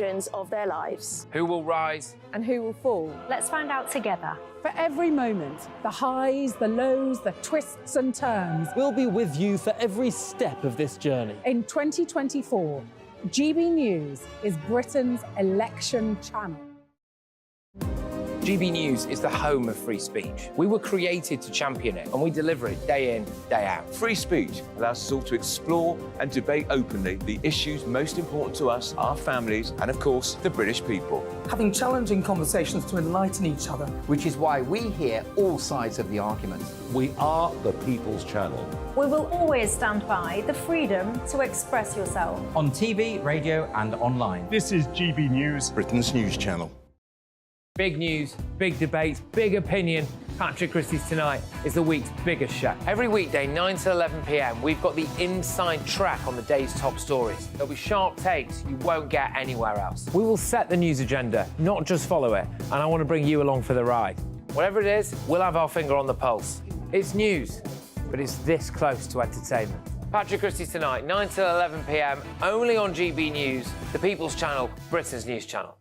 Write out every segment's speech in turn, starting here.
of their lives. Who will rise? And who will fall? Let's find out together. For every moment, the highs, the lows, the twists and turns. We'll be with you for every step of this journey. In 2024, GB News is Britain's election channel. GB News is the home of free speech. We were created to champion it, and we deliver it day in, day out. Free speech allows us all to explore and debate openly the issues most important to us, our families, and of course, the British people. Having challenging conversations to enlighten each other. Which is why we hear all sides of the argument. We are the People's Channel. We will always stand by the freedom to express yourself. On TV, radio and online. This is GB News, Britain's news channel. Big news, big debate, big opinion. Patrick Christys Tonight is the week's biggest show. Every weekday, 9 to 11 p.m, we've got the inside track on the day's top stories. There'll be sharp takes you won't get anywhere else. We will set the news agenda, not just follow it, and I want to bring you along for the ride. Whatever it is, we'll have our finger on the pulse. It's news, but it's this close to entertainment. Patrick Christys Tonight, 9 to 11 p.m, only on GB News, the People's Channel, Britain's news channel.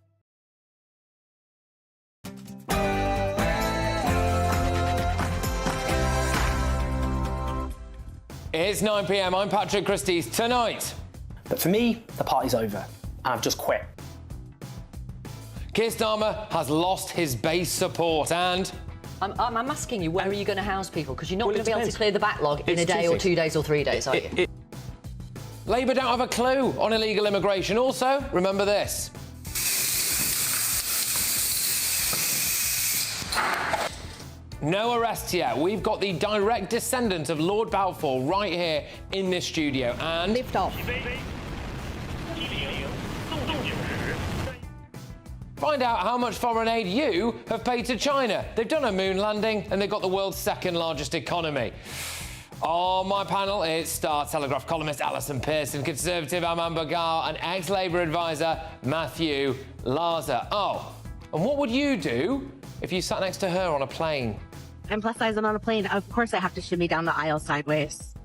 It's 9 p.m, I'm Patrick Christys Tonight. But for me, the party's over, and I've just quit. Keir Starmer has lost his base support and... I'm asking you, where are you going to house people? Because you're not going to be able to clear the backlog in a day or 2 days or 3 days, are you? Labour don't have a clue on illegal immigration. Also, remember this. No arrests yet. We've got the direct descendant of Lord Balfour right here in this studio and... Lift off. Find out how much foreign aid you have paid to China. They've done a moon landing and they've got the world's second largest economy. On my panel, it's Star Telegraph columnist Alison Pearson, Conservative Aman Bagar and ex-Labour advisor Matthew Larzer. Oh, and what would you do if you sat next to her on a plane? I'm plus size and on a plane. Of course I have to shimmy down the aisle sideways.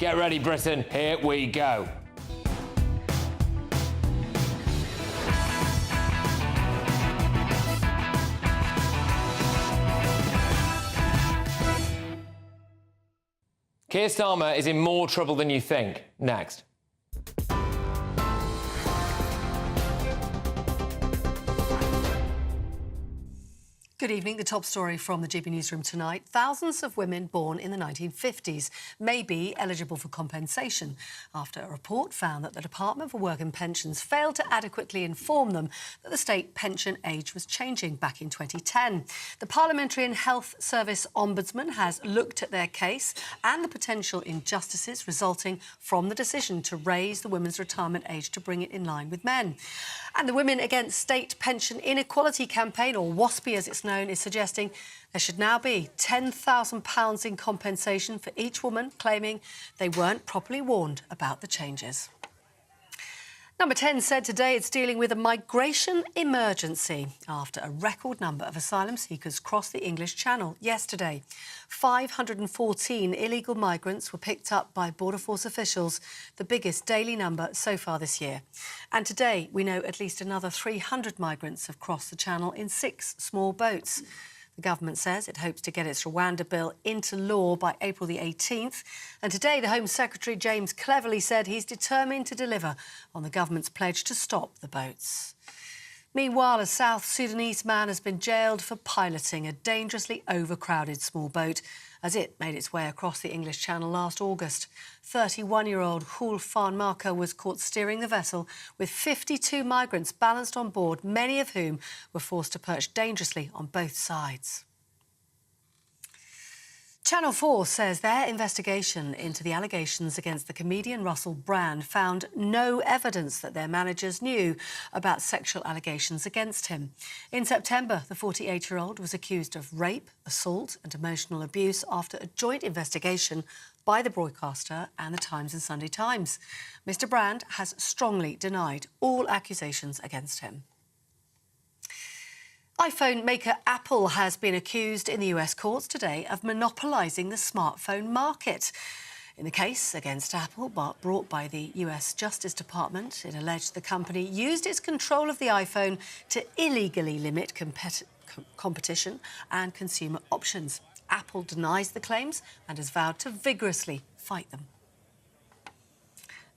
Get ready, Britain. Here we go. Keir Starmer is in more trouble than you think. Next. Good evening. The top story from the GB Newsroom tonight. Thousands of women born in the 1950s may be eligible for compensation after a report found that the Department for Work and Pensions failed to adequately inform them that the state pension age was changing back in 2010. The Parliamentary and Health Service Ombudsman has looked at their case and the potential injustices resulting from the decision to raise the women's retirement age to bring it in line with men. And the Women Against State Pension Inequality campaign, or WASPI as it's known, is suggesting there should now be £10,000 in compensation for each woman claiming they weren't properly warned about the changes. Number 10 said today it's dealing with a migration emergency after a record number of asylum seekers crossed the English Channel yesterday. 514 illegal migrants were picked up by Border Force officials, the biggest daily number so far this year. And today, we know at least another 300 migrants have crossed the Channel in 6 small boats. The government says it hopes to get its Rwanda bill into law by April the 18th. And today, the Home Secretary, James Cleverly, said he's determined to deliver on the government's pledge to stop the boats. Meanwhile, a South Sudanese man has been jailed for piloting a dangerously overcrowded small boat as it made its way across the English Channel last August. 31-year-old Hul Fan Marker was caught steering the vessel with 52 migrants balanced on board, many of whom were forced to perch dangerously on both sides. Channel 4 says their investigation into the allegations against the comedian Russell Brand found no evidence that their managers knew about sexual allegations against him. In September, the 48-year-old was accused of rape, assault and emotional abuse after a joint investigation by the broadcaster and the Times and Sunday Times. Mr Brand has strongly denied all accusations against him. iPhone maker Apple has been accused in the US courts today of monopolising the smartphone market. In the case against Apple, brought by the US Justice Department, it alleged the company used its control of the iPhone to illegally limit competition and consumer options. Apple denies the claims and has vowed to vigorously fight them.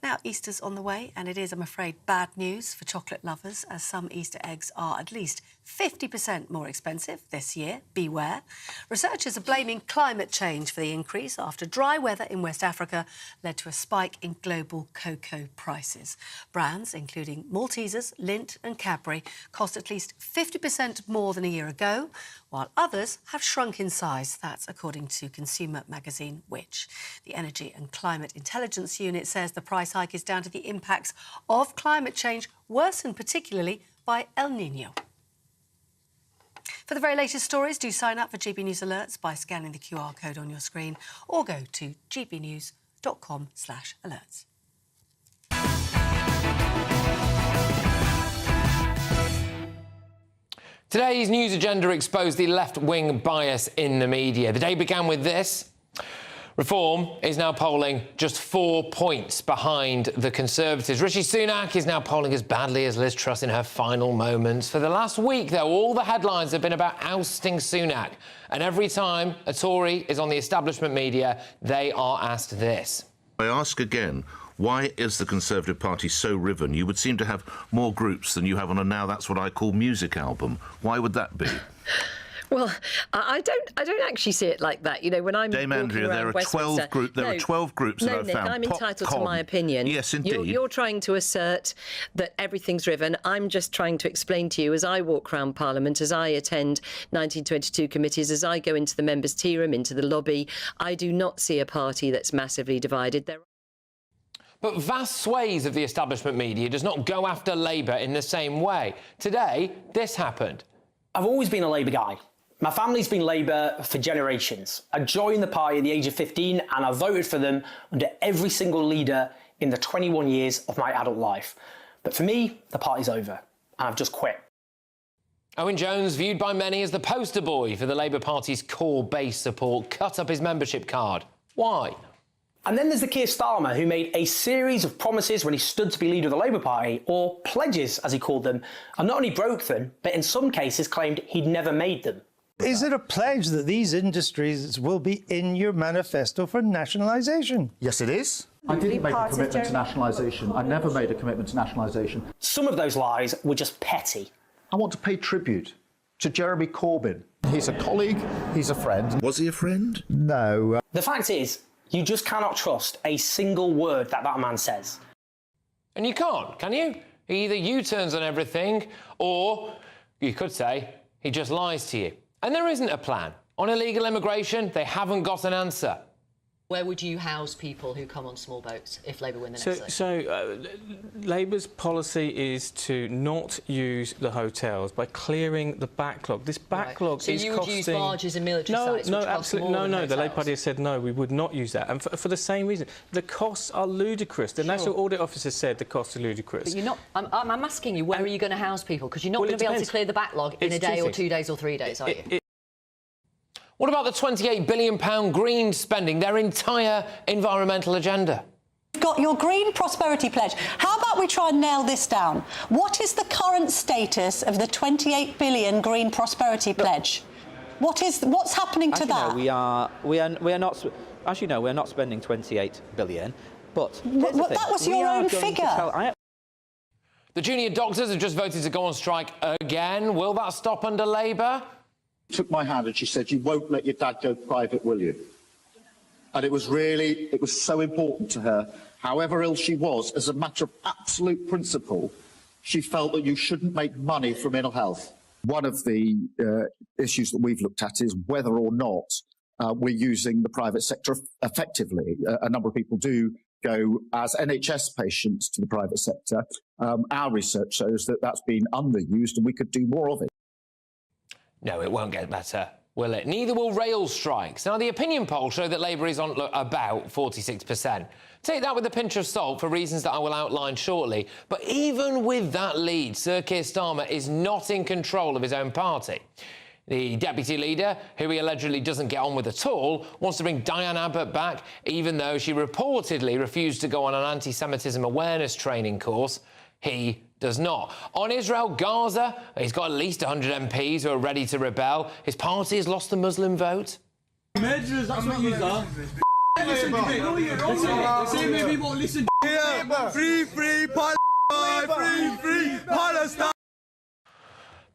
Now, Easter's on the way, and it is, I'm afraid, bad news for chocolate lovers, as some Easter eggs are at least 50% more expensive this year. Beware. Researchers are blaming climate change for the increase after dry weather in West Africa led to a spike in global cocoa prices. Brands, including Maltesers, Lindt and Cadbury, cost at least 50% more than a year ago, while others have shrunk in size. That's according to consumer magazine Which. The Energy and Climate Intelligence Unit says the price hike is down to the impacts of climate change, worsened particularly by El Niño. For the very latest stories, do sign up for GB News alerts by scanning the QR code on your screen or go to gbnews.com/alerts. Today's news agenda exposed the left-wing bias in the media. The day began with this. Reform is now polling just 4 points behind the Conservatives. Rishi Sunak is now polling as badly as Liz Truss in her final moments. For the last week, though, all the headlines have been about ousting Sunak. And every time a Tory is on the establishment media, they are asked this. I ask again, why is the Conservative Party so riven? You would seem to have more groups than you have on a Now That's What I Call music album. Why would that be? Well, I don't actually see it like that. You know, when I'm Dame Andrea, there are 12 groups. There are 12 groups that I've Nick, found. I'm entitled to my opinion. Yes, indeed. You're trying to assert that everything's riven. I'm just trying to explain to you, as I walk around Parliament, as I attend 1922 committees, as I go into the members' tea room, into the lobby, I do not see a party that's massively divided. But vast swathes of the establishment media does not go after Labour in the same way. Today, this happened. I've always been a Labour guy. My family's been Labour for generations. I joined the party at the age of 15 and I voted for them under every single leader in the 21 years of my adult life. But for me, the party's over and I've just quit. Owen Jones, viewed by many as the poster boy for the Labour Party's core base support, cut up his membership card. Why? And then there's the Keir Starmer, who made a series of promises when he stood to be leader of the Labour Party, or pledges, as he called them, and not only broke them, but in some cases claimed he'd never made them. Is it a pledge that these industries will be in your manifesto for nationalisation? Yes, it is. I didn't make a commitment to nationalisation. I never made a commitment to nationalisation. Some of those lies were just petty. I want to pay tribute to Jeremy Corbyn. He's a colleague, he's a friend. Was he a friend? No. The fact is, you just cannot trust a single word that man says. And you can't, can you? He either U-turns on everything, or you could say he just lies to you. And there isn't a plan. On illegal immigration, they haven't got an answer. Where would you house people who come on small boats if Labour win the next election? Labour's policy is to not use the hotels by clearing the backlog. This backlog is costing... So you would use barges and military sites, which cost more than hotels? The Labour Party has said no, we would not use that. And for the same reason, the costs are ludicrous. The National Audit Office has said the costs are ludicrous. But you're not... I'm asking you, where are you going to house people? Because you're not going to be able to clear the backlog in a day or 2 days or 3 days, are you? What about the £28 billion green spending, their entire environmental agenda? You've got your Green Prosperity Pledge. How about we try and nail this down? What is the current status of the 28 billion Green Prosperity Pledge? What's happening to that? We are not. As you know, we're not spending 28 billion. But that was your own figure. The junior doctors have just voted to go on strike again. Will that stop under Labour? Took my hand and she said, "You won't let your dad go private, will you?" And it was so important to her, however ill she was, as a matter of absolute principle, she felt that you shouldn't make money from mental health. One of the issues that we've looked at is whether or not we're using the private sector effectively. A number of people do go as NHS patients to the private sector. Our research shows that that's been underused and we could do more of it. No, it won't get better, will it? Neither will rail strikes. Now, the opinion polls show that Labour is on about 46%. Take that with a pinch of salt for reasons that I will outline shortly. But even with that lead, Sir Keir Starmer is not in control of his own party. The deputy leader, who he allegedly doesn't get on with at all, wants to bring Diane Abbott back, even though she reportedly refused to go on an anti-Semitism awareness training course. He does not. On Israel, Gaza, he's got at least 100 MPs who are ready to rebel. His party has lost the Muslim vote. Murderers, that's what you are. Listen to me. Listen. Free Palestine, free Palestine.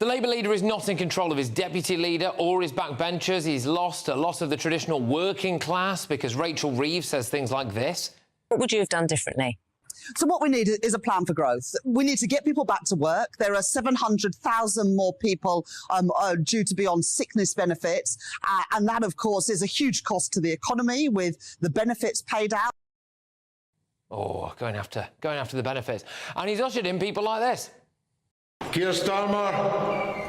The Labour leader is not in control of his deputy leader or his backbenchers. He's lost a lot of the traditional working class because Rachel Reeves says things like this. What would you have done differently? So what we need is a plan for growth. We need to get people back to work. There are 700,000 more people due to be on sickness benefits. And that, of course, is a huge cost to the economy with the benefits paid out. Oh, going after the benefits. And he's ushered in people like this. Keir Starmer,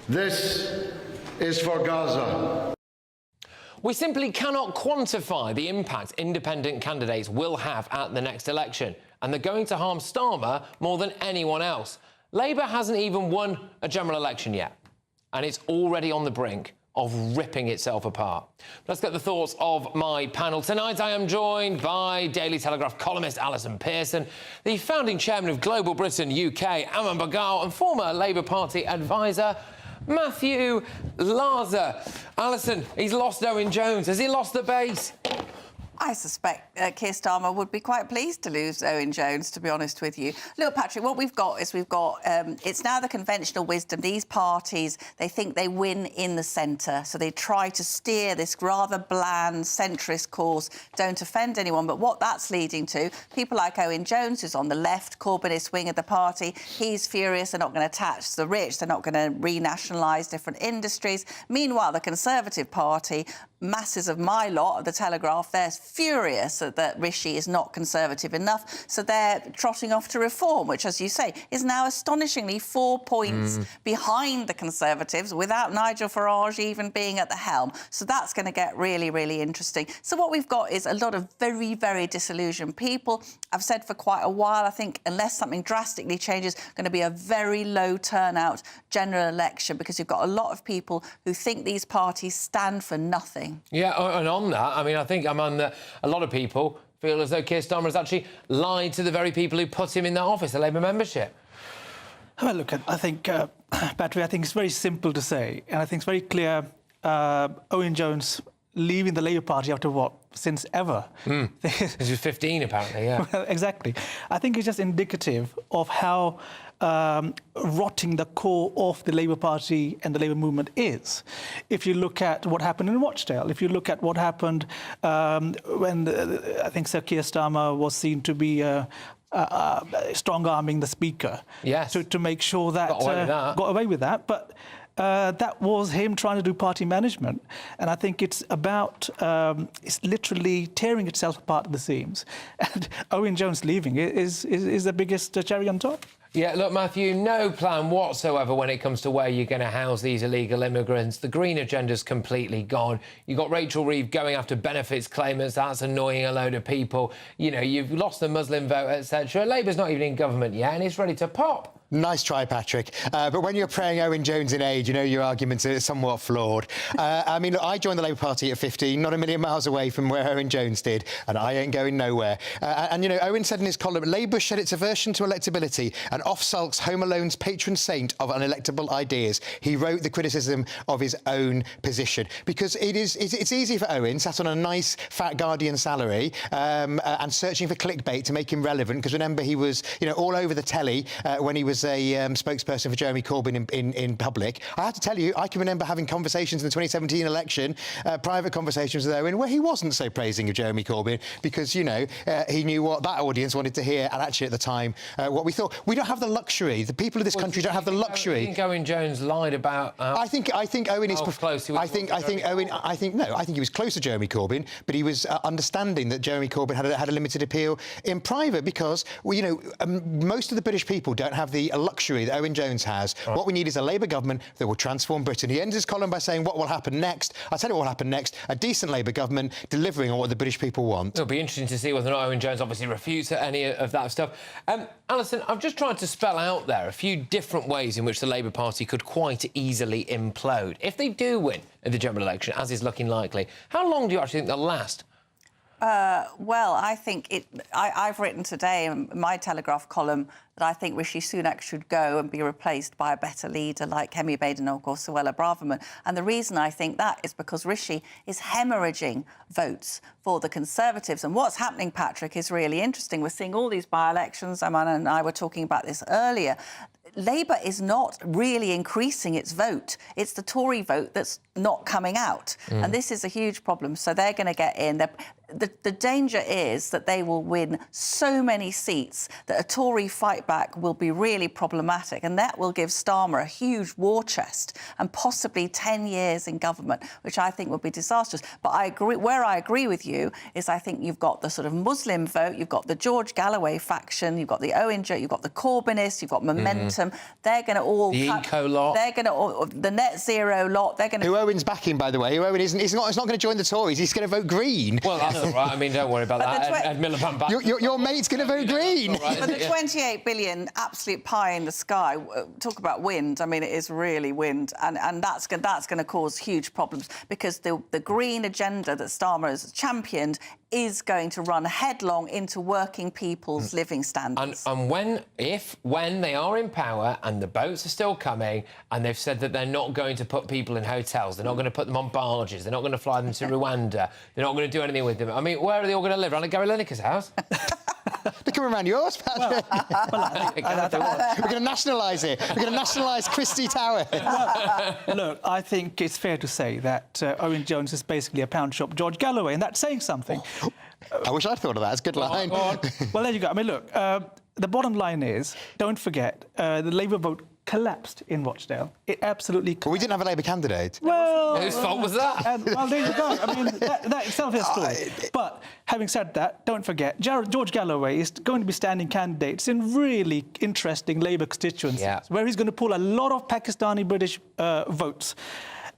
this is for Gaza. We simply cannot quantify the impact independent candidates will have at the next election, and they're going to harm Starmer more than anyone else. Labour hasn't even won a general election yet, and it's already on the brink of ripping itself apart. Let's get the thoughts of my panel. Tonight I am joined by Daily Telegraph columnist Alison Pearson, the founding chairman of Global Britain UK, Aman Bagal, and former Labour Party advisor Matthew Larzer. Alison, he's lost Owen Jones. Has he lost the base? I suspect Keir Starmer would be quite pleased to lose Owen Jones, to be honest with you. Look, Patrick, what we've got is it's now the conventional wisdom. These parties, they think they win in the centre, so they try to steer this rather bland, centrist course, don't offend anyone. But what that's leading to, people like Owen Jones, who's on the left, Corbynist wing of the party, he's furious. They're not going to tax the rich. They're not going to renationalise different industries. Meanwhile, the Conservative Party, masses of my lot of the Telegraph, they're furious that Rishi is not Conservative enough, so they're trotting off to reform, which, as you say, is now astonishingly 4 points behind the Conservatives, without Nigel Farage even being at the helm. So that's going to get really, really interesting. So what we've got is a lot of very, very disillusioned people. I've said for quite a while, I think, unless something drastically changes, going to be a very low turnout general election, because you've got a lot of people who think these parties stand for nothing. Yeah, and on that, I mean, I think a lot of people feel as though Keir Starmer has actually lied to the very people who put him in that office, the Labour membership. Well, look, I think, Patrick, I think it's very simple to say, and I think it's very clear Owen Jones leaving the Labour Party after what? Since ever. He was 15, apparently, yeah. Well, exactly. I think it's just indicative of how rotting the core of the Labour Party and the Labour movement is. If you look at what happened in Rochdale, if you look at what happened when I think Sir Keir Starmer was seen to be strong-arming the Speaker, yes, to make sure that got away with that. But that was him trying to do party management. And I think it's about, it's literally tearing itself apart at the seams. And Owen Jones leaving is the biggest cherry on top. Yeah, look, Matthew, no plan whatsoever when it comes to where you're going to house these illegal immigrants. The green agenda's completely gone. You've got Rachel Reeves going after benefits claimants. That's annoying a load of people. You know, you've lost the Muslim vote, etc. Labour's not even in government yet, and it's ready to pop. Nice try, Patrick. But when you're praying Owen Jones in age, you know your arguments are somewhat flawed. I mean, look, I joined the Labour Party at 15, not a million miles away from where Owen Jones did, and I ain't going nowhere. And, you know, Owen said in his column, Labour shed its aversion to electability and off-sulks Home Alone's patron saint of unelectable ideas. He wrote the criticism of his own position. Because it's easy for Owen, sat on a nice, fat Guardian salary, and searching for clickbait to make him relevant, because remember, he was, you know, all over the telly when he was a spokesperson for Jeremy Corbyn in public. I have to tell you, I can remember having conversations in the 2017 election, private conversations with Owen, where he wasn't so praising of Jeremy Corbyn because, you know, he knew what that audience wanted to hear, and actually at the time, what we thought. We don't have the luxury. The people of this country don't have the luxury. I think Owen Jones lied about. I think Owen is close he was. I think he was close to Jeremy Corbyn, but he was understanding that Jeremy Corbyn had a limited appeal in private because, well, you know, most of the British people don't have the a luxury that Owen Jones has. Right. What we need is a Labour government that will transform Britain. He ends his column by saying what will happen next. I'll tell you what will happen next. A decent Labour government delivering on what the British people want. It'll be interesting to see whether or not Owen Jones obviously refutes any of that stuff. Alison, I've just tried to spell out there a few different ways in which the Labour Party could quite easily implode. If they do win in the general election, as is looking likely, how long do you actually think they'll last? Well, I think I've written today in my Telegraph column that I think Rishi Sunak should go and be replaced by a better leader like Kemi Badenoch or Suella Braverman. And the reason I think that is because Rishi is hemorrhaging votes for the Conservatives. And what's happening, Patrick, is really interesting. We're seeing all these by-elections. Amanda and I were talking about this earlier. Labour is not really increasing its vote. It's the Tory vote that's not coming out. And this is a huge problem. So they're going to get in. The danger is that they will win so many seats that a Tory fight back will be really problematic, and that will give Starmer a huge war chest and possibly 10 years in government, which I think would be disastrous. But I agree. Where I agree with you is I think you've got the sort of Muslim vote, you've got the George Galloway faction, you've got the Owen Jones, you've got the Corbynists, you've got Momentum. They're going to all the eco lot. They're going to the net zero lot. They're going to. Who Owen's backing, by the way. Who Owen isn't. He's not going to join the Tories. He's going to vote Green. Well, that's all right. I mean, don't worry about that. Ed Miliband back. Your mate's going to vote Green. Right, but the 28 billion absolute pie in the sky. Talk about wind. I mean, it is really wind, and that's going to cause huge problems because the green agenda that Starmer has championed is going to run headlong into working people's living standards. And when they are in power and the boats are still coming and they've said that they're not going to put people in hotels, they're not going to put them on barges, they're not going to fly them to Rwanda, they're not going to do anything with them. I mean, where are they all going to live? Around at Gary Lineker's house? They're coming around yours, Patrick. We're going to nationalise it. We're going to nationalise Christie Tower. Look, I think it's fair to say that Owen Jones is basically a pound shop George Galloway, and that's saying something. I wish I'd thought of that. It's a good line. Well, there you go. I mean, look, the bottom line is, don't forget, the Labour vote collapsed in Rochdale. It absolutely collapsed. Well, we didn't have a Labour candidate. Well... Whose fault was that? Well, there you go. I mean, that itself is a story. But having said that, don't forget, George Galloway is going to be standing candidates in really interesting Labour constituencies, where he's going to pull a lot of Pakistani British votes.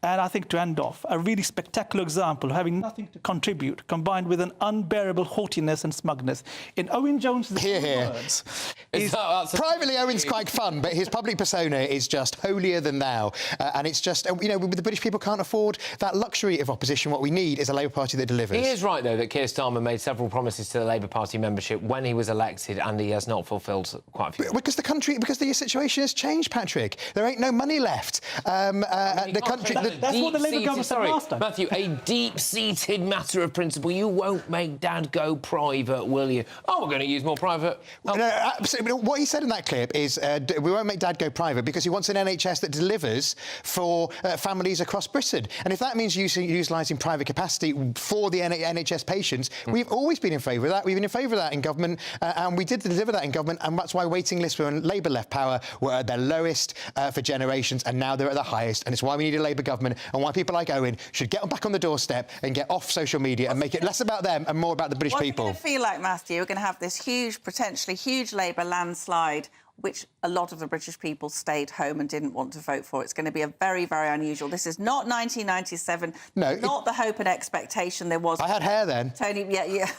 And I think to end off, a really spectacular example of having nothing to contribute, combined with an unbearable haughtiness and smugness. In Owen Jones' words... Privately, Owen's quite fun, but his public persona is just holier than thou. And it's just, you know, the British people can't afford that luxury of opposition. What we need is a Labour Party that delivers. He is right, though, that Keir Starmer made several promises to the Labour Party membership when he was elected, and he has not fulfilled quite a few. Because the situation has changed, Patrick. There ain't no money left. The country... That's what the Labour government said last time. Matthew, a deep-seated matter of principle. You won't make Dad go private, will you? Oh, we're going to use more private... No, absolutely. What he said in that clip is we won't make Dad go private because he wants an NHS that delivers for families across Britain. And if that means utilising private capacity for the NHS patients, we've always been in favour of that. We've been in favour of that in government, and we did deliver that in government, and that's why waiting lists when Labour left power were at their lowest for generations, and now they're at the highest. And it's why we need a Labour government, and why people like Owen should get back on the doorstep and get off social media and make it less about them and more about the British people. What's it going to feel like, Matthew? We're going to have this huge, potentially huge Labour landslide, which a lot of the British people stayed home and didn't want to vote for. It's going to be a very, very unusual. This is not 1997. No, not the hope and expectation there was. I had hair then. Tony, yeah.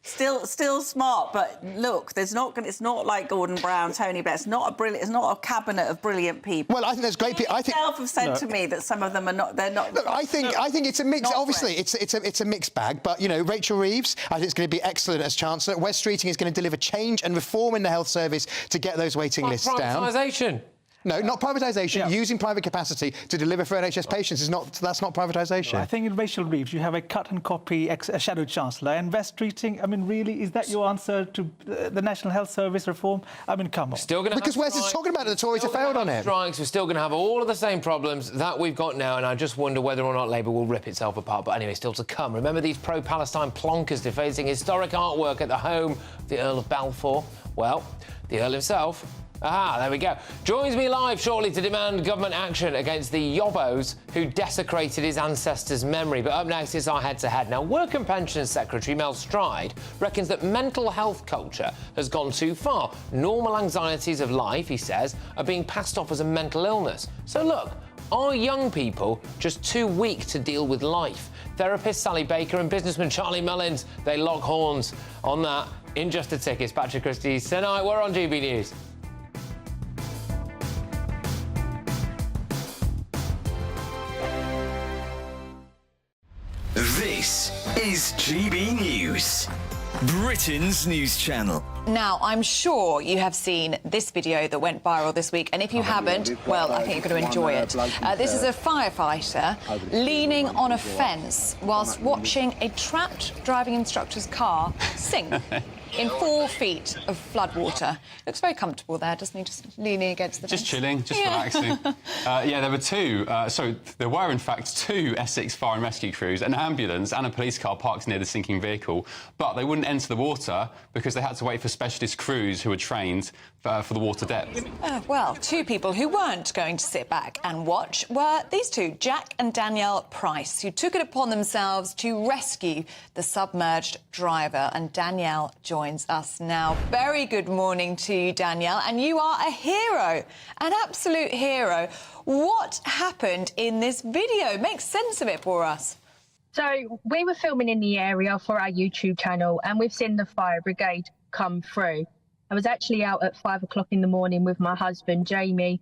still smart, but look, it's not like Gordon Brown, Tony Blair. It's not a cabinet of brilliant people. Well, I think there's great people. I think have said to me that some of them are not. They're not. Look, I think it's a mix. Obviously, it's a mixed bag. But you know, Rachel Reeves, I think it's going to be excellent as Chancellor. Wes Streeting is going to deliver change and reform in the health service to get those waiting lists down. Privatisation. No, not privatisation. Using private capacity to deliver for NHS patients that's not privatisation. I think in Rachel Reeves you have a cut and copy shadow chancellor, and Wes Streeting. I mean, really, is that your answer to the National Health Service reform? I mean, come on. Still going to because Wes is talking about it. The Tories have failed on it. Strikes. We're still going to have all of the same problems that we've got now, and I just wonder whether or not Labour will rip itself apart. But anyway, still to come. Remember these pro-Palestine plonkers defacing historic artwork at the home of the Earl of Balfour? Well, the Earl himself Aha, there we go. Joins me live shortly to demand government action against the yobbos who desecrated his ancestors' memory. But up next is our head-to-head. Now, Work and Pensions Secretary Mel Stride reckons that mental health culture has gone too far. Normal anxieties of life, he says, are being passed off as a mental illness. So look, are young people just too weak to deal with life? Therapist Sally Baker and businessman Charlie Mullins, they lock horns on that in just a tick. It's Patrick Christys tonight. We're on GB News. This is GB News, Britain's news channel. Now, I'm sure you have seen this video that went viral this week, and if you haven't, well, I think you're going to enjoy it. This is a firefighter leaning on a fence whilst watching a trapped driving instructor's car sink in 4 feet of floodwater. Looks very comfortable there, doesn't he? Just leaning against the fence. Just chilling, just relaxing. Yeah, there were two. There were, in fact, 2 Essex fire and rescue crews, an ambulance and a police car parked near the sinking vehicle. But they wouldn't enter the water because they had to wait for specialist crews who were trained for the water depth. Well, 2 people who weren't going to sit back and watch were these 2, Jack and Danielle Price, who took it upon themselves to rescue the submerged driver. And Danielle joins us now. Very good morning to you, Danielle, and you are a hero, an absolute hero. What happened in this video? Make sense of it for us. So we were filming in the area for our YouTube channel, and we've seen the fire brigade come through. I was actually out at 5 o'clock in the morning with my husband, Jamie.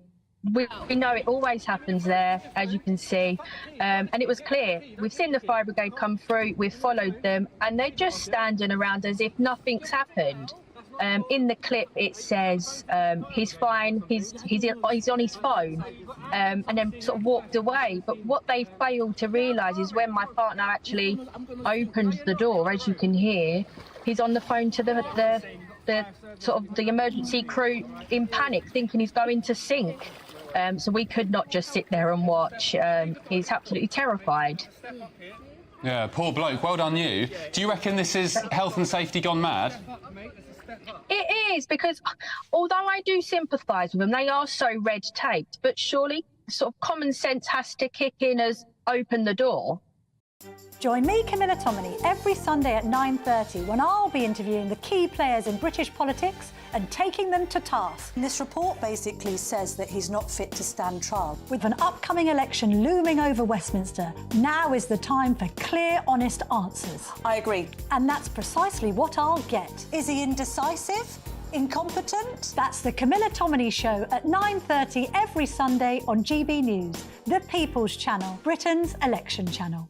We know it always happens there, as you can see, and it was clear. We've seen the fire brigade come through, we've followed them, and they're just standing around as if nothing's happened. In the clip, it says he's fine, he's on his phone, and then sort of walked away. But what they failed to realise is when my partner actually opened the door, as you can hear, he's on the phone to the emergency crew in panic, thinking he's going to sink. So we could not just sit there and watch. He's absolutely terrified. Yeah, poor bloke. Well done, you. Do you reckon this is health and safety gone mad? It is, because although I do sympathise with them, they are so red-taped, but surely sort of common sense has to kick in as open the door. Join me, Camilla Tominey, every Sunday at 9:30 when I'll be interviewing the key players in British politics and taking them to task. This report basically says that he's not fit to stand trial. With an upcoming election looming over Westminster, now is the time for clear, honest answers. I agree. And that's precisely what I'll get. Is he indecisive? Incompetent? That's the Camilla Tominey Show at 9:30 every Sunday on GB News, the People's Channel, Britain's election channel.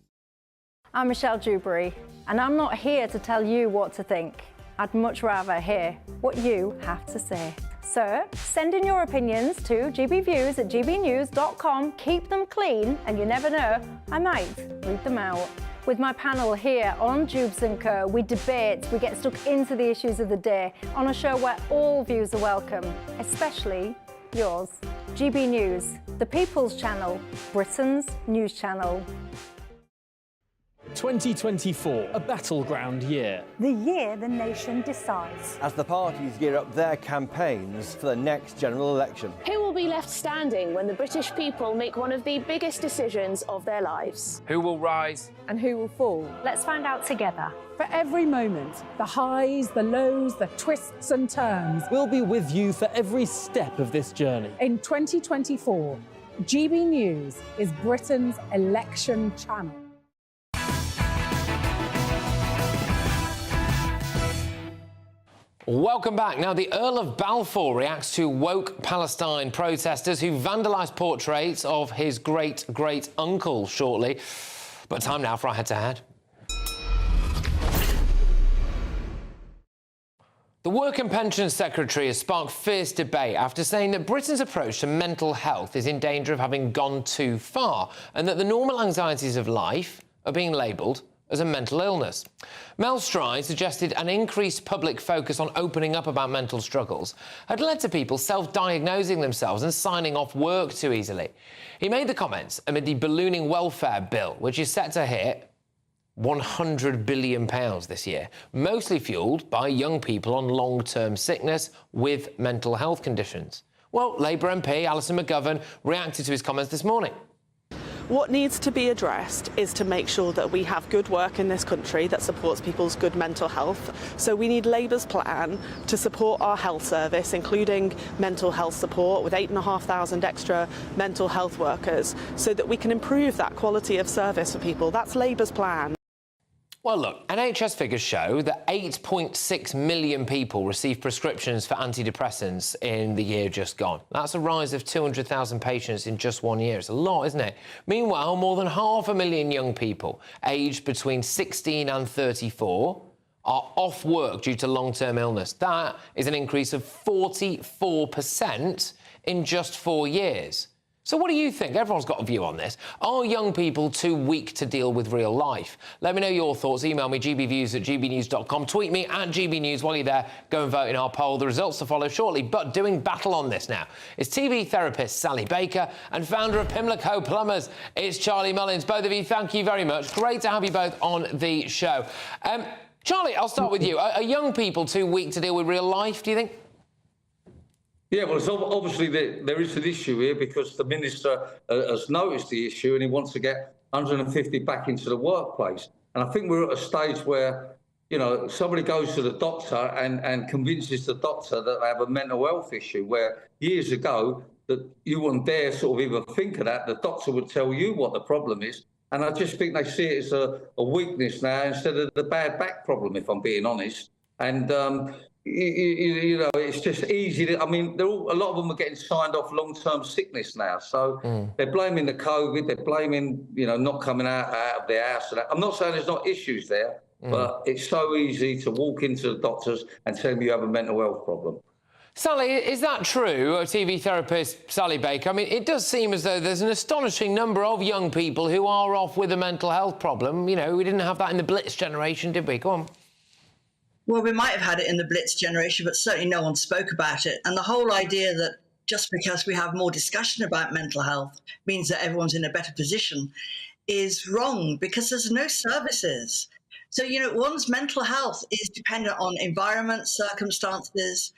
I'm Michelle Dewberry, and I'm not here to tell you what to think. I'd much rather hear what you have to say. So send in your opinions to gbviews@gbnews.com. Keep them clean, and you never know, I might read them out. With my panel here on Jubes & Co, we debate, we get stuck into the issues of the day on a show where all views are welcome, especially yours. GB News, the People's Channel, Britain's news channel. 2024, a battleground year. The year the nation decides. As the parties gear up their campaigns for the next general election. Who will be left standing when the British people make one of the biggest decisions of their lives? Who will rise? And who will fall? Let's find out together. For every moment, the highs, the lows, the twists and turns. We'll be with you for every step of this journey. In 2024, GB News is Britain's election channel. Welcome back. Now, the Earl of Balfour reacts to woke Palestine protesters who vandalised portraits of his great-great-uncle shortly. But time now for our head-to-head. The Work and Pensions Secretary has sparked fierce debate after saying that Britain's approach to mental health is in danger of having gone too far and that the normal anxieties of life are being labelled as a mental illness. Mel Stride suggested an increased public focus on opening up about mental struggles had led to people self-diagnosing themselves and signing off work too easily. He made the comments amid the ballooning welfare bill, which is set to hit £100 billion this year, mostly fuelled by young people on long-term sickness with mental health conditions. Well, Labour MP Alison McGovern reacted to his comments this morning. What needs to be addressed is to make sure that we have good work in this country that supports people's good mental health. So we need Labour's plan to support our health service, including mental health support with 8,500 extra mental health workers, so that we can improve that quality of service for people. That's Labour's plan. Well, look, NHS figures show that 8.6 million people received prescriptions for antidepressants in the year just gone. That's a rise of 200,000 patients in just 1 year. It's a lot, isn't it? Meanwhile, more than 500,000 young people aged between 16 and 34 are off work due to long-term illness. That is an increase of 44% in just 4 years. So what do you think? Everyone's got a view on this. Are young people too weak to deal with real life? Let me know your thoughts. Email me, gbviews@gbnews.com. Tweet me at gbnews. While you're there, go and vote in our poll. The results to follow shortly. But doing battle on this now is TV therapist Sally Baker and founder of Pimlico Plumbers. It's Charlie Mullins. Both of you, thank you very much. Great to have you both on the show. Charlie, I'll start with you. Are young people too weak to deal with real life, do you think? Yeah, well, so obviously there is an issue here because the Minister has noticed the issue and he wants to get 150 back into the workplace. And I think we're at a stage where, you know, somebody goes to the doctor and convinces the doctor that they have a mental health issue, where years ago that you wouldn't dare sort of even think of that. The doctor would tell you what the problem is. And I just think they see it as a weakness now instead of the bad back problem, if I'm being honest. And, you know, it's just easy. I mean, a lot of them are getting signed off long-term sickness now. So they're blaming the COVID. They're blaming, you know, not coming out of their house. And that. I'm not saying there's not issues there, but it's so easy to walk into the doctors and tell them you have a mental health problem. Sally, is that true, TV therapist Sally Baker? I mean, it does seem as though there's an astonishing number of young people who are off with a mental health problem. You know, we didn't have that in the Blitz generation, did we? Go on. Well, we might have had it in the Blitz generation, but certainly no one spoke about it. And the whole idea that just because we have more discussion about mental health means that everyone's in a better position is wrong, because there's no services. So, you know, one's mental health is dependent on environment, circumstances,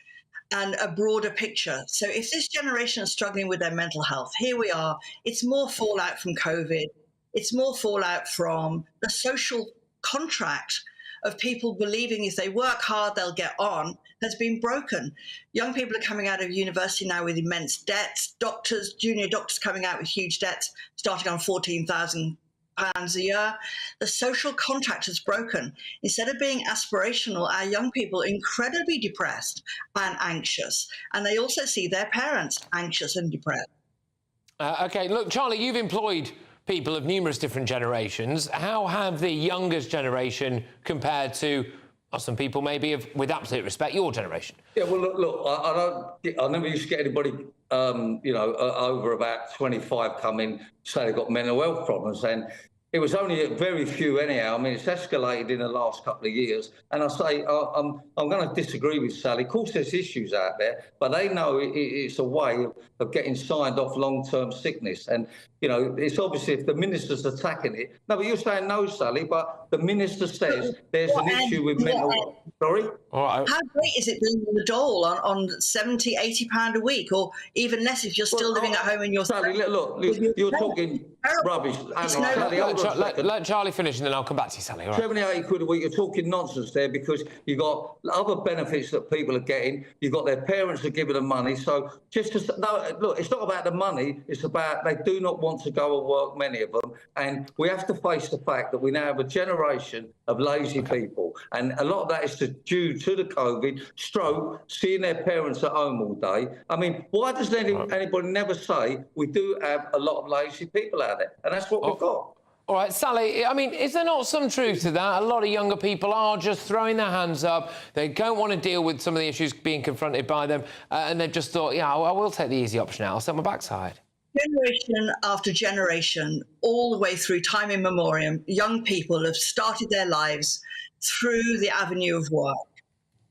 and a broader picture. So if this generation is struggling with their mental health, here we are. It's more fallout from COVID. It's more fallout from the social contract of people believing if they work hard, they'll get on, has been broken. Young people are coming out of university now with immense debts. Doctors, junior doctors coming out with huge debts, starting on £14,000 a year. The social contract is broken. Instead of being aspirational, our young people are incredibly depressed and anxious. And they also see their parents anxious and depressed. OK, look, Charlie, you've employed people of numerous different generations. How have the youngest generation compared to some people maybe with absolute respect, your generation? Yeah, well, look, I never used to get anybody, you know, over about 25 come in, say they've got mental health problems. And it was only a very few anyhow. I mean, it's escalated in the last couple of years. And I say, I'm going to disagree with Sally. Of course, there's issues out there, but they know it's a way of getting signed off long-term sickness. And, you know, it's obviously if the minister's attacking it. No, but you're saying no, Sally, but the minister says there's an issue with mental health. Sorry? All right. How great is it being on the dole on £70, £80 a week, or even less if you're still living at home in your... Sally, look, you're talking rubbish. Let Charlie finish and then I'll come back to you, Sally. All right. 70, 80 quid a week, you're talking nonsense there, because you've got other benefits that people are getting. You've got their parents are giving them money. So just to, no, look, it's not about the money. It's about they do not want to go and work, many of them. And we have to face the fact that we now have a generation of lazy people. And a lot of that is due to the COVID, stroke, seeing their parents at home all day. I mean, why does anybody never say we do have a lot of lazy people out there? And that's what we've got. All right, Sally, I mean, is there not some truth to that? A lot of younger people are just throwing their hands up. They don't want to deal with some of the issues being confronted by them. And they've just thought, yeah, I will take the easy option out. I'll set my backside. Generation after generation, all the way through time immemorial, young people have started their lives through the avenue of work.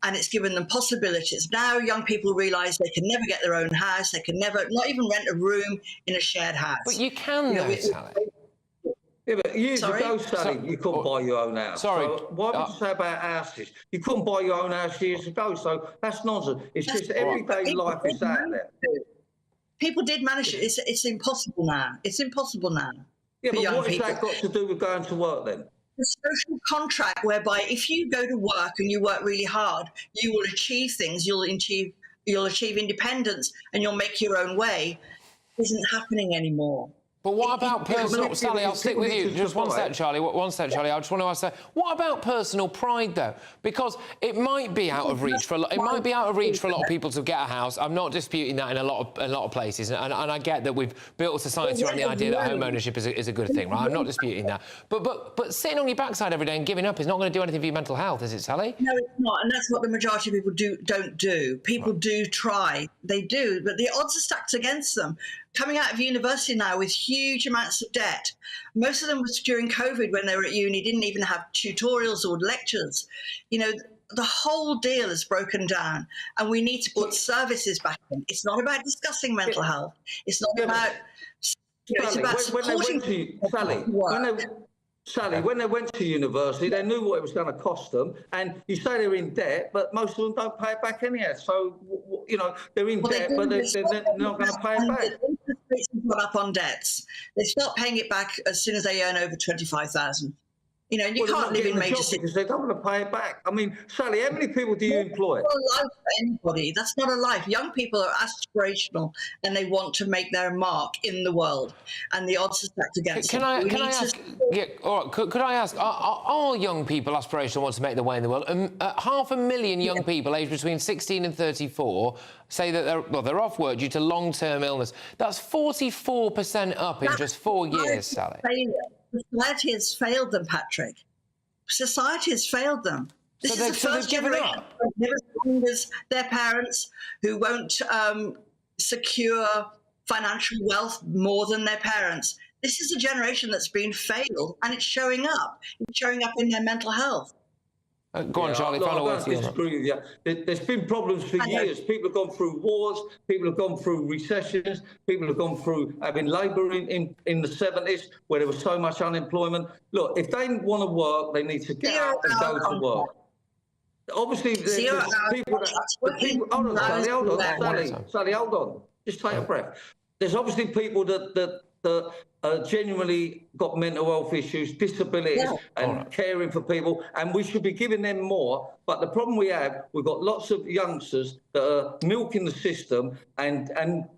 And it's given them possibilities. Now young people realise they can never get their own house. They can never, not even rent a room in a shared house. But you can, though, Sally. Yeah, but years ago, Sally, you couldn't buy your own house. Sorry. So why would you say about houses? You couldn't buy your own house years ago, so that's nonsense. It's just everyday life is out there. People did manage it. It's impossible now. It's impossible now. Yeah, for but young what has people. that got to do with going to work then? The social contract whereby if you go to work and you work really hard, you will achieve things. You'll achieve independence and you'll make your own way. Isn't happening anymore. But what about personal... Sally, I'll stick with you. Just one sec, Charlie. One sec, Charlie. I just want to ask that. What about personal pride, though? Because it might be out of reach for a lot. It might be out of reach for a lot of people to get a house. I'm not disputing that in a lot of places, and I get that we've built a society around the idea that home ownership is a good thing, right? I'm not disputing that. But sitting on your backside every day and giving up is not going to do anything for your mental health, is it, Sally? No, it's not, and that's what the majority of people don't do. People do try. They do, but the odds are stacked against them. Coming out of university now with huge amounts of debt. Most of them was during COVID when they were at uni, didn't even have tutorials or lectures. You know, the whole deal is broken down and we need to put services back in. It's not about discussing mental health. It's not about, it's about supporting Sally, when they went to university, they knew what it was going to cost them, and you say they're in debt, but most of them don't pay it back anyhow. So, you know, they're in debt, but they're not going to pay it back. Interest rates have gone up on debts. They start paying it back as soon as they earn over 25,000. You know, you can't live in major cities because they don't want to pay it back. I mean, Sally, how many people do you employ? That's not a life for anybody. That's not a life. Young people are aspirational and they want to make their mark in the world, and the odds are stacked against them. Can I ask? Yeah, all right. Could I ask? Are young people aspirational, want to make their way in the world? 500,000 young people aged between 16 and 34 say that they're off work due to long-term illness. That's 44% up in just 4 years, Sally. Society has failed them, Patrick. Society has failed them. This is the first generation who never as their parents, who won't secure financial wealth more than their parents. This is a generation that's been failed, and it's showing up. It's showing up in their mental health. Go on, Charlie. I don't disagree with you. There's been problems for years. People have gone through wars. People have gone through recessions. People have gone through having labour in the 70s where there was so much unemployment. Look, if they want to work, they need to get out and go to work. Obviously, there's people that... Hold on, Sally, hold on. Just take a breath. There's obviously people that genuinely got mental health issues, disabilities, and caring for people, and we should be giving them more. But the problem we have, we've got lots of youngsters that are milking the system, and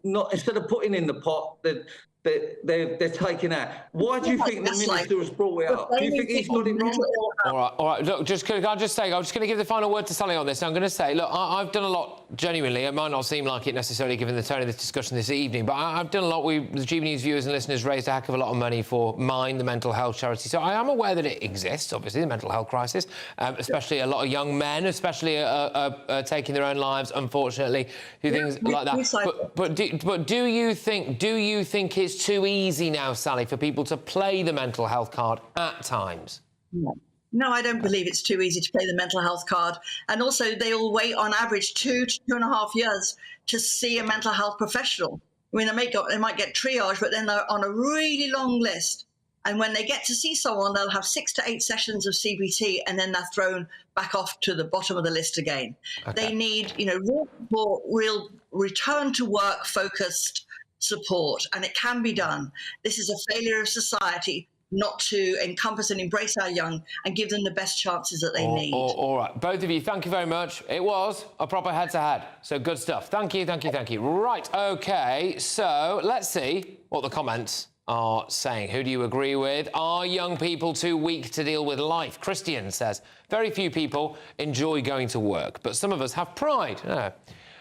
not, instead of putting in the pot, they're taking out. Why do you think the minister has brought it up? Do you think he's got it wrong? All right. Look, I'm just going to give the final word to Sally on this. I'm going to say, look, I've done a lot, genuinely. It might not seem like it necessarily given the tone of this discussion this evening, but I've done a lot. The GBNews viewers and listeners raised a heck of a lot of money for Mind, the mental health charity. So I am aware that it exists, obviously, the mental health crisis, especially a lot of young men, especially are taking their own lives, unfortunately, through things like that. But do you think it's too easy now, Sally, for people to play the mental health card at times? No, I don't believe it's too easy to play the mental health card. And also, they will wait on average 2 to 2.5 years to see a mental health professional. I mean, they might get triage, but then they're on a really long list. And when they get to see someone, they'll have 6 to 8 sessions of CBT, and then they're thrown back off to the bottom of the list again. They need, real return to work focused support, and it can be done. This is a failure of society not to encompass and embrace our young and give them the best chances that they need. All right, both of you, thank you very much. It was a proper head-to-head, so good stuff. Thank you. Right, OK, so let's see what the comments are saying. Who do you agree with? Are young people too weak to deal with life? Christian says, very few people enjoy going to work, but some of us have pride.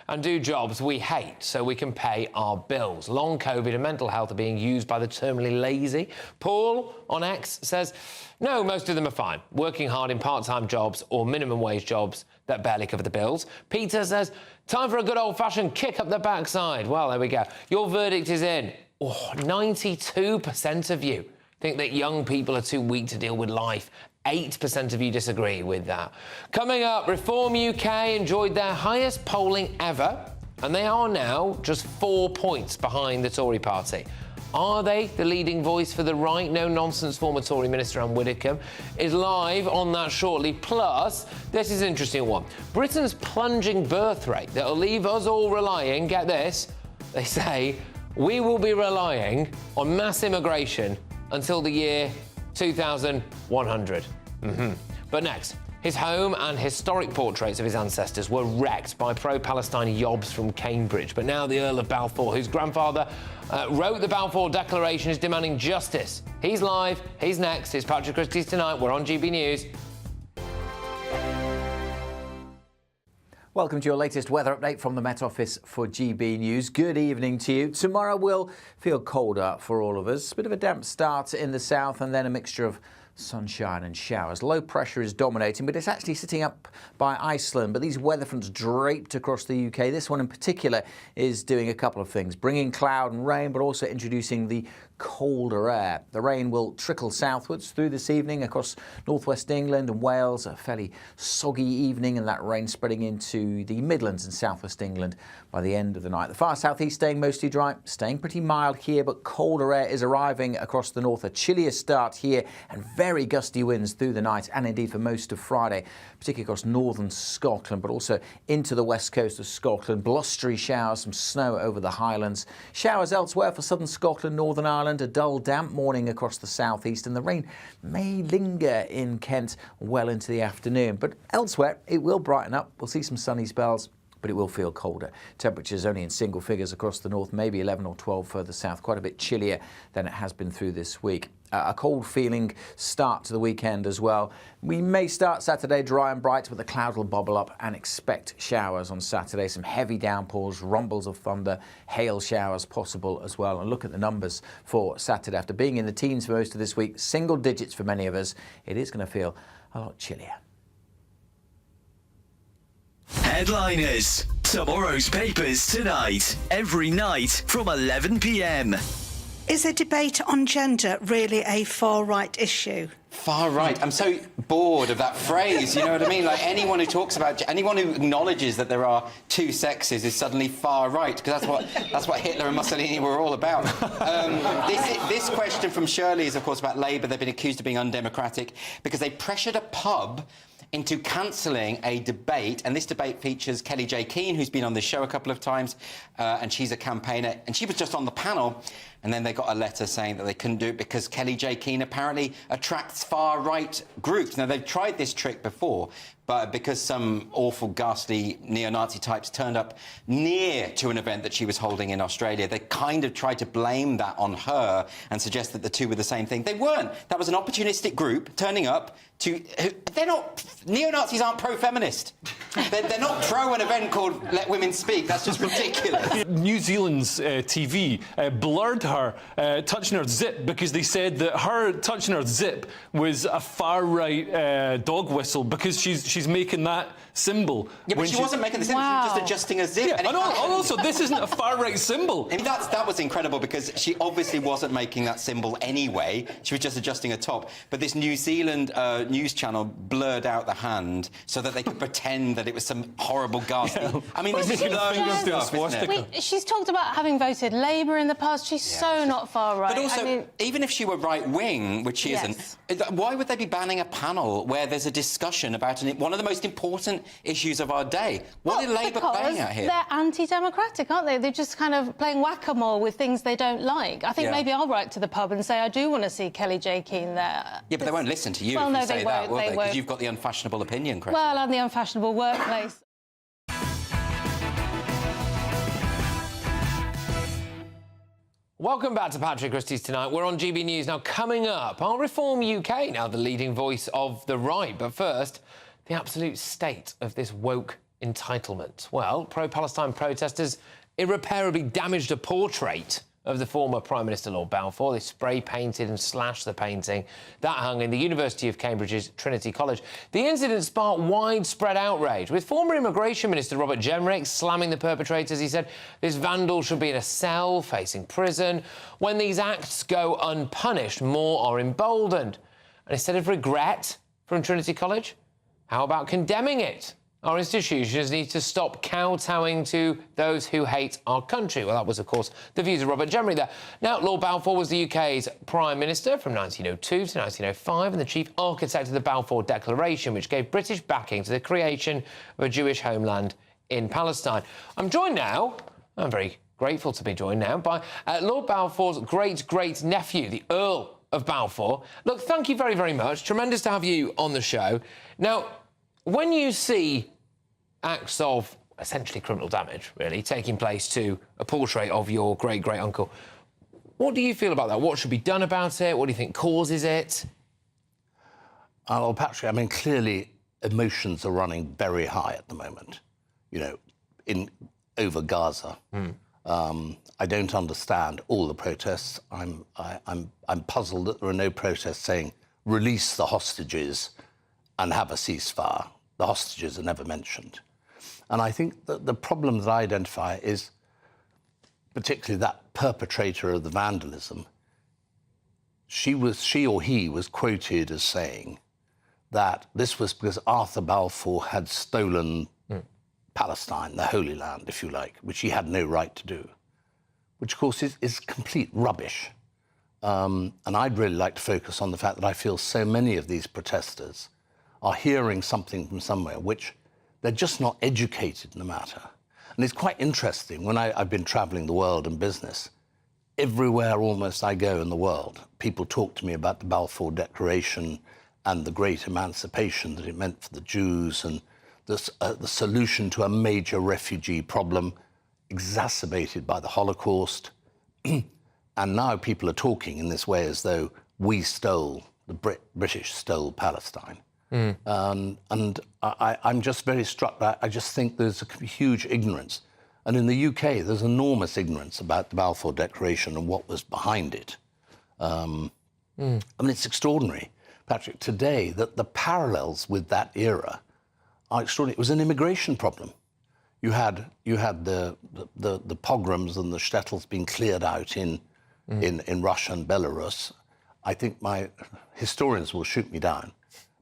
And do jobs we hate so we can pay our bills. Long COVID and mental health are being used by the terminally lazy. Paul on X says, no, most of them are fine, working hard in part-time jobs or minimum wage jobs that barely cover the bills. Peter says, time for a good old-fashioned kick up the backside. Well, there we go. Your verdict is in. 92% of you think that young people are too weak to deal with life. 8% of you disagree with that. Coming up, Reform UK enjoyed their highest polling ever, and they are now just 4 points behind the Tory party. Are they the leading voice for the right? No-nonsense former Tory Minister Anne Widdecombe is live on that shortly. Plus, this is an interesting one. Britain's plunging birth rate that will leave us all relying, get this, they say, we will be relying on mass immigration until the year 2100. But next, his home and historic portraits of his ancestors were wrecked by pro-Palestine yobs from Cambridge. But now the Earl of Balfour, whose grandfather wrote the Balfour Declaration, is demanding justice. He's live, he's next. It's Patrick Christys Tonight. We're on GB News. Welcome to your latest weather update from the Met Office for GB News. Good evening to you. Tomorrow will feel colder for all of us. A bit of a damp start in the south and then a mixture of sunshine and showers. Low pressure is dominating, but it's actually sitting up by Iceland. But these weather fronts draped across the UK. This one in particular is doing a couple of things, bringing cloud and rain, but also introducing the colder air. The rain will trickle southwards through this evening across northwest England and Wales. A fairly soggy evening, and that rain spreading into the Midlands and southwest England by the end of the night. The far southeast staying mostly dry, staying pretty mild here, but colder air is arriving across the north. A chillier start here and very gusty winds through the night and indeed for most of Friday, particularly across northern Scotland, but also into the west coast of Scotland. Blustery showers, some snow over the Highlands. Showers elsewhere for southern Scotland, Northern Ireland. A dull, damp morning across the southeast, and the rain may linger in Kent well into the afternoon. But elsewhere, it will brighten up. We'll see some sunny spells, but it will feel colder. Temperatures only in single figures across the north, maybe 11 or 12 further south, quite a bit chillier than it has been through this week. A cold feeling start to the weekend as well. We may start Saturday dry and bright, but the cloud will bubble up and expect showers on Saturday. Some heavy downpours, rumbles of thunder, hail showers possible as well. And look at the numbers for Saturday. After being in the teens for most of this week, single digits for many of us, it is going to feel a lot chillier. Headliners. Tomorrow's papers tonight. Every night from 11 p.m. Is a debate on gender really a far-right issue? Far right. I'm so bored of that phrase, you know what I mean? Like, anyone who talks about, anyone who acknowledges that there are two sexes is suddenly far right, because that's what Hitler and Mussolini were all about. This question from Shirley is, of course, about Labour. They've been accused of being undemocratic because they pressured a pub into cancelling a debate, and this debate features Kelly J. Keane, who's been on this show a couple of times, and she's a campaigner, and she was just on the panel, and then they got a letter saying that they couldn't do it because Kelly J. Keane apparently attracts far-right groups. Now, they've tried this trick before, but because some awful, ghastly neo-Nazi types turned up near to an event that she was holding in Australia, they kind of tried to blame that on her and suggest that the two were the same thing. They weren't. That was an opportunistic group turning up to... They're not... Neo-Nazis aren't pro-feminist. They're not pro an event called Let Women Speak. That's just ridiculous. New Zealand's TV blurred her touching her zip because they said that her touching her zip was a far-right dog whistle because she's making that symbol. Yeah, but she wasn't making the symbol, she was just adjusting her zip. Yeah, and also, this isn't a far-right symbol. And that was incredible because she obviously wasn't making that symbol anyway. She was just adjusting her top. But this New Zealand news channel blurred out the hand so that they could pretend that it was some horrible ghastly... Yeah. I mean, this is low stuff, isn't it? She's talked about having voted Labour in the past. She's so not far right. But also, even if she were right-wing, which she isn't, why would they be banning a panel where there's a discussion about one of the most important issues of our day? What are Labour playing at here? They're anti-democratic, aren't they? They're just kind of playing whack-a-mole with things they don't like. I think maybe I'll write to the pub and say I do want to see Kelly J. Keane there. Yeah, but they won't listen to you well, if no, you say that, will they? Because won't. you've got the unfashionable opinion, Chris. Well, I'm the unfashionable workplace. Welcome back to Patrick Christys Tonight. We're on GB News. Now, coming up, our Reform UK, now the leading voice of the right. But first, the absolute state of this woke entitlement. Well, pro-Palestine protesters irreparably damaged a portrait of the former Prime Minister Lord Balfour. They spray-painted and slashed the painting. That hung in the University of Cambridge's Trinity College. The incident sparked widespread outrage, with former Immigration Minister Robert Jenrick slamming the perpetrators. He said this vandal should be in a cell, facing prison. When these acts go unpunished, more are emboldened. And instead of regret from Trinity College, how about condemning it? Our institutions need to stop kowtowing to those who hate our country. Well, that was, of course, the views of Robert Gemmery there. Now, Lord Balfour was the UK's Prime Minister from 1902 to 1905 and the chief architect of the Balfour Declaration, which gave British backing to the creation of a Jewish homeland in Palestine. I'm joined now, I'm very grateful to be joined now, by Lord Balfour's great-great-nephew, the Earl of Balfour. Look, thank you very, very much. Tremendous to have you on the show. Now, when you see acts of essentially criminal damage, really, taking place to a portrait of your great-great-uncle, what do you feel about that? What should be done about it? What do you think causes it? Well, Patrick, I mean, clearly emotions are running very high at the moment, you know, over Gaza. I don't understand all the protests. I'm puzzled that there are no protests saying release the hostages and have a ceasefire. The hostages are never mentioned. And I think that the problem that I identify is particularly that perpetrator of the vandalism. She or he was quoted as saying that this was because Arthur Balfour had stolen Palestine, the Holy Land, if you like, which he had no right to do, which, of course, is complete rubbish. And I'd really like to focus on the fact that I feel so many of these protesters are hearing something from somewhere which they're just not educated in the matter. And it's quite interesting, when I've been travelling the world in business, everywhere almost I go in the world, people talk to me about the Balfour Declaration and the great emancipation that it meant for the Jews and the solution to a major refugee problem exacerbated by the Holocaust. And now people are talking in this way as though we stole, the British stole Palestine. And I'm just very struck by, I just think there's a huge ignorance. And in the UK, there's enormous ignorance about the Balfour Declaration and what was behind it. I mean, it's extraordinary, Patrick, today, that the parallels with that era are extraordinary. It was an immigration problem. You had the pogroms and the shtetls being cleared out in Russia and Belarus. I think my historians will shoot me down.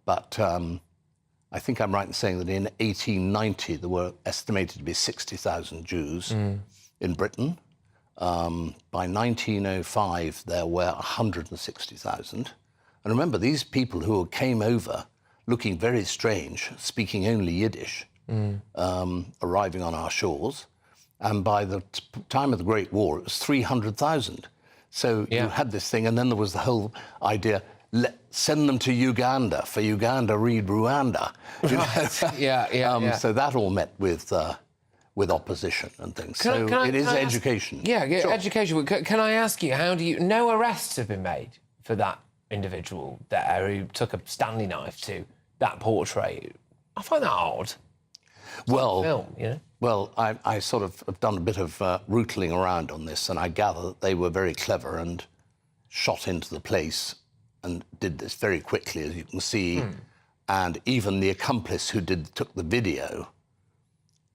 But I think I'm right in saying that in 1890 there were estimated to be 60,000 Jews in Britain. By 1905 there were 160,000. And remember, these people who came over looking very strange, speaking only Yiddish, arriving on our shores. And by the time of the Great War, it was 300,000. So you had this thing, and then there was the whole idea, send them to Uganda. For Uganda, read Rwanda. You know? So that all met with opposition and things. It is education. Sure. Education. Can I ask you, no arrests have been made for that individual there who took a Stanley knife to that portrait? I find that odd. Well, film, you know? Well, I sort of have done a bit of rootling around on this, and I gather that they were very clever and shot into the place and did this very quickly, as you can see. And even the accomplice who took the video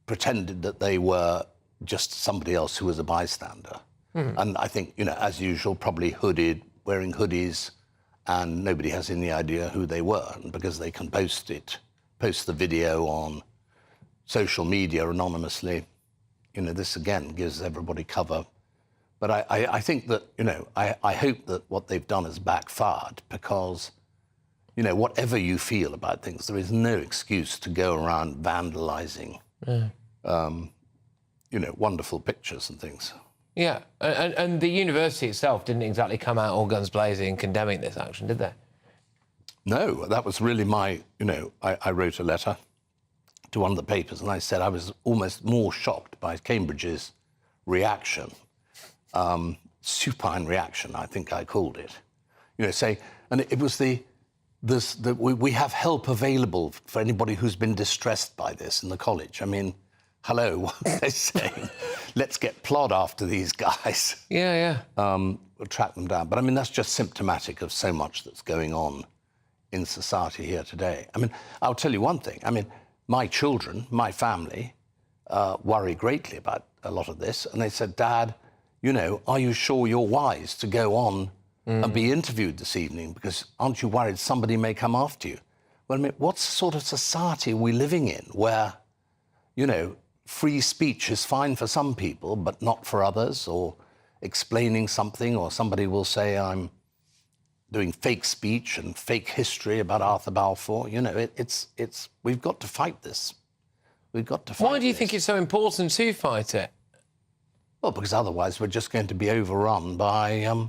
pretended that they were just somebody else who was a bystander. And I think, you know, as usual, probably hooded, wearing hoodies, and nobody has any idea who they were. And because they can post the video on social media anonymously, you know, this again gives everybody cover. But I think that, you know, I hope that what they've done has backfired, because, you know, whatever you feel about things, there is no excuse to go around vandalising, you know, wonderful pictures and things. Yeah, and the university itself didn't exactly come out all guns blazing condemning this action, did they? No, that was really my, you know, I wrote a letter to one of the papers and I said I was almost more shocked by Cambridge's reaction, supine reaction, I think I called it. You know, say, and it was we have help available for anybody who's been distressed by this in the college. I mean, hello, what are they saying? Let's get plod after these guys. We'll track them down. But I mean, that's just symptomatic of so much that's going on in society here today. I mean, I'll tell you one thing. I mean, my children, my family, worry greatly about a lot of this. And they said, Dad, you know, are you sure you're wise to go on and be interviewed this evening? Because aren't you worried somebody may come after you? Well, I mean, what sort of society are we living in where, you know, free speech is fine for some people, but not for others, or explaining something, or somebody will say, I'm doing fake speech and fake history about Arthur Balfour. You know, we've got to fight this. We've got to fight Why do you think it's so important to fight it? Well, because otherwise we're just going to be overrun by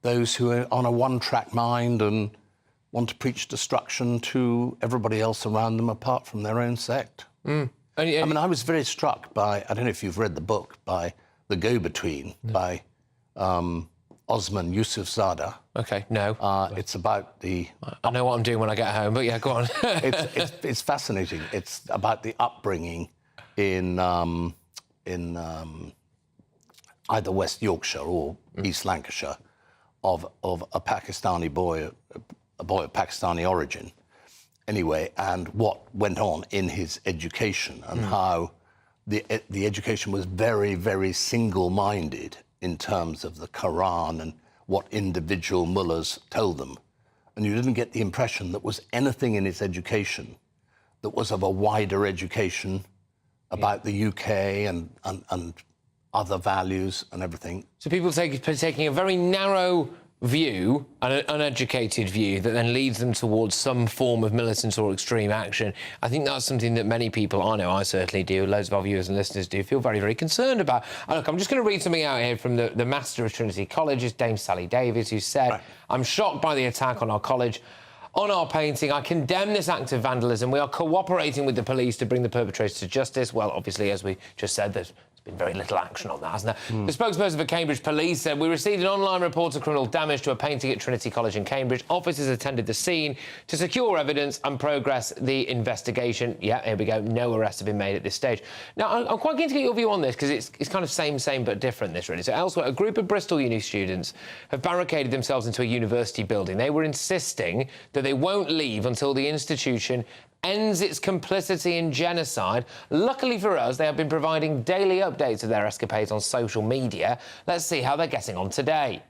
those who are on a one-track mind and want to preach destruction to everybody else around them apart from their own sect. I mean, I was very struck by, I don't know if you've read the book, by The Go-Between, by Osman Yusufzadeh. OK, no. It's about the... I know what I'm doing when I get home, but yeah, go on. it's fascinating. It's about the upbringing in either West Yorkshire or East Lancashire of a Pakistani boy, a boy of Pakistani origin, anyway, and what went on in his education and how the education was very, very single-minded in terms of the Quran and what individual mullahs told them. And you didn't get the impression that was anything in his education that was of a wider education about the UK and other values and everything. So people taking a very narrow view, an uneducated view, that then leads them towards some form of militant or extreme action. I think that's something that many people, I know I certainly do, loads of our viewers and listeners do, feel very, very concerned about. And look, I'm just going to read something out here from the Master of Trinity College's Dame Sally Davies, who said, I'm shocked by the attack on our college, on our painting. I condemn this act of vandalism. We are cooperating with the police to bring the perpetrators to justice. Well, obviously, as we just said, there's been very little action on that, hasn't there? The spokesperson for Cambridge Police said, we received an online report of criminal damage to a painting at Trinity College in Cambridge. Officers attended the scene to secure evidence and progress the investigation. Yeah, here we go. No arrests have been made at this stage. Now, I'm quite keen to get your view on this, because it's kind of same but different, this really. So elsewhere, a group of Bristol Uni students have barricaded themselves into a university building. They were insisting that they won't leave until the institution ends its complicity in genocide. Luckily for us, they have been providing daily updates of their escapades on social media. Let's see how they're getting on today.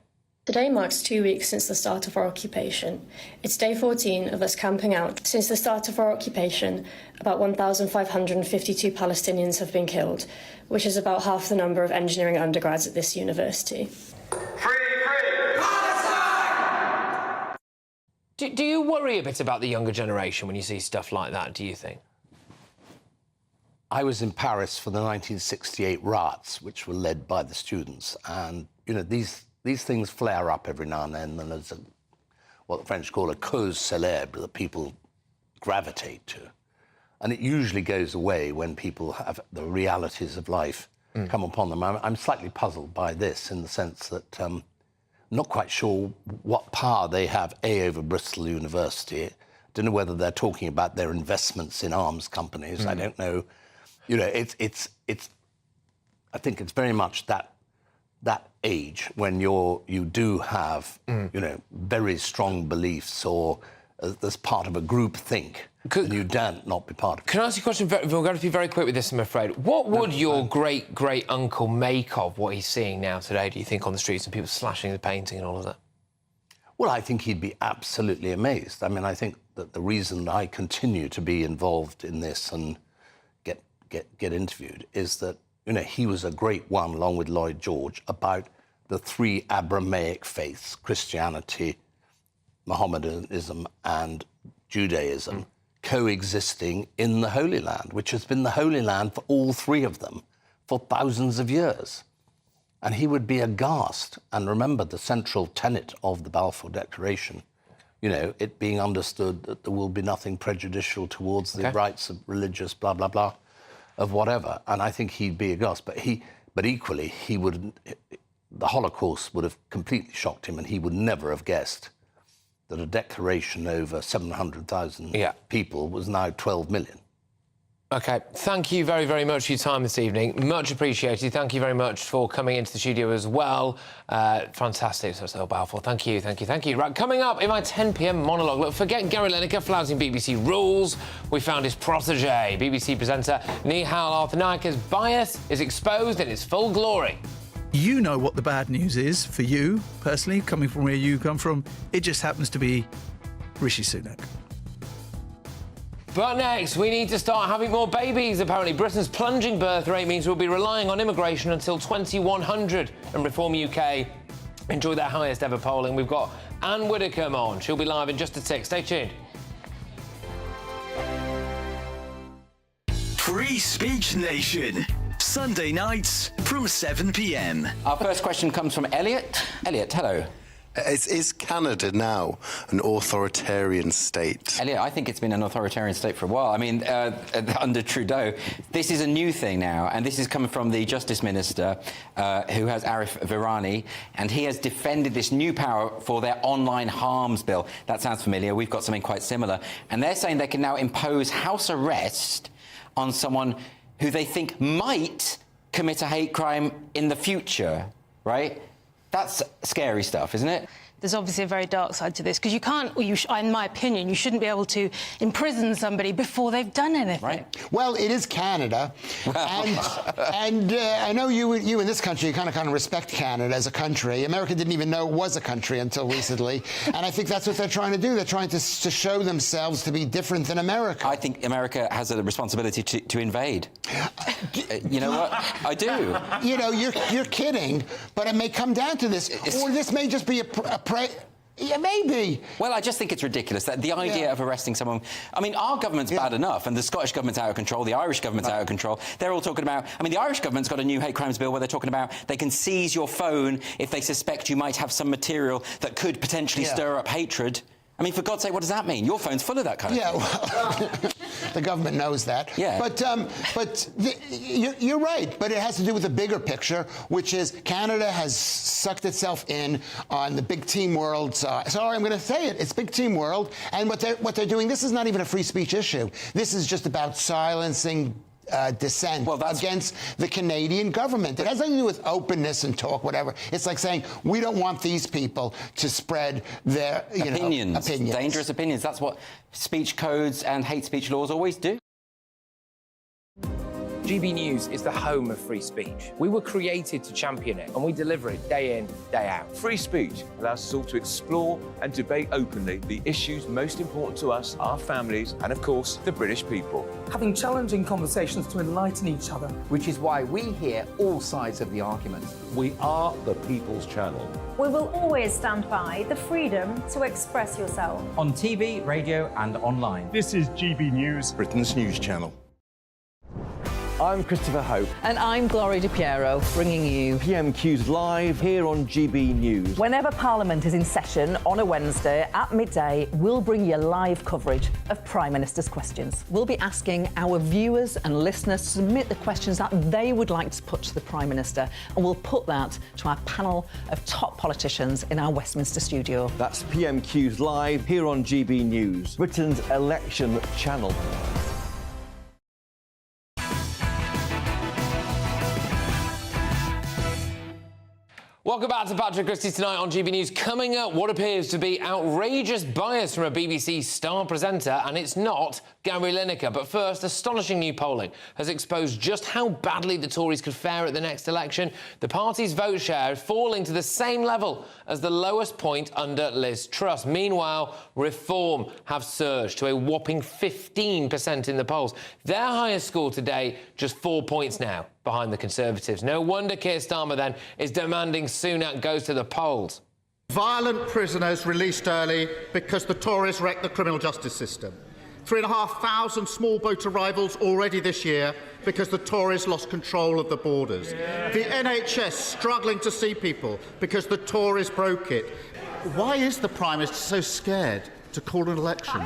Today marks 2 weeks since the start of our occupation. It's day 14 of us camping out. Since the start of our occupation, about 1,552 Palestinians have been killed, which is about half the number of engineering undergrads at this university. Do you worry a bit about the younger generation when you see stuff like that, do you think? I was in Paris for the 1968 riots, which were led by the students. And, you know, these things flare up every now and then, and there's what the French call a cause célèbre that people gravitate to. And it usually goes away when people have the realities of life come upon them. I'm slightly puzzled by this in the sense that not quite sure what power they have, over Bristol University. Don't know whether they're talking about their investments in arms companies. I don't know. You know, it's. I think it's very much that age when you do have you know, very strong beliefs, or as part of a group think. And you don't not be part of it. Can I ask you a question? We're going to be very quick with this, I'm afraid. What would your great-great-uncle make of what he's seeing now today, do you think, on the streets, and people slashing the painting and all of that? Well, I think he'd be absolutely amazed. I mean, I think that the reason I continue to be involved in this and get interviewed is that, you know, he was a great one, along with Lloyd George, about the three Abrahamic faiths, Christianity, Mohammedanism and Judaism, coexisting in the Holy Land, which has been the Holy Land for all three of them for thousands of years. And he would be aghast. And remember the central tenet of the Balfour Declaration, you know, it being understood that there will be nothing prejudicial towards the rights of religious blah, blah, blah, of whatever. And I think he'd be aghast. But equally, he would, the Holocaust would have completely shocked him, and he would never have guessed that a declaration over 700,000 people was now 12 million. OK, thank you very, very much for your time this evening. Much appreciated. Thank you very much for coming into the studio as well. Fantastic. So, Earl Balfour, thank you, thank you, thank you. Right, coming up in my 10 p.m. monologue, look, forget Gary Lineker flouting BBC rules. We found his protégé. BBC presenter Nihal Arthanayaka's bias is exposed in its full glory. You know what the bad news is for you, personally, coming from where you come from. It just happens to be Rishi Sunak. But next, we need to start having more babies. Apparently, Britain's plunging birth rate means we'll be relying on immigration until 2100. And Reform UK enjoy their highest ever polling. We've got Anne Widdecombe on. She'll be live in just a tick. Stay tuned. Free Speech Nation. Sunday nights from 7 p.m. Our first question comes from Elliot. Elliot, hello. Is Canada now an authoritarian state? Elliot, I think it's been an authoritarian state for a while. I mean, under Trudeau, this is a new thing now, and this is coming from the Justice Minister, who has Arif Virani, and he has defended this new power for their online harms bill. That sounds familiar. We've got something quite similar. And they're saying they can now impose house arrest on someone who they think might commit a hate crime in the future, right? That's scary stuff, isn't it? There's obviously a very dark side to this, because you can't, in my opinion, you shouldn't be able to imprison somebody before they've done anything. Right. Well, it is Canada, and I know you in this country kind of respect Canada as a country. America didn't even know it was a country until recently, and I think that's what they're trying to do. They're trying to show themselves to be different than America. I think America has a responsibility to invade. You know what? I do. You know, you're kidding, but it may come down to this, or this may just be yeah, maybe. Well, I just think it's ridiculous that the idea of arresting someone... I mean, our government's bad enough, and the Scottish government's out of control, the Irish government's out of control. They're all talking about... I mean, the Irish government's got a new hate crimes bill where they're talking about they can seize your phone if they suspect you might have some material that could potentially stir up hatred. I mean, for God's sake, what does that mean? Your phone's full of that kind of thing. Well, the government knows that. Yeah. But you're right. But it has to do with the bigger picture, which is Canada has sucked itself in on the big team world. Sorry, I'm going to say it. It's big team world. And what they're doing, this is not even a free speech issue. This is just about silencing dissent against the Canadian government. It has nothing to do with openness and talk, whatever. It's like saying, we don't want these people to spread their opinions. Dangerous opinions. That's what speech codes and hate speech laws always do. GB News is the home of free speech. We were created to champion it, and we deliver it day in, day out. Free speech allows us all to explore and debate openly the issues most important to us, our families, and of course, the British people. Having challenging conversations to enlighten each other. Which is why we hear all sides of the argument. We are the People's Channel. We will always stand by the freedom to express yourself. On TV, radio and online. This is GB News, Britain's news channel. I'm Christopher Hope. And I'm Gloria Di Piero, bringing you PMQ's live here on GB News. Whenever Parliament is in session on a Wednesday at midday, we'll bring you live coverage of Prime Minister's questions. We'll be asking our viewers and listeners to submit the questions that they would like to put to the Prime Minister, and we'll put that to our panel of top politicians in our Westminster studio. That's PMQ's live here on GB News, Britain's election channel. Welcome back to Patrick Christys tonight on GB News. Coming up, what appears to be outrageous bias from a BBC star presenter, and it's not Gary Lineker. But first, astonishing new polling has exposed just how badly the Tories could fare at the next election. The party's vote share is falling to the same level as the lowest point under Liz Truss. Meanwhile, Reform have surged to a whopping 15% in the polls. Their highest score today, just 4 points now behind the Conservatives. No wonder Keir Starmer, then, is demanding Sunak goes to the polls. Violent prisoners released early because the Tories wrecked the criminal justice system. 3,500 small boat arrivals already this year because the Tories lost control of the borders. The NHS struggling to see people because the Tories broke it. Why is the Prime Minister so scared to call an election?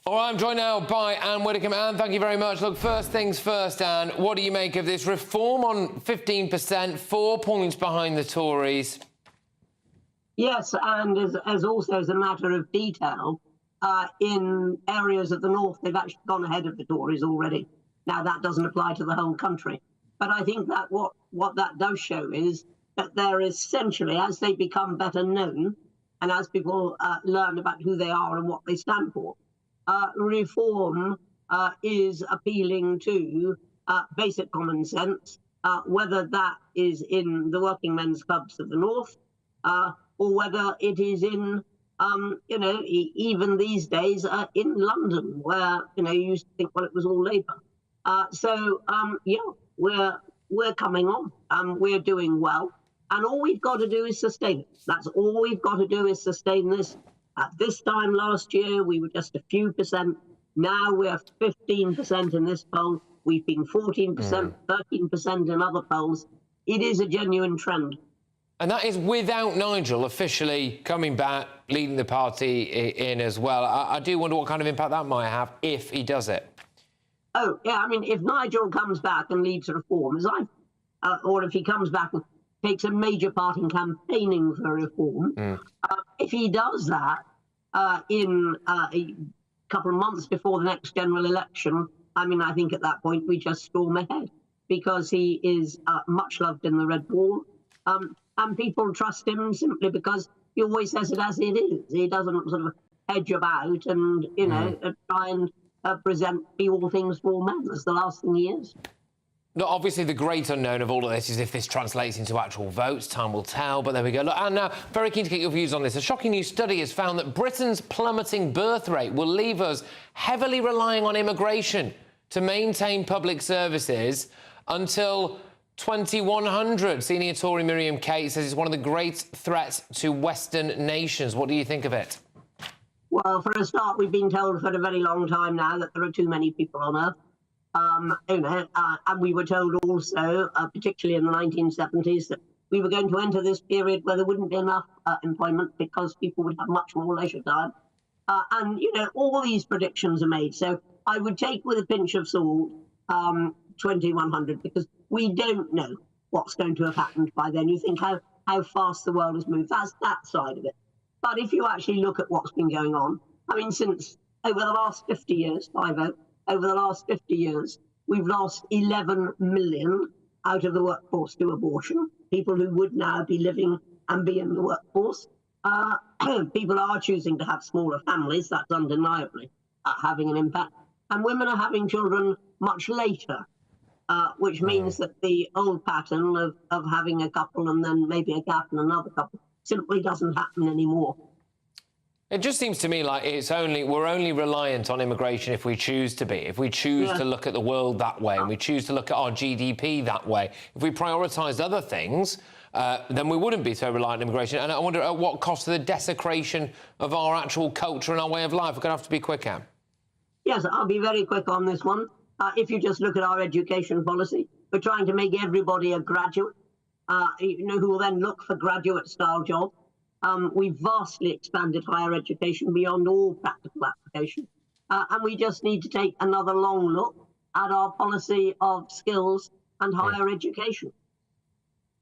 All right, I'm joined now by Anne Widdecombe. Anne, thank you very much. Look, first things first, Anne, what do you make of this Reform on 15%, 4 points behind the Tories? Yes, and as also as a matter of detail, in areas of the north, they've actually gone ahead of the Tories already. Now, that doesn't apply to the whole country. But I think that what that does show is that they're essentially, as they become better known, and as people learn about who they are and what they stand for, Reform is appealing to basic common sense, whether that is in the working men's clubs of the north or whether it is in You know, even these days in London, where, you know, you used to think, well, it was all Labour. Yeah, we're coming on. We're doing well. And all we've got to do is sustain it. That's all we've got to do is sustain this. At this time last year, we were just a few percent. Now we're 15% in this poll. We've been 14%, 13% in other polls. It is a genuine trend. And that is without Nigel officially coming back, leading the party in as well. I do wonder what kind of impact that might have if he does it. Oh, yeah, I mean, if Nigel comes back and leads reforms, or if he comes back and takes a major part in campaigning for reform, if he does that in a couple of months before the next general election, I mean, I think at that point we just storm ahead, because he is much loved in the Red Wall. And people trust him simply because he always says it as it is. He doesn't sort of hedge about and, you know, try and be all things to all men. That's the last thing he is. Look, obviously, the great unknown of all of this is if this translates into actual votes. Time will tell, but there we go. Look, and now, very keen to get your views on this. A shocking new study has found that Britain's plummeting birth rate will leave us heavily relying on immigration to maintain public services until 2100. Senior Tory Miriam Kate says it's one of the great threats to Western nations. What do you think of it? Well, for a start, we've been told for a very long time now that there are too many people on Earth. You know, and we were told also, particularly in the 1970s, that we were going to enter this period where there wouldn't be enough employment because people would have much more leisure time. And, you know, all these predictions are made. So I would take with a pinch of salt 2100, because we don't know what's going to have happened by then. You think how fast the world has moved. That's that side of it. But if you actually look at what's been going on, I mean, since over the last 50 years, over the last 50 years, we've lost 11 million out of the workforce to abortion, people who would now be living and be in the workforce. People are choosing to have smaller families. That's undeniably having an impact. And women are having children much later, which means that the old pattern of having a couple and then maybe a gap and another couple simply doesn't happen anymore. It just seems to me like we're only reliant on immigration if we choose to be. If we choose to look at the world that way, and we choose to look at our GDP that way. If we prioritised other things, then we wouldn't be so reliant on immigration. And I wonder at what cost to the desecration of our actual culture and our way of life. We're going to have to be quick, Anne. Yes, I'll be very quick on this one. If you just look at our education policy, we're trying to make everybody a graduate, you know, who will then look for graduate-style jobs. We've vastly expanded higher education beyond all practical application. And we just need to take another long look at our policy of skills and higher education.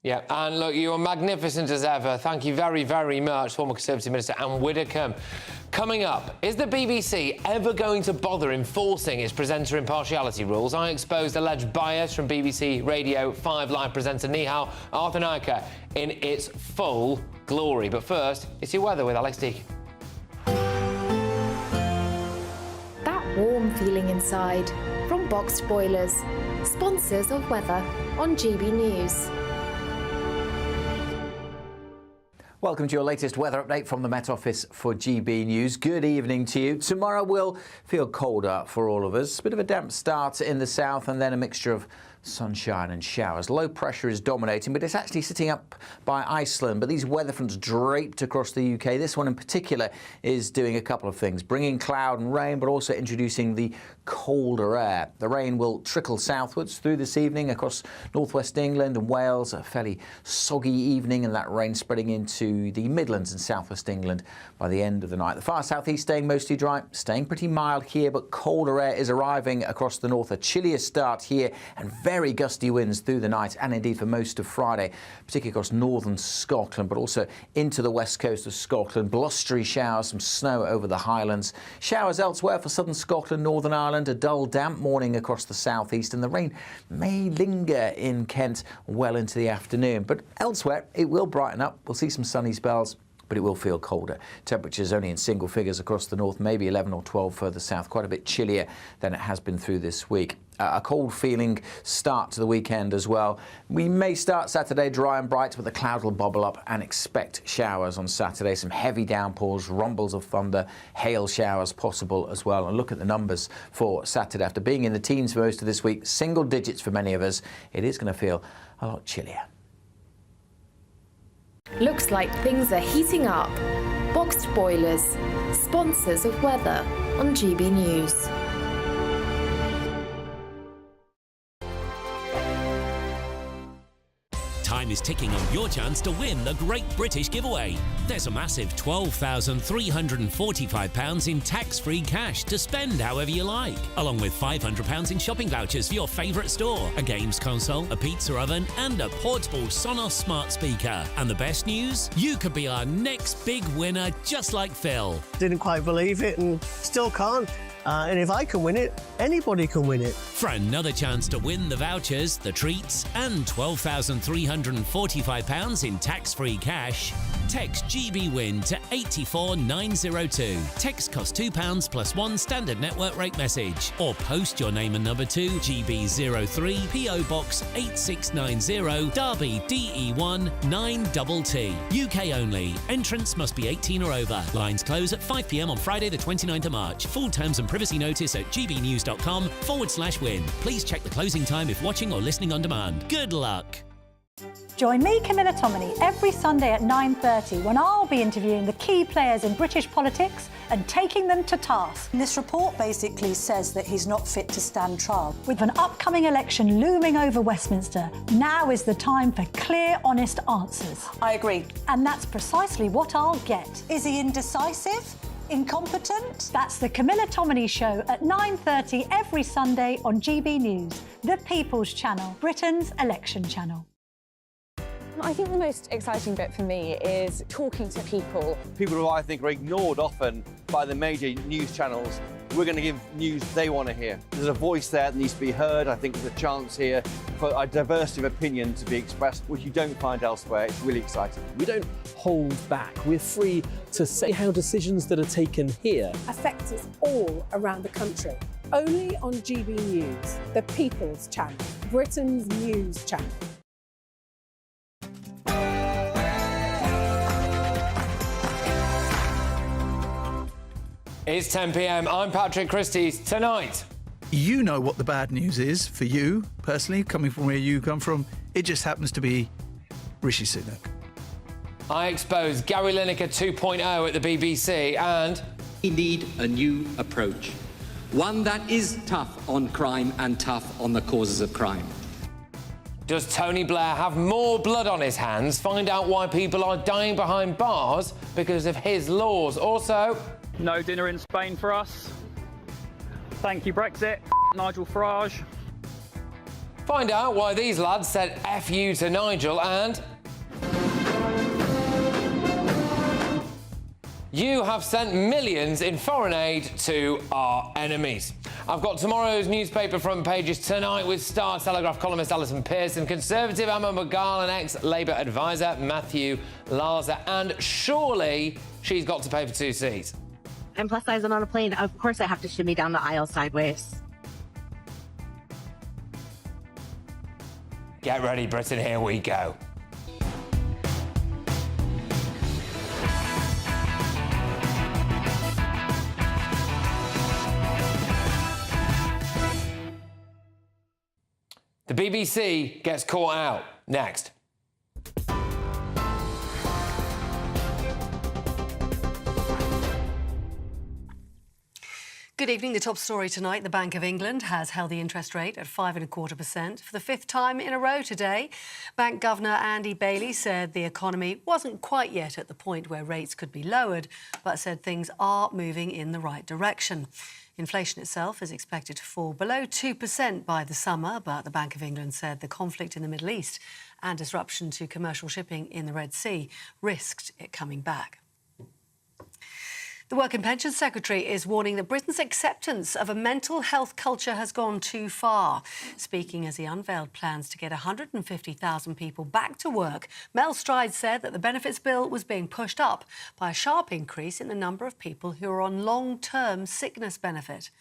Yeah, and look, you are magnificent as ever. Thank you very, very much, former Conservative Minister Anne Widdecombe. Coming up, is the BBC ever going to bother enforcing its presenter impartiality rules? I exposed alleged bias from BBC Radio 5 Live presenter Nihal Arthanaika in its full glory. But first, it's your weather with Alex Deakin. That warm feeling inside from Boxed Boilers, sponsors of weather on GB News. Welcome to your latest weather update from the Met Office for GB News. Good evening to you. Tomorrow will feel colder for all of us. A bit of a damp start in the south and then a mixture of sunshine and showers. Low pressure is dominating, but it's actually sitting up by Iceland. But these weather fronts draped across the UK. This one in particular is doing a couple of things, bringing cloud and rain, but also introducing the colder air. The rain will trickle southwards through this evening across northwest England and Wales. A fairly soggy evening, and that rain spreading into the Midlands and southwest England by the end of the night. The far southeast staying mostly dry, staying pretty mild here, but colder air is arriving across the north. A chillier start here and very gusty winds through the night and indeed for most of Friday, particularly across northern Scotland, but also into the west coast of Scotland. Blustery showers, some snow over the Highlands. Showers elsewhere for southern Scotland, Northern Ireland. A dull, damp morning across the southeast, and the rain may linger in Kent well into the afternoon. But elsewhere, it will brighten up. We'll see some sunny spells but it will feel colder. Temperatures only in single figures across the north, maybe 11 or 12 further south, quite a bit chillier than it has been through this week. A cold feeling start to the weekend as well. We may start Saturday dry and bright, but the cloud will bubble up and expect showers on Saturday. Some heavy downpours, rumbles of thunder, hail showers possible as well. And look at the numbers for Saturday. After being in the teens for most of this week, single digits for many of us, it is going to feel a lot chillier. Looks like things are heating up. Boxed boilers, sponsors of weather on GB News. Time is ticking on your chance to win the Great British Giveaway. There's a massive £12,345 in tax-free cash to spend however you like, along with £500 in shopping vouchers for your favourite store, a games console, a pizza oven and a portable Sonos smart speaker. And the best news? You could be our next big winner, just like Phil. Didn't quite believe it and still can't. And if I can win it, anybody can win it. For another chance to win the vouchers, the treats, and £12,345 in tax-free cash, text GBWIN to 84902. Text costs £2 plus one standard network rate message. Or post your name and number to GB03 PO Box 8690 Derby DE1 9TT. UK only. Entrance must be 18 or over. Lines close at 5 p.m. on Friday the 29th of March. Full terms and privacy notice at gbnews.com/win. Please check the closing time if watching or listening on demand. Good luck. Join me, Camilla Tominey, every Sunday at 9:30 when I'll be interviewing the key players in British politics and taking them to task. This report basically says that he's not fit to stand trial. With an upcoming election looming over Westminster, now is the time for clear, honest answers. I agree. And that's precisely what I'll get. Is he indecisive? Incompetent? That's the Camilla Tominey Show at 9:30 every Sunday on GB News, the People's Channel, Britain's election channel. I think the most exciting bit for me is talking to people. People who I think are ignored often by the major news channels. We're going to give news they want to hear. There's a voice there that needs to be heard. I think there's a chance here for a diversity of opinion to be expressed, which you don't find elsewhere. It's really exciting. We don't hold back. We're free to say how decisions that are taken here affect us all around the country. Only on GB News, the People's Channel, Britain's news channel. It's 10 p.m. I'm Patrick Christys. Tonight, You know what the bad news is for you, personally, coming from where you come from. It just happens to be Rishi Sunak. I expose Gary Lineker 2.0 at the BBC and... We need a new approach. One that is tough on crime and tough on the causes of crime. Does Tony Blair have more blood on his hands? Find out why people are dying behind bars because of his laws. Also... No dinner in Spain for us. Thank you, Brexit. Nigel Farage. Find out why these lads said F you to Nigel and... You have sent millions in foreign aid to our enemies. I've got tomorrow's newspaper front pages tonight with Star Telegraph columnist Alison Pearson, Conservative Emma McGarl and ex-Labour advisor Matthew Larser. And surely she's got to pay for 2 seats. I'm plus size and on a plane. Of course I have to shimmy down the aisle sideways. Get ready, Britain, here we go. The BBC gets caught out. Next. Good evening. The top story tonight. The Bank of England has held the interest rate at 5.25% for the 5th time in a row today. Bank Governor Andy Bailey said the economy wasn't quite yet at the point where rates could be lowered, but said things are moving in the right direction. Inflation itself is expected to fall below 2% by the summer, but the Bank of England said the conflict in the Middle East and disruption to commercial shipping in the Red Sea risked it coming back. The Work and Pensions Secretary is warning that Britain's acceptance of a mental health culture has gone too far. Speaking as he unveiled plans to get 150,000 people back to work, Mel Stride said that the benefits bill was being pushed up by a sharp increase in the number of people who are on long-term sickness benefit.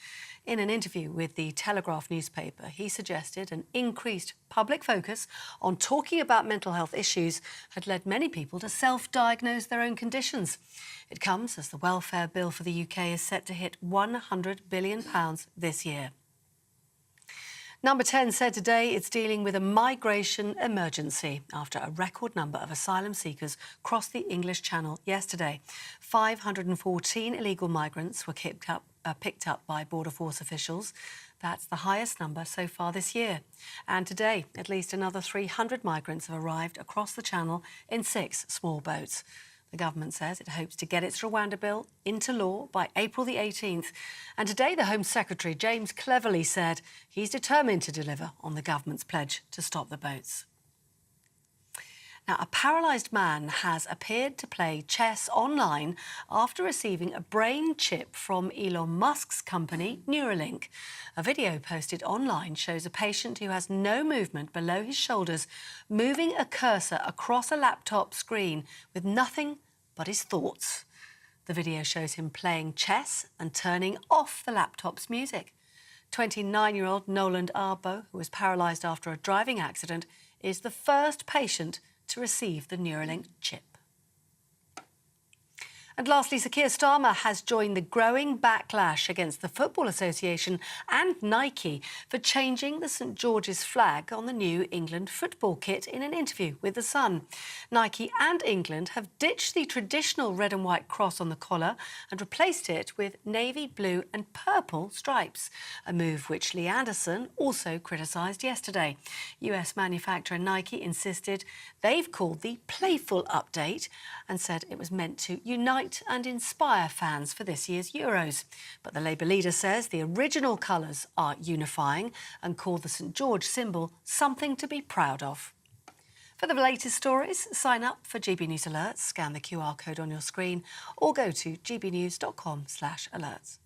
In an interview with the Telegraph newspaper, he suggested an increased public focus on talking about mental health issues had led many people to self-diagnose their own conditions. It comes as the welfare bill for the UK is set to hit £100 billion this year. Number 10 said today it's dealing with a migration emergency after a record number of asylum seekers crossed the English Channel yesterday. 514 illegal migrants were picked up by Border Force officials. That's the highest number so far this year. And today, at least another 300 migrants have arrived across the Channel in 6 small boats. The government says it hopes to get its Rwanda bill into law by April the 18th. And today, the Home Secretary, James Cleverly, said he's determined to deliver on the government's pledge to stop the boats. Now, a paralysed man has appeared to play chess online after receiving a brain chip from Elon Musk's company, Neuralink. A video posted online shows a patient who has no movement below his shoulders moving a cursor across a laptop screen with nothing but his thoughts. The video shows him playing chess and turning off the laptop's music. 29-year-old Noland Arbo, who was paralysed after a driving accident, is the first patient to receive the Neuralink chip. And lastly, Sir Keir Starmer has joined the growing backlash against the Football Association and Nike for changing the St George's flag on the new England football kit in an interview with The Sun. Nike and England have ditched the traditional red and white cross on the collar and replaced it with navy blue and purple stripes, a move which Lee Anderson also criticised yesterday. US manufacturer Nike insisted they've called the playful update and said it was meant to unite and inspire fans for this year's Euros. But the Labour leader says the original colours are unifying and called the St George symbol something to be proud of. For the latest stories, sign up for GB News Alerts, scan the QR code on your screen or go to gbnews.com/alerts.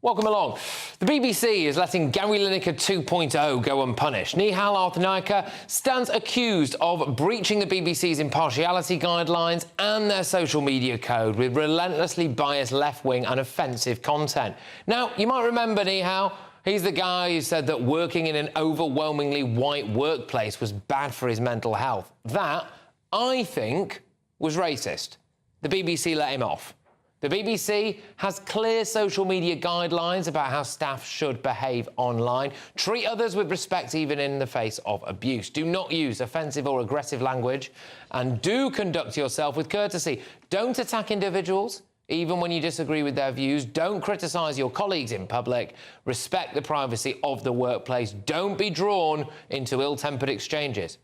Welcome along. The BBC is letting Gary Lineker 2.0 go unpunished. Nihal Arthanaika stands accused of breaching the BBC's impartiality guidelines and their social media code with relentlessly biased left-wing and offensive content. Now, you might remember Nihal. He's the guy who said that working in an overwhelmingly white workplace was bad for his mental health. That, I think, was racist. The BBC let him off. The BBC has clear social media guidelines about how staff should behave online. Treat others with respect even in the face of abuse. Do not use offensive or aggressive language and do conduct yourself with courtesy. Don't attack individuals, even when you disagree with their views. Don't criticise your colleagues in public. Respect the privacy of the workplace. Don't be drawn into ill-tempered exchanges.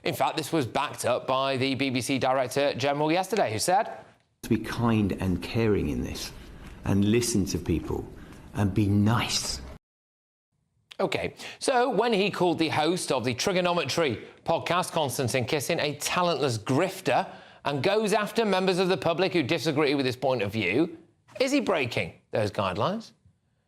In fact, this was backed up by the BBC Director General yesterday, who said, to be kind and caring in this and listen to people and be nice. OK, so when he called the host of the Trigonometry podcast, Konstantin Kisin, a talentless grifter and goes after members of the public who disagree with his point of view, is he breaking those guidelines?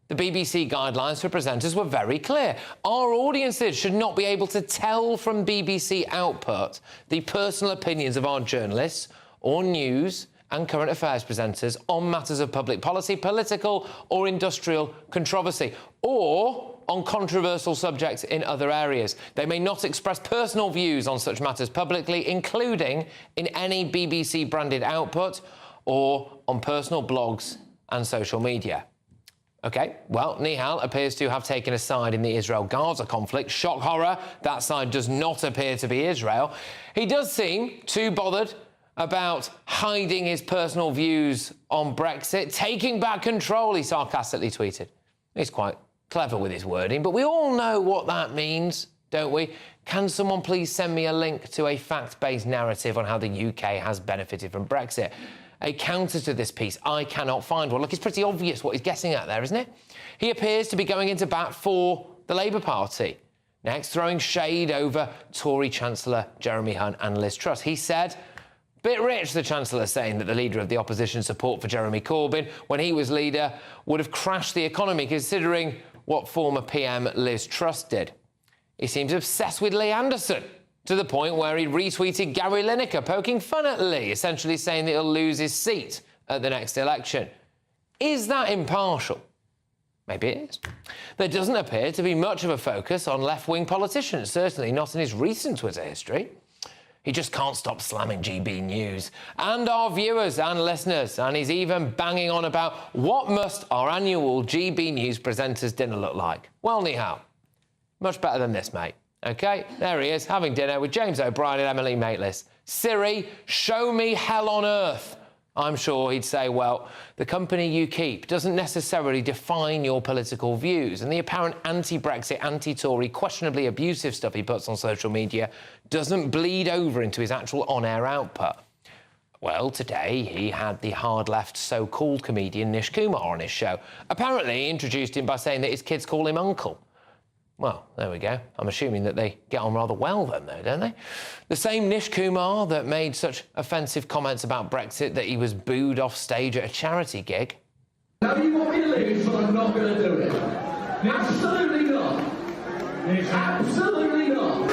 The BBC guidelines for presenters were very clear. Our audiences should not be able to tell from BBC output the personal opinions of our journalists or news and current affairs presenters on matters of public policy, political or industrial controversy, or on controversial subjects in other areas. They may not express personal views on such matters publicly, including in any BBC-branded output or on personal blogs and social media. OK, well, Nihal appears to have taken a side in the Israel-Gaza conflict. Shock horror, that side does not appear to be Israel. He does seem too bothered about hiding his personal views on Brexit, taking back control, he sarcastically tweeted. He's quite clever with his wording, but we all know what that means, don't we? Can someone please send me a link to a fact-based narrative on how the UK has benefited from Brexit? A counter to this piece, I cannot find one. Look, it's pretty obvious what he's getting at there, isn't it? He appears to be going into bat for the Labour Party. Next, throwing shade over Tory Chancellor Jeremy Hunt and Liz Truss. He said, bit rich, the Chancellor, saying that the leader of the opposition support for Jeremy Corbyn when he was leader would have crashed the economy, considering what former PM Liz Truss did. He seems obsessed with Lee Anderson, to the point where he retweeted Gary Lineker poking fun at Lee, essentially saying that he'll lose his seat at the next election. Is that impartial? Maybe it is. There doesn't appear to be much of a focus on left-wing politicians, certainly not in his recent Twitter history. He just can't stop slamming GB News and our viewers and listeners, and he's even banging on about what must our annual GB News presenters' dinner look like. Well, ni hao. Much better than this, mate. OK, there he is, having dinner with James O'Brien and Emily Maitlis. Siri, show me hell on earth. I'm sure he'd say, well, the company you keep doesn't necessarily define your political views, and the apparent anti-Brexit, anti-Tory, questionably abusive stuff he puts on social media doesn't bleed over into his actual on-air output. Well, today he had the hard-left so-called comedian Nish Kumar on his show. Apparently he introduced him by saying that his kids call him uncle. Well, there we go. I'm assuming that they get on rather well then, though, don't they? The same Nish Kumar that made such offensive comments about Brexit that he was booed off stage at a charity gig. Now you want me to leave, but I'm not going to do it. Absolutely not. Absolutely not.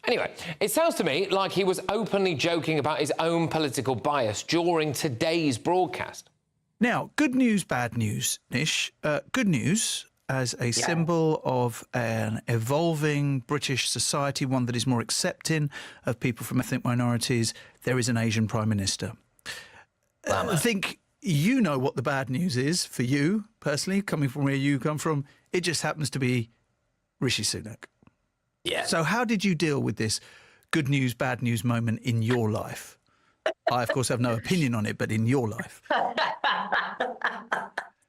Anyway, it sounds to me like he was openly joking about his own political bias during today's broadcast. Now, good news, bad news, Nish. Good news as a symbol of an evolving British society, one that is more accepting of people from ethnic minorities. There is an Asian Prime Minister. I think you know what the bad news is for you, personally, coming from where you come from. It just happens to be Rishi Sunak. Yeah. So how did you deal with this good news, bad news moment in your life? I, of course, have no opinion on it, but in your life.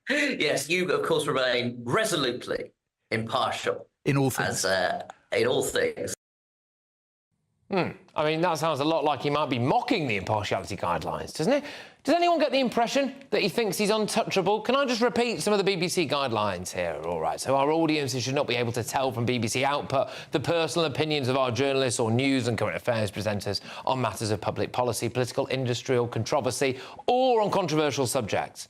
Yes, you, of course, remain resolutely impartial. In all things. In all things. I mean, that sounds a lot like he might be mocking the impartiality guidelines, doesn't it? Does anyone get the impression that he thinks he's untouchable? Can I just repeat some of the BBC guidelines here? All right, so our audiences should not be able to tell from BBC output the personal opinions of our journalists or news and current affairs presenters on matters of public policy, political, industrial controversy, or on controversial subjects.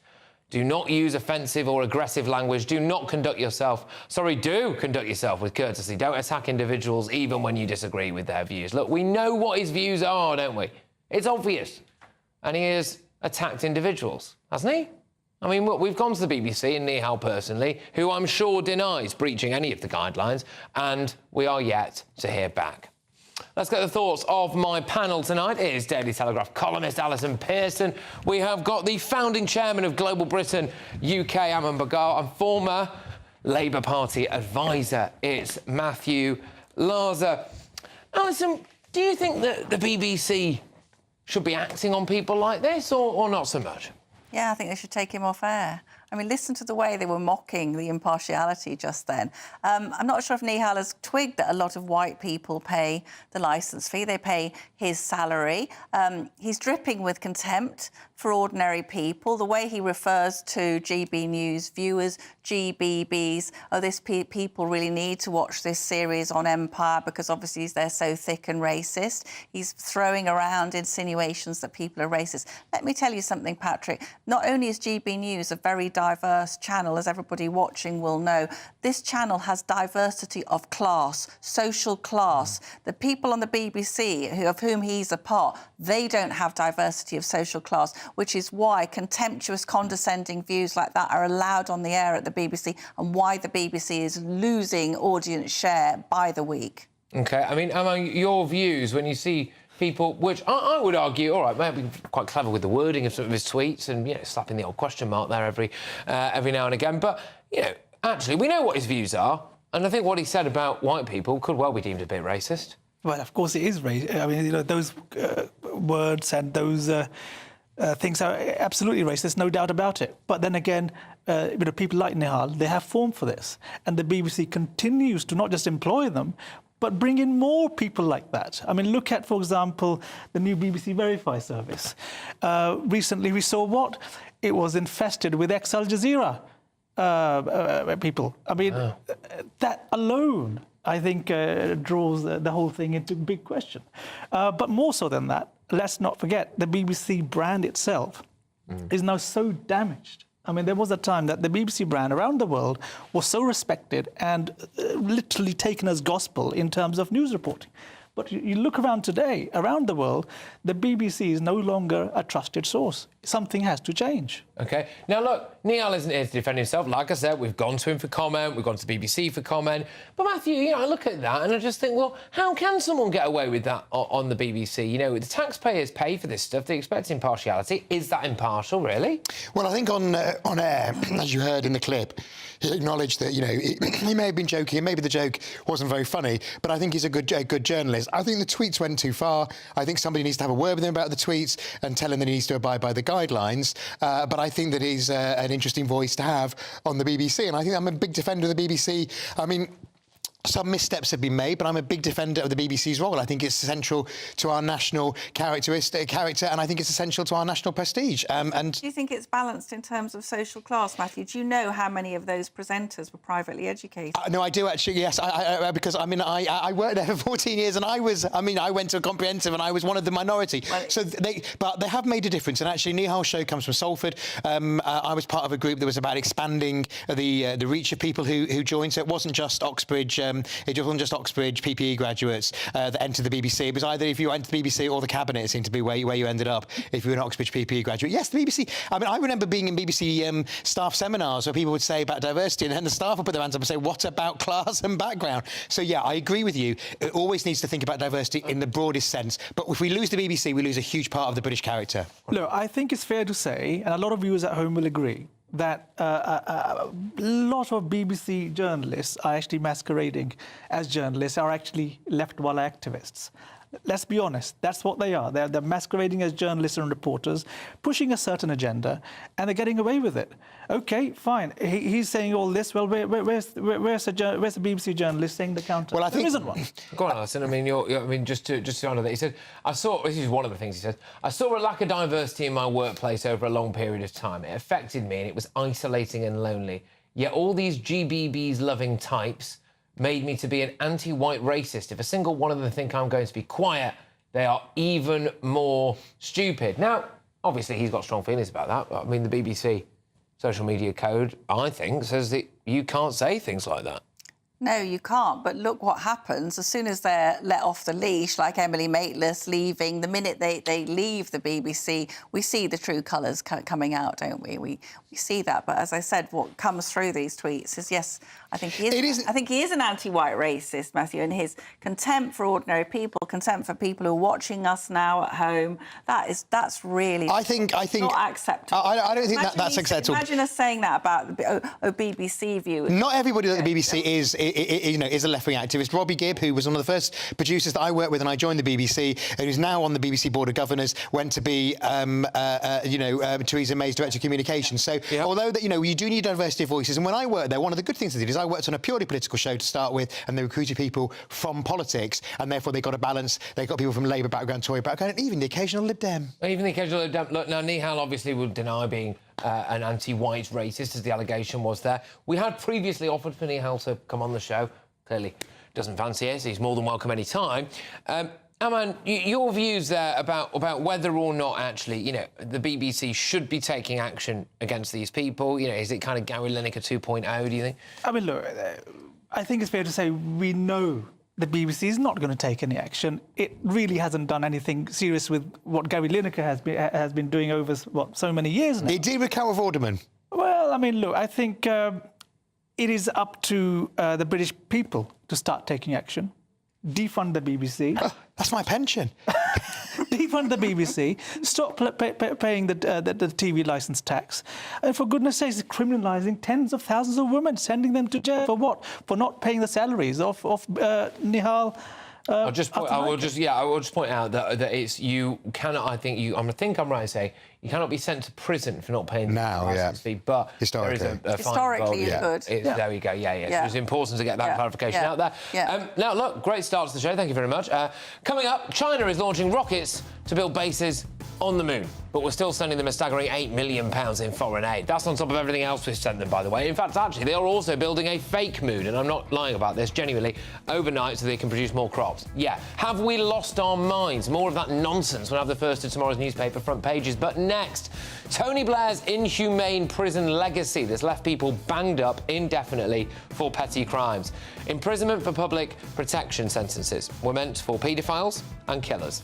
Do not use offensive or aggressive language. Do conduct yourself with courtesy. Don't attack individuals even when you disagree with their views. Look, we know what his views are, don't we? It's obvious. And he has attacked individuals, hasn't he? I mean, look, we've gone to the BBC and Nihal personally, who I'm sure denies breaching any of the guidelines, and we are yet to hear back. Let's get the thoughts of my panel tonight. It is Daily Telegraph columnist Alison Pearson. We have got the founding chairman of Global Britain UK, Aman Bagar, and former Labour Party advisor. It's Matthew Larzer. Alison, do you think that the BBC should be acting on people like this, or not so much? Yeah, I think they should take him off air. I mean, listen to the way they were mocking the impartiality just then. I'm not sure if Nihal has twigged that a lot of white people pay the licence fee. They pay his salary. He's dripping with contempt for ordinary people. The way he refers to GB News viewers, GBBs, people really need to watch this series on Empire because obviously they're so thick and racist. He's throwing around insinuations that people are racist. Let me tell you something, Patrick. Not only is GB News a very diverse channel, as everybody watching will know, this channel has diversity of class, social class. The people on the BBC, of whom he's a part, they don't have diversity of social class, which is why contemptuous, condescending views like that are allowed on the air at the BBC and why the BBC is losing audience share by the week. OK, I mean, among your views, when you see people, which I would argue, all right, maybe quite clever with the wording of some of his tweets and, you know, slapping the old question mark there every now and again. But, you know, actually, we know what his views are. And I think what he said about white people could well be deemed a bit racist. Well, of course it is racist. I mean, you know, those words and those things are absolutely racist, no doubt about it. But then again, you know, people like Nihal, they have form for this. And the BBC continues to not just employ them, but bring in more people like that. I mean, look at, for example, the new BBC Verify service. Recently, we saw what? It was infested with ex-Al Jazeera people. I mean, that alone, I think, draws the whole thing into big question. But more so than that, let's not forget the BBC brand itself is now so damaged. I mean, there was a time that the BBC brand around the world was so respected and literally taken as gospel in terms of news reporting. But you look around today, around the world, the BBC is no longer a trusted source. Something has to change. OK. Now, look, Nihal isn't here to defend himself. Like I said, we've gone to him for comment. We've gone to the BBC for comment. But, Matthew, you know, I look at that and I just think, well, how can someone get away with that on the BBC? You know, the taxpayers pay for this stuff. They expect impartiality. Is that impartial, really? Well, I think on air, as you heard in the clip, he acknowledged that, you know, he may have been joking and maybe the joke wasn't very funny, but I think he's a good journalist. I think the tweets went too far. I think somebody needs to have a word with him about the tweets and tell him that he needs to abide by the guidelines. But I think that he's an interesting voice to have on the BBC. And I think I'm a big defender of the BBC. I mean, some missteps have been made, but I'm a big defender of the BBC's role. I think it's essential to our national character, and I think it's essential to our national prestige. And do you think it's balanced in terms of social class, Matthew? Do you know how many of those presenters were privately educated? No, I do actually. Yes, because I mean, I worked there for 14 years, and I went to a comprehensive, and I was one of the minority. Well, but they have made a difference. And actually, Nihal's show comes from Salford. I was part of a group that was about expanding the reach of people who joined. So it wasn't just Oxbridge. It wasn't just Oxbridge PPE graduates that entered the BBC. It was either if you went to the BBC or the Cabinet, it seemed to be where you ended up if you were an Oxbridge PPE graduate. Yes, the BBC. I mean, I remember being in BBC staff seminars where people would say about diversity, and then the staff would put their hands up and say, what about class and background? So, yeah, I agree with you. It always needs to think about diversity in the broadest sense. But if we lose the BBC, we lose a huge part of the British character. Look, I think it's fair to say, and a lot of viewers at home will agree, that a lot of BBC journalists are actually masquerading as journalists, are actually left-wing activists. Let's be honest, that's what they are. They're masquerading as journalists and reporters, pushing a certain agenda, and they're getting away with it. OK, fine. He's saying all this. Well, where's the BBC journalist saying the counter? Well, I think there isn't one. Go on, Alison. I mean, just to honour that, he said, this is one of the things he said, I saw a lack of diversity in my workplace over a long period of time. It affected me and it was isolating and lonely. Yet all these GBB's loving types made me to be an anti-white racist. If a single one of them think I'm going to be quiet, they are even more stupid. Now, obviously, he's got strong feelings about that. I mean, the BBC social media code, I think, says that you can't say things like that. No, you can't. But look what happens as soon as they're let off the leash, like Emily Maitlis leaving. The minute they leave the BBC, we see the true colours coming out, don't we? We see that. But as I said, what comes through these tweets is, yes, I think he is. I think he is an anti-white racist, Matthew, and his contempt for ordinary people, contempt for people who are watching us now at home. That's really. I think not acceptable. I don't think that's acceptable. Imagine us saying that about a BBC view. Not everybody at the BBC is a left-wing activist. Robbie Gibb, who was one of the first producers that I worked with, and I joined the BBC, and who's now on the BBC Board of Governors, went to be, Theresa May's Director of Communications. So, although that you do need diversity of voices, and when I worked there, one of the good things I did is I worked on a purely political show to start with, and they recruited people from politics, and therefore they got a balance. They got people from Labour background, Tory background, and even the occasional Lib Dem. Even the occasional Lib Dem. Look, now Nihal obviously would deny being an anti-white racist, as the allegation was there. We had previously offered for Nihal to come on the show. Clearly doesn't fancy it, so he's more than welcome any time. Aman, your views there about whether or not actually, the BBC should be taking action against these people. Is it kind of Gary Lineker 2.0, do you think? I mean, look, I think it's fair to say we know the BBC is not going to take any action. It really hasn't done anything serious with what Gary Lineker has been doing over, so many years now. He did with Carol Vorderman. Well, I mean, look, I think it is up to the British people to start taking action. Defund the BBC. That's my pension. Defund the BBC. Stop paying the TV licence tax. And for goodness sakes, criminalising tens of thousands of women, sending them to jail for what? For not paying the salaries of Nihal. I will just point out that it's you cannot. I think I'm right in saying you cannot be sent to prison for not paying the licence fee. But historically, there is a historically you could. There we go. Yeah. So it's important to get that clarification out there. Yeah. Now, look, great start to the show. Thank you very much. Coming up, China is launching rockets to build bases on the moon, but we're still sending them a staggering £8 million in foreign aid. That's on top of everything else we've sent them, by the way. In fact, actually, they are also building a fake moon, and I'm not lying about this, genuinely, overnight so they can produce more crops. Yeah. Have we lost our minds? More of that nonsense. We'll have the first of tomorrow's newspaper front pages. But next, Tony Blair's inhumane prison legacy that's left people banged up indefinitely for petty crimes. Imprisonment for public protection sentences were meant for paedophiles and killers.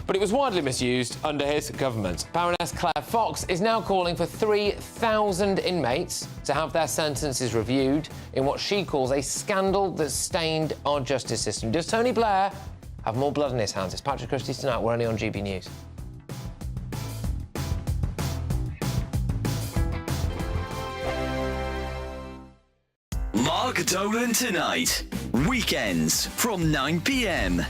But it was widely misused under his government. Baroness Claire Fox is now calling for 3,000 inmates to have their sentences reviewed in what she calls a scandal that stained our justice system. Does Tony Blair have more blood in his hands? It's Patrick Christys tonight. We're only on GB News. Mark Dolan tonight. Weekends from 9 p.m.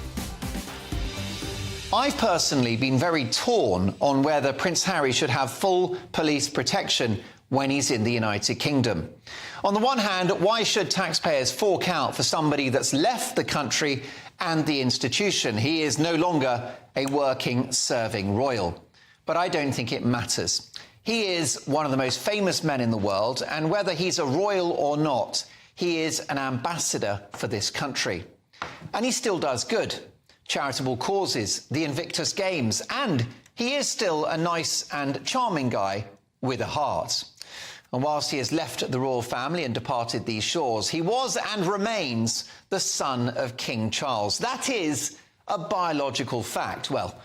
I've personally been very torn on whether Prince Harry should have full police protection when he's in the United Kingdom. On the one hand, why should taxpayers fork out for somebody that's left the country and the institution? He is no longer a working, serving royal. But I don't think it matters. He is one of the most famous men in the world, and whether he's a royal or not, he is an ambassador for this country. And he still does good. Charitable causes, the Invictus Games, and he is still a nice and charming guy with a heart. And whilst he has left the royal family and departed these shores, he was and remains the son of King Charles. That is a biological fact. Well,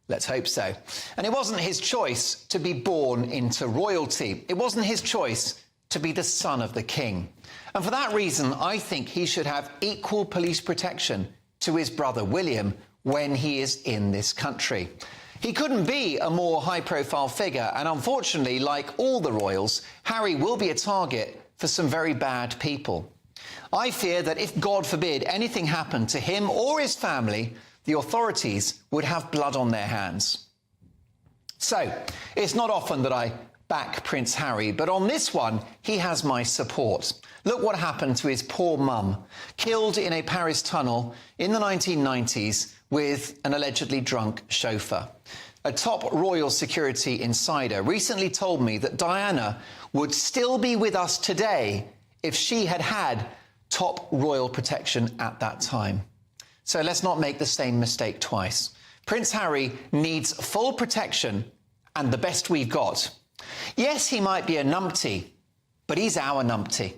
let's hope so. And it wasn't his choice to be born into royalty. It wasn't his choice to be the son of the king. And for that reason, I think he should have equal police protection to his brother William when he is in this country. He couldn't be a more high-profile figure, and unfortunately, like all the royals, Harry will be a target for some very bad people. I fear that if, God forbid, anything happened to him or his family, the authorities would have blood on their hands. So, it's not often that I back Prince Harry, but on this one, he has my support. Look what happened to his poor mum, killed in a Paris tunnel in the 1990s with an allegedly drunk chauffeur. A top royal security insider recently told me that Diana would still be with us today if she had had top royal protection at that time. So let's not make the same mistake twice. Prince Harry needs full protection and the best we've got. Yes, he might be a numpty, but he's our numpty.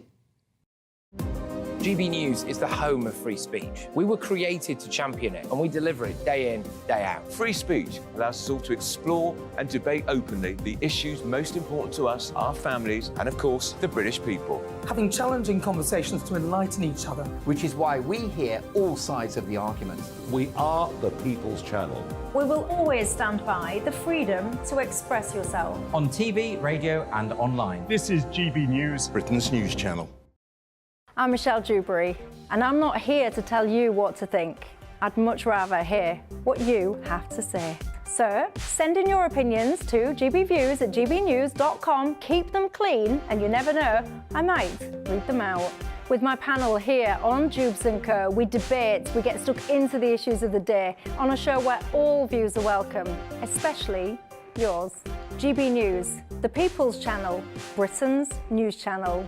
GB News is the home of free speech. We were created to champion it, and we deliver it day in, day out. Free speech allows us all to explore and debate openly the issues most important to us, our families, and of course, the British people. Having challenging conversations to enlighten each other. Which is why we hear all sides of the argument. We are the People's Channel. We will always stand by the freedom to express yourself. On TV, radio and online. This is GB News, Britain's news channel. I'm Michelle Dewberry, and I'm not here to tell you what to think. I'd much rather hear what you have to say. So, send in your opinions to gbviews@gbnews.com. Keep them clean, and you never know, I might read them out. With my panel here on Jubes & Co, we debate, we get stuck into the issues of the day on a show where all views are welcome, especially yours. GB News, the People's Channel, Britain's news channel.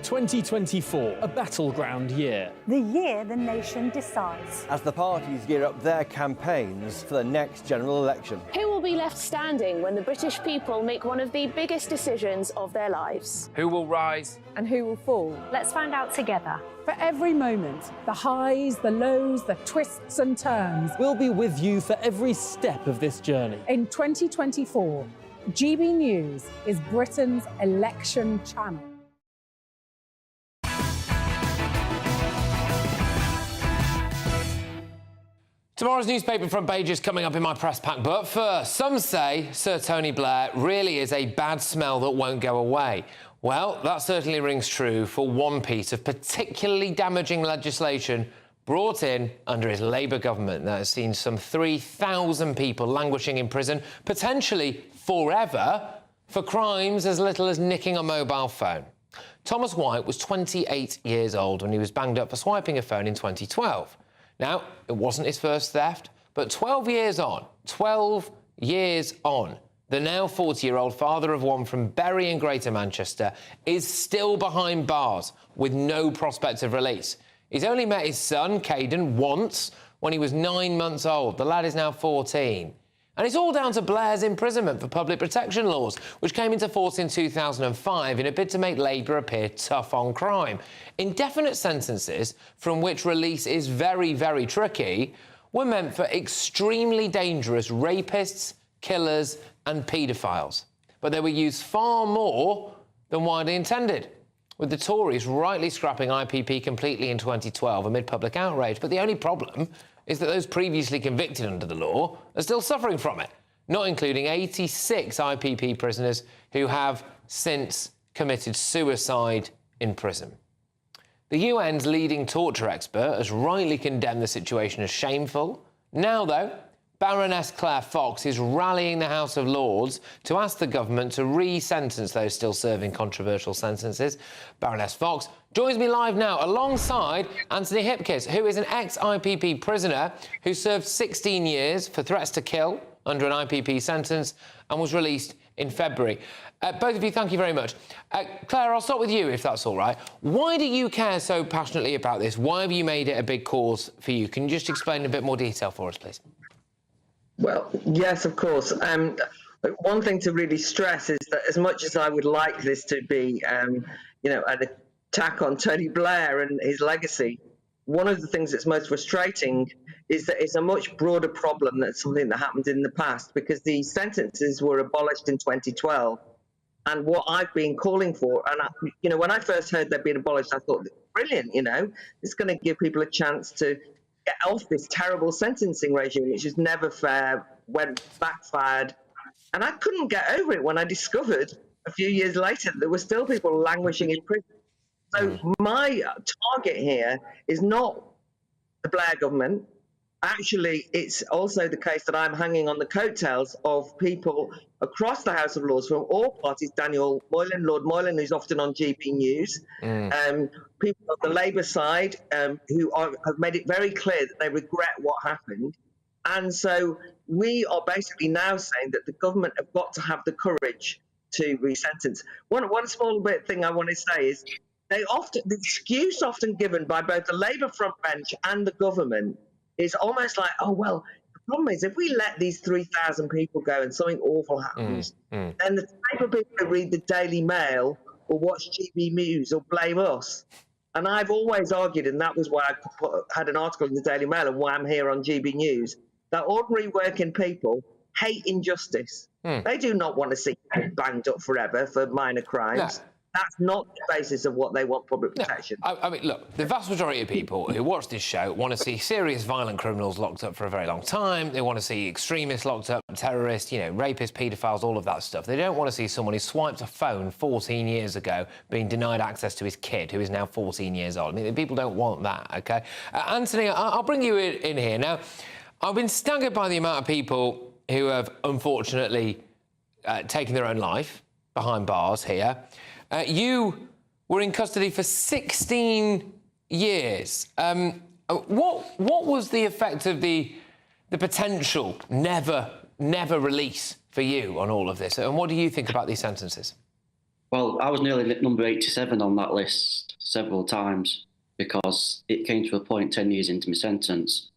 2024, a battleground year. The year the nation decides. As the parties gear up their campaigns for the next general election. Who will be left standing when the British people make one of the biggest decisions of their lives? Who will rise? And who will fall? Let's find out together. For every moment, the highs, the lows, the twists and turns. We'll be with you for every step of this journey. In 2024, GB News is Britain's election channel. Tomorrow's newspaper front page is coming up in my press pack, but first, some say Sir Tony Blair really is a bad smell that won't go away. Well, that certainly rings true for one piece of particularly damaging legislation brought in under his Labour government that has seen some 3,000 people languishing in prison, potentially forever, for crimes as little as nicking a mobile phone. Thomas White was 28 years old when he was banged up for swiping a phone in 2012. Now, it wasn't his first theft, But 12 years on, the now 40-year-old father of one from Bury in Greater Manchester is still behind bars with no prospect of release. He's only met his son, Caden, once when he was 9 months old. The lad is now 14. And it's all down to Blair's imprisonment for public protection laws, which came into force in 2005 in a bid to make Labour appear tough on crime. Indefinite sentences, from which release is very, very tricky, were meant for extremely dangerous rapists, killers and paedophiles. But they were used far more than widely intended, with the Tories rightly scrapping IPP completely in 2012 amid public outrage. But the only problem is that those previously convicted under the law are still suffering from it, not including 86 IPP prisoners who have since committed suicide in prison. The UN's leading torture expert has rightly condemned the situation as shameful. Now, though, Baroness Claire Fox is rallying the House of Lords to ask the government to re-sentence those still serving controversial sentences. Baroness Fox joins me live now alongside Anthony Hipkiss, who is an ex-IPP prisoner who served 16 years for threats to kill under an IPP sentence and was released in February. Both of you, thank you very much. Claire, I'll start with you, if that's all right. Why do you care so passionately about this? Why have you made it a big cause for you? Can you just explain in a bit more detail for us, please? Well, yes, of course. One thing to really stress is that as much as I would like this to be, an attack on Tony Blair and his legacy, one of the things that's most frustrating is that it's a much broader problem than something that happened in the past, because the sentences were abolished in 2012. And what I've been calling for, and when I first heard they'd been abolished, I thought, brilliant, it's going to give people a chance to get off this terrible sentencing regime, which is never fair, backfired. And I couldn't get over it when I discovered a few years later that there were still people languishing in prison. So my target here is not the Blair government. Actually, it's also the case that I'm hanging on the coattails of people across the House of Lords from all parties. Daniel Moylan, Lord Moylan, who's often on GB News, people on the Labour side who have made it very clear that they regret what happened. And so we are basically now saying that the government have got to have the courage to resentence. One small bit thing I want to say is the excuse often given by both the Labour front bench and the government is almost like, oh, well, the problem is if we let these 3,000 people go and something awful happens, then the type of people who read the Daily Mail or watch GB News or blame us. And I've always argued, and that was why I had an article in the Daily Mail and why I'm here on GB News, that ordinary working people hate injustice. They do not want to see people banged up forever for minor crimes. No. That's not the basis of what they want public protection. No. I mean, look, the vast majority of people who watch this show want to see serious violent criminals locked up for a very long time. They want to see extremists locked up, terrorists, rapists, paedophiles, all of that stuff. They don't want to see someone who swiped a phone 14 years ago being denied access to his kid, who is now 14 years old. I mean, people don't want that, OK? Anthony, I'll bring you in here. Now, I've been staggered by the amount of people who have, unfortunately, taken their own life behind bars here. You were in custody for 16 years. What was the effect of the potential never release for you on all of this? And what do you think about these sentences? Well, I was nearly number 87 on that list several times because it came to a point 10 years into my sentence.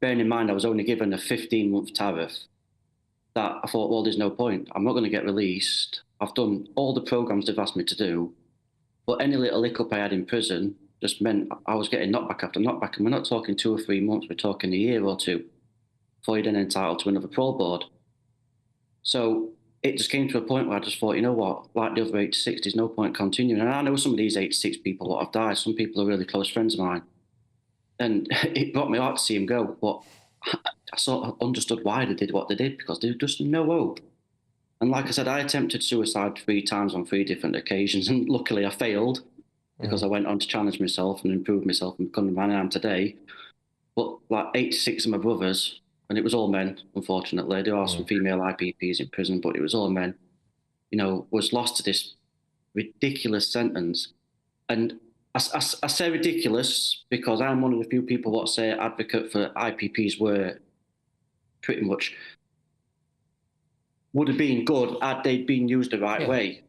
Bearing in mind I was only given a 15-month tariff, that I thought, well, there's no point. I'm not going to get released. I've done all the programmes they've asked me to do, but any little hiccup I had in prison just meant I was getting knockback after knockback, and we're not talking 2 or 3 months, we're talking a year or two before you're then entitled to another parole board. So it just came to a point where I just thought, you know what, like the other 86, there's no point continuing. And I know some of these 86 people that have died, some people are really close friends of mine, and it brought me out to see them go, but I sort of understood why they did what they did, because there's just no hope. And like I said, I attempted suicide 3 times on 3 different occasions, and luckily I failed because I went on to challenge myself and improve myself and become the man I am today. But like 86 of my brothers, and it was all men, unfortunately. There are some female IPPs in prison, but it was all men, was lost to this ridiculous sentence. And I say ridiculous because I'm one of the few people that say advocate for IPPs where pretty much would have been good had they been used the right way.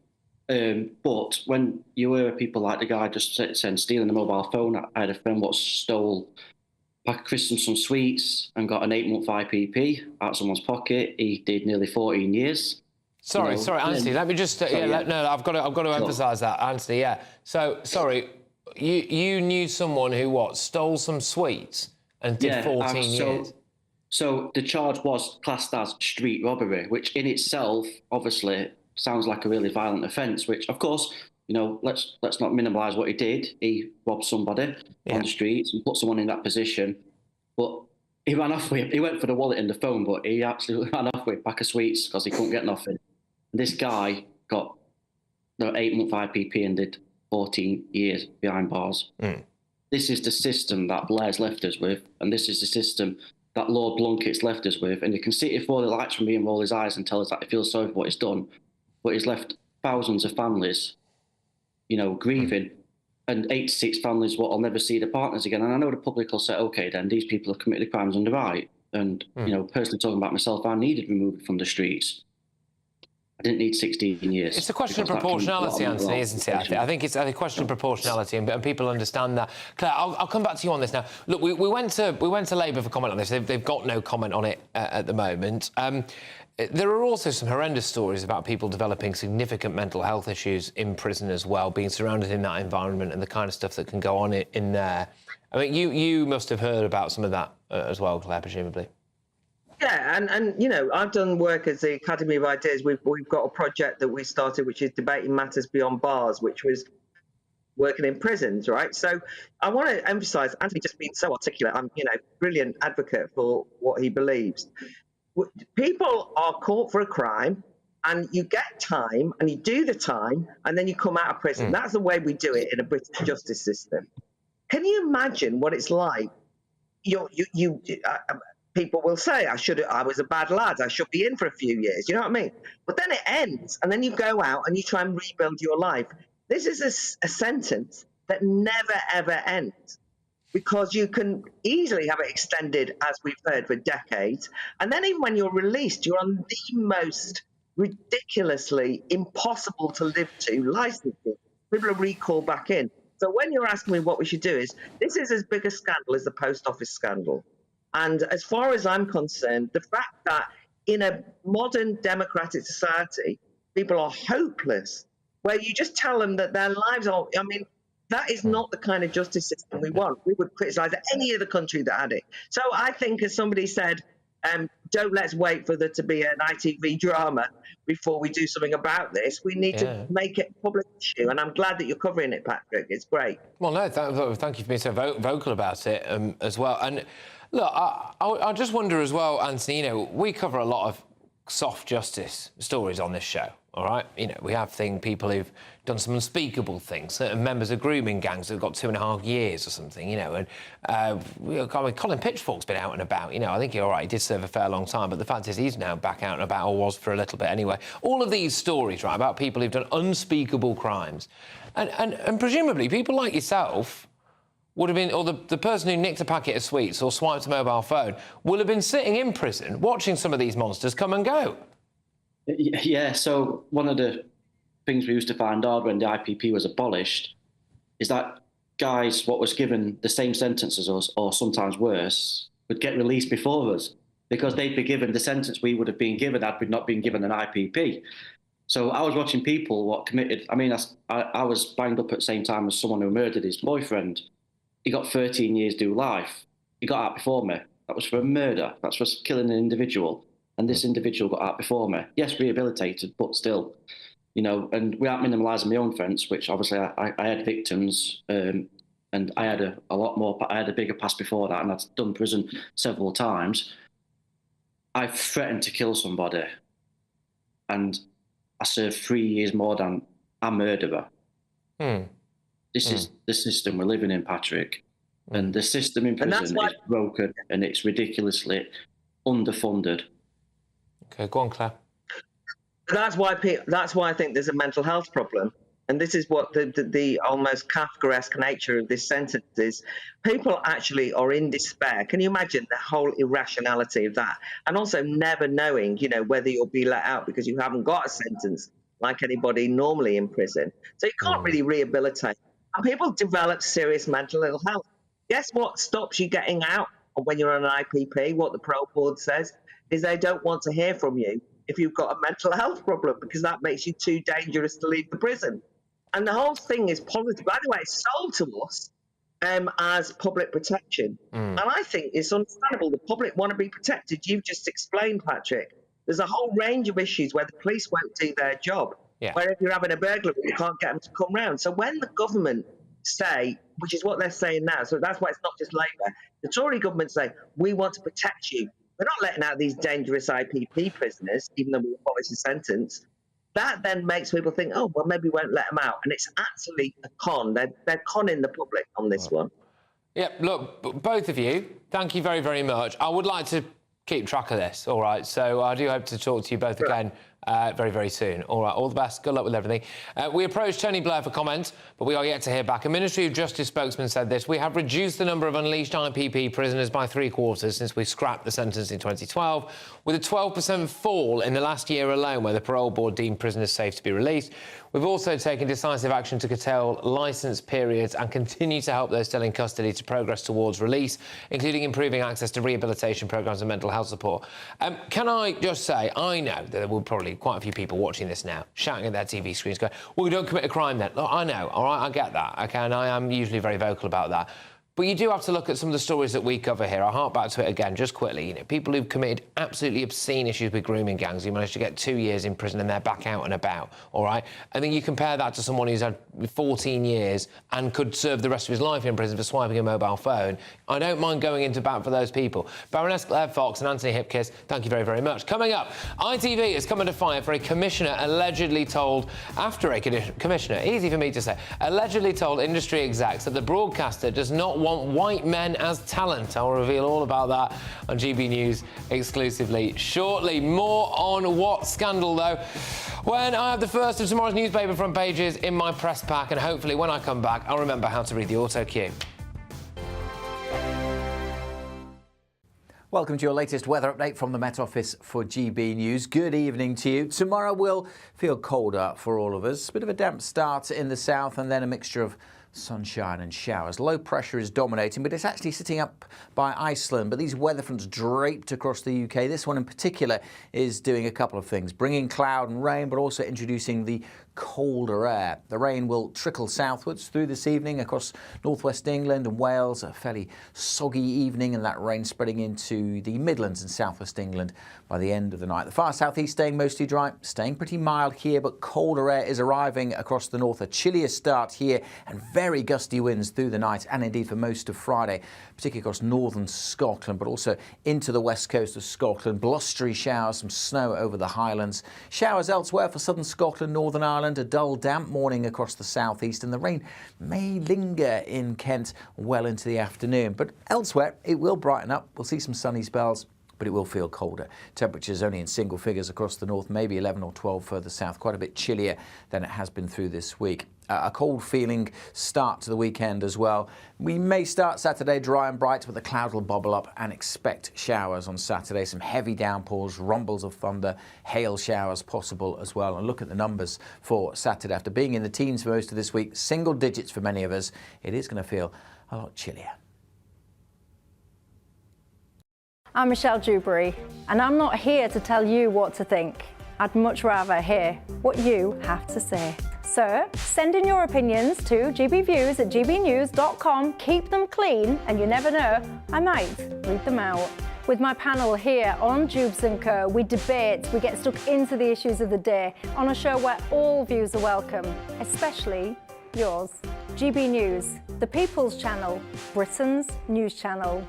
But when you hear people like the guy just said stealing the mobile phone, I had a friend what stole a pack of Christmas, some sweets, and got an 8-month IPP out of someone's pocket. He did nearly 14 years. Sorry, Anthony. Let me just. I've got to emphasise that, Anthony. Yeah. So, sorry, you knew someone who stole some sweets and did 14 years. So the charge was classed as street robbery, which in itself, obviously, sounds like a really violent offence. Which, of course, let's not minimise what he did. He robbed somebody on the streets and put someone in that position. But he ran off with. He went for the wallet and the phone, but he actually ran off with a pack of sweets because he couldn't get nothing. This guy got the 8-month IPP and did 14 years behind bars. This is the system that Blair's left us with, and this is the system that Lord Blunkett's left us with. And you can see it before the lights from me and roll his eyes and tell us that he feels sorry for what he's done. But he's left thousands of families, grieving, and 86 families will never see their partners again. And I know the public will say, OK, then these people have committed crimes on the right. And, personally talking about myself, I needed removed from the streets. I didn't need 16 years. It's a question of proportionality, Anthony, isn't it? I think it's a question of proportionality, and people understand that. Claire, I'll come back to you on this now. Look, we went to Labour for comment on this. They've got no comment on it at the moment. There are also some horrendous stories about people developing significant mental health issues in prison as well, being surrounded in that environment and the kind of stuff that can go on in there. I mean, you must have heard about some of that as well, Claire, presumably. Yeah, and I've done work as the Academy of Ideas. We've got a project that we started, which is Debating Matters Beyond Bars, which was working in prisons, right? So I want to emphasise, Anthony just been so articulate. I'm, brilliant advocate for what he believes. People are caught for a crime, and you get time, and you do the time, and then you come out of prison. That's the way we do it in a British justice system. Can you imagine what it's like? People will say, I was a bad lad, I should be in for a few years, you know what I mean? But then it ends, and then you go out and you try and rebuild your life. This is a sentence that never, ever ends, because you can easily have it extended, as we've heard, for decades. And then even when you're released, you're on the most ridiculously impossible to live to licenses. People are recalled back in. So when you're asking me what we should do, this is as big a scandal as the post office scandal. And as far as I'm concerned, the fact that in a modern democratic society, people are hopeless, where you just tell them that their lives are, that is not the kind of justice system we want. We would criticise any other country that had it. So I think, as somebody said, let's wait for there to be an ITV drama before we do something about this. We need to make it a public issue, and I'm glad that you're covering it, Patrick. It's great. Well, no, thank you for being so vocal about it as well. And look, I just wonder as well, Anthony, we cover a lot of soft justice stories on this show, all right? We have people who've done some unspeakable things, certain members of grooming gangs who've got 2.5 years or something, and Colin Pitchfork's been out and about, I think, all right, he did serve a fair long time, but the fact is he's now back out and about, or was for a little bit anyway. All of these stories, right, about people who've done unspeakable crimes, and presumably people like yourself would have been, or the person who nicked a packet of sweets or swiped a mobile phone will have been sitting in prison watching some of these monsters come and go. Yeah, so one of the things we used to find hard when the IPP was abolished is that guys what was given the same sentence as us, or sometimes worse, would get released before us because they'd be given the sentence we would have been given had we not been given an IPP. So I was watching people what committed, I was banged up at the same time as someone who murdered his boyfriend. He got 13 years due life. He got out before me. That was for a murder. That's for killing an individual. And this individual got out before me. Yes, rehabilitated, but still, and without minimalising my own offence, which obviously I had victims, and I had I had a bigger past before that, and I'd done prison several times. I threatened to kill somebody, and I served 3 years more than a murderer. This is the system we're living in, Patrick. And the system in prison is broken, and it's ridiculously underfunded. OK, go on, Claire. That's why I think there's a mental health problem. and this is what the almost Kafkaesque nature of this sentence is, people actually are in despair. Can you imagine the whole irrationality of that? And also never knowing, you know, whether you'll be let out because you haven't got a sentence like anybody normally in prison. So you can't really rehabilitate. And people develop serious mental ill health. Guess what stops you getting out when you're on an IPP? What the parole board says is they don't want to hear from you if you've got a mental health problem, because that makes you too dangerous to leave the prison. And the whole thing is policy. By the way, it's sold to us as public protection. And I think it's understandable. The public want to be protected. You've just explained, Patrick. There's a whole range of issues where the police won't do their job. Where if you're having a burglary, you can't get them to come round. So when the government say, which is what they're saying now, so that's why it's not just Labour, the Tory government say, we want to protect you. We're not letting out these dangerous IPP prisoners, even though we abolish the sentence. That then makes people think, oh, well, maybe we won't let them out. And it's actually a con. They're conning the public on this one. Yeah, look, both of you, thank you very, very much. I would like to keep track of this, all right? So I do hope to talk to you both again very, very soon. All right, all the best. Good luck with everything. We approached Tony Blair for comment, but we are yet to hear back. A Ministry of Justice spokesman said this: we have reduced the number of unleashed IPP prisoners by 3/4 since we scrapped the sentence in 2012, with a 12% fall in the last year alone where the parole board deemed prisoners safe to be released. We've also taken decisive action to curtail licence periods and continue to help those still in custody to progress towards release, including improving access to rehabilitation programmes and mental health support. Can I just say, I know that there will probably quite a few people watching this now, shouting at their TV screens, going, well, we don't commit a crime then. Look, I know, all right, I get that, OK, and I am usually very vocal about that. But you do have to look at some of the stories that we cover here. I'll hark back to it again, just quickly. You know, people who've committed absolutely obscene issues with grooming gangs who managed to get 2 years in prison and they're back out and about, all right? And then you compare that to someone who's had 14 years and could serve the rest of his life in prison for swiping a mobile phone. I don't mind going into bat for those people. Baroness Blair Fox and Anthony Hipkiss, thank you very, very much. Coming up, ITV has come under fire for a commissioner allegedly told, commissioner, easy for me to say, allegedly told industry execs that the broadcaster does not want white men as talent. I'll reveal all about that on GB News exclusively shortly. More on what scandal, though, when I have the first of tomorrow's newspaper front pages in my press pack, and hopefully when I come back, I'll remember how to read the auto cue. Welcome to your latest weather update from the Met Office for GB News. Good evening to you. Tomorrow will feel colder for all of us. A bit of a damp start in the south and then a mixture of sunshine and showers. Low pressure is dominating, but it's actually sitting up by Iceland. But these weather fronts draped across the UK. This one in particular is doing a couple of things, bringing cloud and rain, but also introducing the colder air. The rain will trickle southwards through this evening across northwest England and Wales. A fairly soggy evening, and that rain spreading into the Midlands and southwest England by the end of the night. The far southeast staying mostly dry, staying pretty mild here, but colder air is arriving across the north. A chillier start here and very gusty winds through the night and indeed for most of Friday, particularly across northern Scotland, but also into the west coast of Scotland. Blustery showers, some snow over the Highlands. Showers elsewhere for southern Scotland, Northern Ireland. A dull, damp morning across the southeast, and the rain may linger in Kent well into the afternoon. But elsewhere, it will brighten up. We'll see some sunny spells, but it will feel colder. Temperatures only in single figures across the north, maybe 11 or 12 further south, quite a bit chillier than it has been through this week. A cold feeling start to the weekend as well. We may start Saturday dry and bright, but the cloud will bubble up, and expect showers on Saturday. Some heavy downpours, rumbles of thunder, hail showers possible as well. And look at the numbers for Saturday. After being in the teens for most of this week, single digits for many of us, it is going to feel a lot chillier. I'm Michelle Dewberry, and I'm not here to tell you what to think. I'd much rather hear what you have to say. So send in your opinions to gbviews@gbnews.com. Keep them clean, and you never know, I might read them out. With my panel here on Jubes & Co, we debate, we get stuck into the issues of the day on a show where all views are welcome, especially yours. GB News, the People's Channel, Britain's news channel.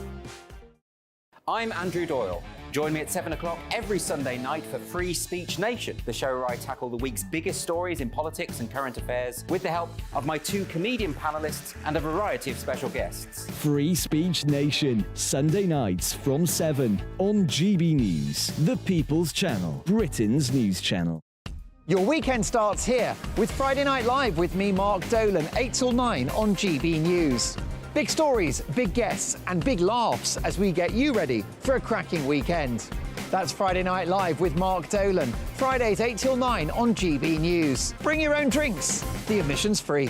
I'm Andrew Doyle. Join me at 7 o'clock every Sunday night for Free Speech Nation, the show where I tackle the week's biggest stories in politics and current affairs with the help of my 2 comedian panellists and a variety of special guests. Free Speech Nation, Sunday nights from 7 on GB News, the People's Channel, Britain's news channel. Your weekend starts here with Friday Night Live with me, Mark Dolan, 8 till 9 on GB News. Big stories, big guests and big laughs as we get you ready for a cracking weekend. That's Friday Night Live with Mark Dolan. Fridays 8 till 9 on GB News. Bring your own drinks. The admission's free.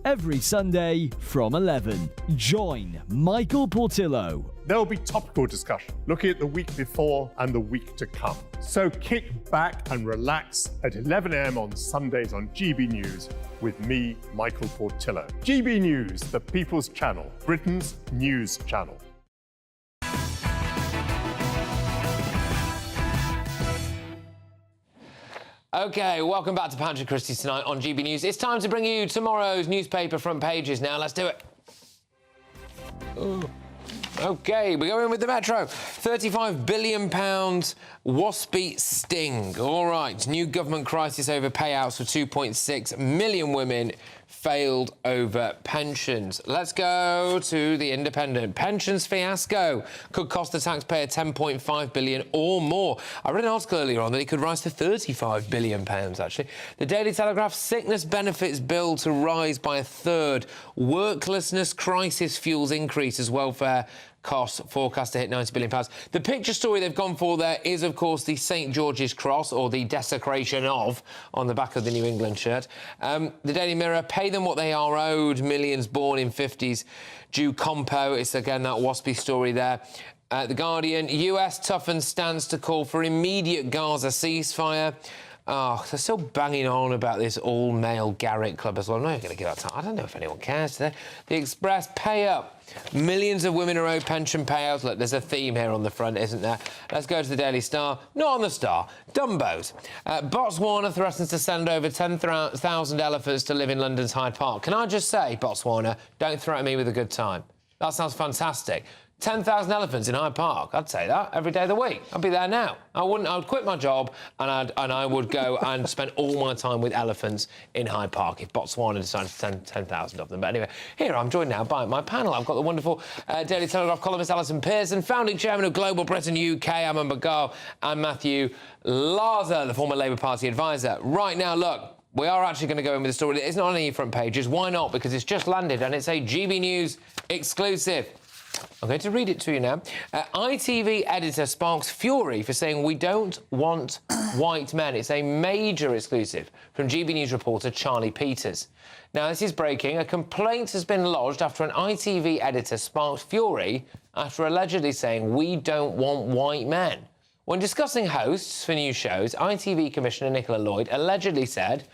Every Sunday from 11, join Michael Portillo. There will be topical discussion, looking at the week before and the week to come. So kick back and relax at 11 a.m. on Sundays on GB News with me, Michael Portillo. GB News, the People's Channel, Britain's news channel. OK, welcome back to Patrick Christys tonight on GB News. It's time to bring you tomorrow's newspaper front pages now. Let's do it. OK, we're going with the Metro. £35 billion waspy sting. All right, new government crisis over payouts for 2.6 million women failed over pensions. Let's go to the Independent. Pensions fiasco could cost the taxpayer £10.5 billion or more. I read an article earlier on that it could rise to £35 billion, actually. The Daily Telegraph, sickness benefits bill to rise by a third. Worklessness crisis fuels increase as welfare costs forecast to hit £90 billion. The picture story they've gone for there is, of course, the St George's Cross, or the desecration of, on the back of the New England shirt. The Daily Mirror, pay them what they are owed, millions born in 50s due compo. It's, again, that waspy story there. The Guardian, US toughens stance to call for immediate Gaza ceasefire. Oh, they're still banging on about this all-male Garrett club as well. I'm not going to give that time. I don't know if anyone cares today. The Express, pay up. Millions of women are owed pension payouts. Look, there's a theme here on the front, isn't there? Let's go to the Daily Star. Not on the Star. Dumbos. Botswana threatens to send over 10,000 elephants to live in London's Hyde Park. Can I just say, Botswana, don't threaten me with a good time. That sounds fantastic. 10,000 elephants in Hyde Park. I'd say that every day of the week. I'd be there now. I would quit my job and I would go and spend all my time with elephants in Hyde Park if Botswana decided to send 10,000 of them. But anyway, here I'm joined now by my panel. I've got the wonderful Daily Telegraph columnist Alison Pearson, founding chairman of Global Britain UK, Aman Bagal, and Matthew Larzer, the former Labour Party advisor. Right now, look, we are actually going to go in with a story that isn't on any front pages. Why not? Because it's just landed and it's a GB News exclusive. I'm going to read it to you now. ITV editor sparks fury for saying we don't want white men. It's a major exclusive from GB News reporter Charlie Peters. Now, this is breaking. A complaint has been lodged after an ITV editor sparked fury after allegedly saying we don't want white men. When discussing hosts for new shows, ITV Commissioner Nicola Lloyd allegedly said,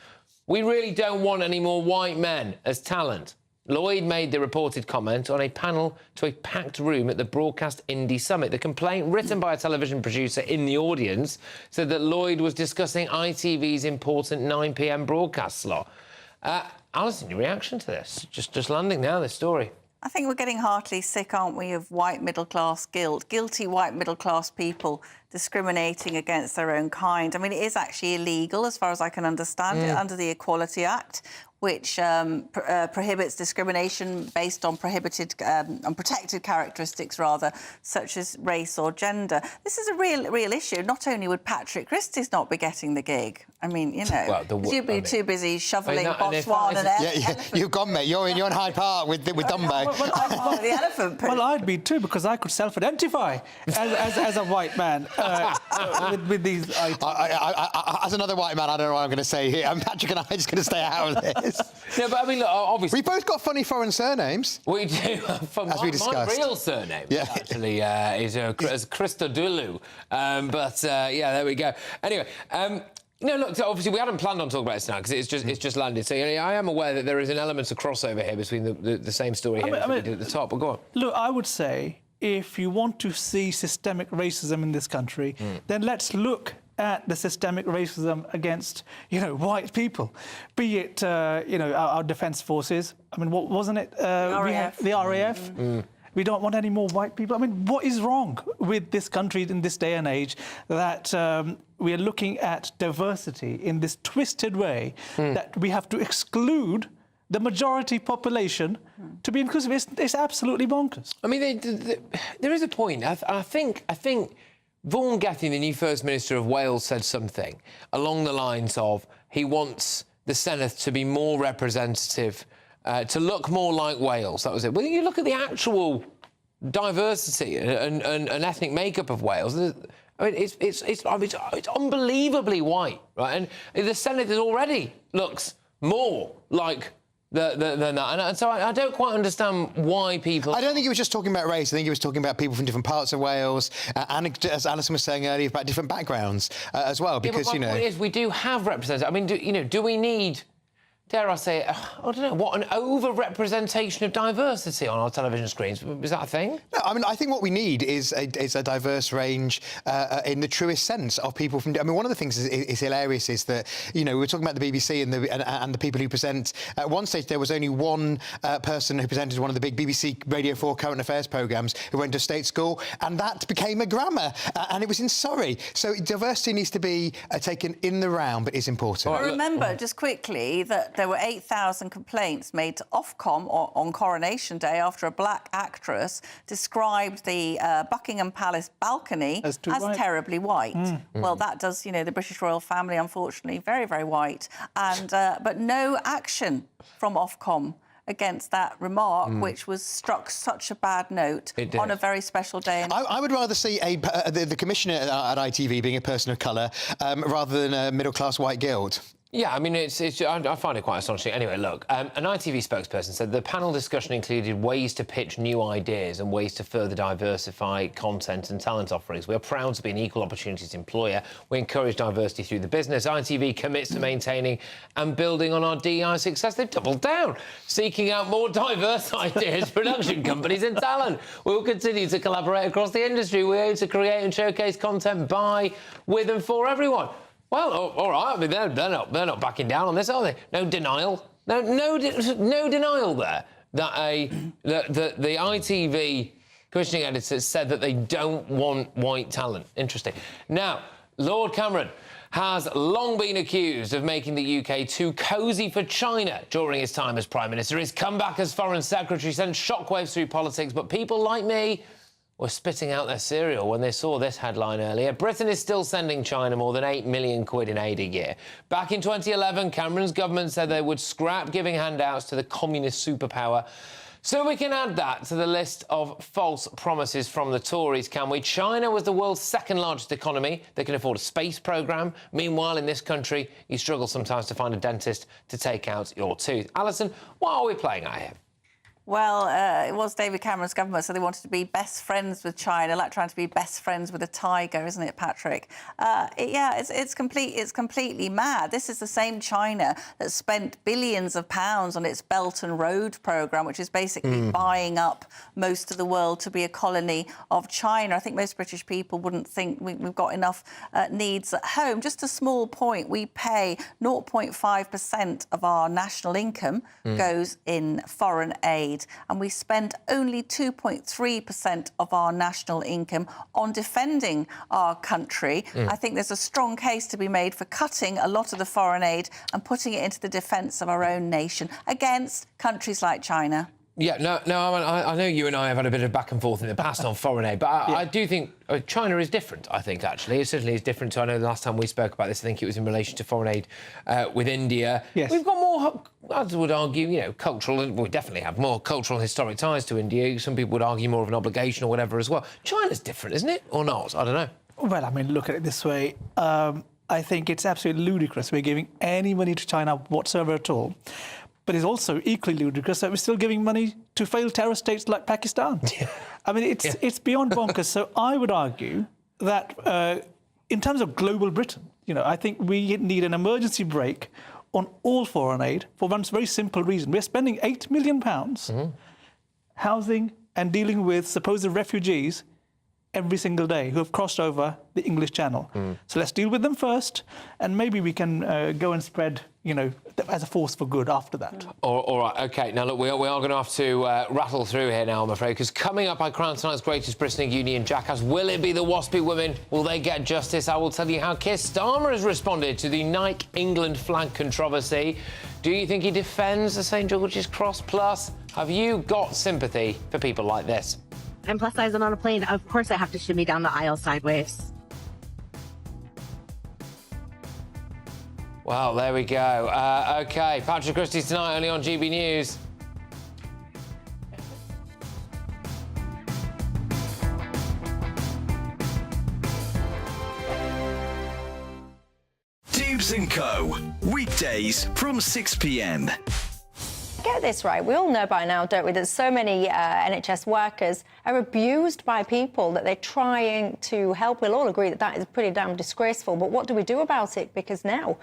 we really don't want any more white men as talent. Lloyd made the reported comment on a panel to a packed room at the Broadcast Indie Summit. The complaint, written by a television producer in the audience, said that Lloyd was discussing ITV's important 9 p.m. broadcast slot. Alison, your reaction to this? Just landing now, this story. I think we're getting heartily sick, aren't we, of white middle-class guilt, guilty white middle-class people discriminating against their own kind. I mean, it is actually illegal, as far as I can understand it, under the Equality Act, which prohibits discrimination based on protected characteristics, rather, such as race or gender. This is a real issue. Not only would Patrick Christys not be getting the gig, I mean, you know, you'd be too busy shoveling Botswana there. Yeah, you've gone, mate. You're in Hyde Park with Dumbo. The elephant poo. Well, I'd be too, because I could self-identify as a white man with these items. As another white man, I don't know what I'm going to say here. Patrick and I are just going to stay out of this. No, but I mean, look, obviously... We both got funny foreign surnames. We do. As we discussed. My real surname, actually, is Christodulu. Yeah, there we go. Anyway... No, look, so obviously we hadn't planned on talking about this now because it's just landed. So I am aware that there is an element of crossover here between the same story here that we did at the top. But go on. Look, I would say if you want to see systemic racism in this country, then let's look at the systemic racism against, white people, be it, our defence forces. I mean, what wasn't it? The RAF. We don't want any more white people. I mean, what is wrong with this country in this day and age that we are looking at diversity in this twisted way that we have to exclude the majority population to be inclusive? It's absolutely bonkers. I mean, there is a point. I think Vaughan Gething, the new First Minister of Wales, said something along the lines of he wants the Senedd to be more representative, to look more like Wales. That was it. Well, you look at the actual diversity and ethnic makeup of Wales. I mean, it's unbelievably white, right? And the Senedd already looks more like than that. And so I don't quite understand why people... I don't think he was just talking about race. I think he was talking about people from different parts of Wales, and as Alison was saying earlier, about different backgrounds as well, because, but my point is, we do have representation. I mean, do we need... Dare I say, I don't know, what, an over-representation of diversity on our television screens? Is that a thing? No, I mean, I think what we need is a diverse range in the truest sense of people from... I mean, one of the things is hilarious is that, you know, we were talking about the BBC and the people who present. At one stage, there was only one person who presented one of the big BBC Radio 4 current affairs programmes who went to state school, and that became a grammar, and it was in Surrey. So diversity needs to be taken in the round, but is important. I remember, just quickly, that there were 8,000 complaints made to Ofcom on Coronation Day after a black actress described the Buckingham Palace balcony as terribly white. Well, that does, you know, the British royal family, unfortunately, very, very white. And but no action from Ofcom against that remark, which was struck such a bad note on a very special day. I would rather see the commissioner at ITV being a person of colour rather than a middle-class white guild. Yeah, I mean, I find it quite astonishing. Anyway, look, an ITV spokesperson said the panel discussion included ways to pitch new ideas and ways to further diversify content and talent offerings. We are proud to be an equal opportunities employer. We encourage diversity through the business. ITV commits to maintaining and building on our DEI success. They've doubled down, seeking out more diverse ideas, production companies and talent. We will continue to collaborate across the industry. We aim to create and showcase content by, with and for everyone. Well, all right. I mean, they're not backing down on this, are they? No denial. No denial there that the ITV commissioning editors said that they don't want white talent. Interesting. Now, Lord Cameron has long been accused of making the UK too cosy for China during his time as Prime Minister. His comeback as Foreign Secretary sent shockwaves through politics, but people like me were spitting out their cereal when they saw this headline earlier. Britain is still sending China more than £8 million in aid a year. Back in 2011, Cameron's government said they would scrap giving handouts to the communist superpower. So we can add that to the list of false promises from the Tories, can we? China was the world's second largest economy. They can afford a space programme. Meanwhile, in this country, you struggle sometimes to find a dentist to take out your tooth. Alison, what are we playing at here? Well, it was David Cameron's government, so they wanted to be best friends with China, like trying to be best friends with a tiger, isn't it, Patrick? It's completely mad. This is the same China that spent billions of pounds on its Belt and Road programme, which is basically buying up most of the world to be a colony of China. I think most British people wouldn't think we've got enough needs at home. Just a small point, we pay 0.5% of our national income goes in foreign aid. And we spend only 2.3% of our national income on defending our country. I think there's a strong case to be made for cutting a lot of the foreign aid and putting it into the defence of our own nation against countries like China. Yeah, I know you and I have had a bit of back and forth in the past on foreign aid, but I do think China is different, I think, actually. It certainly is different to, I know the last time we spoke about this, I think it was in relation to foreign aid with India. Yes. We've got more, I would argue, you know, cultural, we definitely have more cultural and historic ties to India. Some people would argue more of an obligation or whatever as well. China's different, isn't it? Or not? I don't know. Well, I mean, look at it this way. I think it's absolutely ludicrous we're giving any money to China whatsoever at all. But it's also equally ludicrous that we're still giving money to failed terror states like Pakistan. I mean, it's beyond bonkers. So I would argue that in terms of global Britain, you know, I think we need an emergency break on all foreign aid for one very simple reason. We're spending £8 million housing and dealing with supposed refugees every single day who have crossed over the English Channel. So let's deal with them first, and maybe we can go and spread, you know, as a force for good after that. All right, OK. Now, look, we are going to have to rattle through here now, I'm afraid, because coming up, I crown tonight's greatest Bristling Union jackass. Will it be the waspy women? Will they get justice? I will tell you how Keir Starmer has responded to the Nike England flag controversy. Do you think he defends the St George's Cross? Plus, have you got sympathy for people like this? I'm plus size and on a plane. Of course I have to shimmy down the aisle sideways. Well, there we go. OK, Patrick Christys tonight, only on GB News. Dubes & Co. Weekdays from 6 p.m. Get this right, we all know by now, don't we, that so many NHS workers are abused by people that they're trying to help. We'll all agree that that is pretty damn disgraceful, but what do we do about it? Because now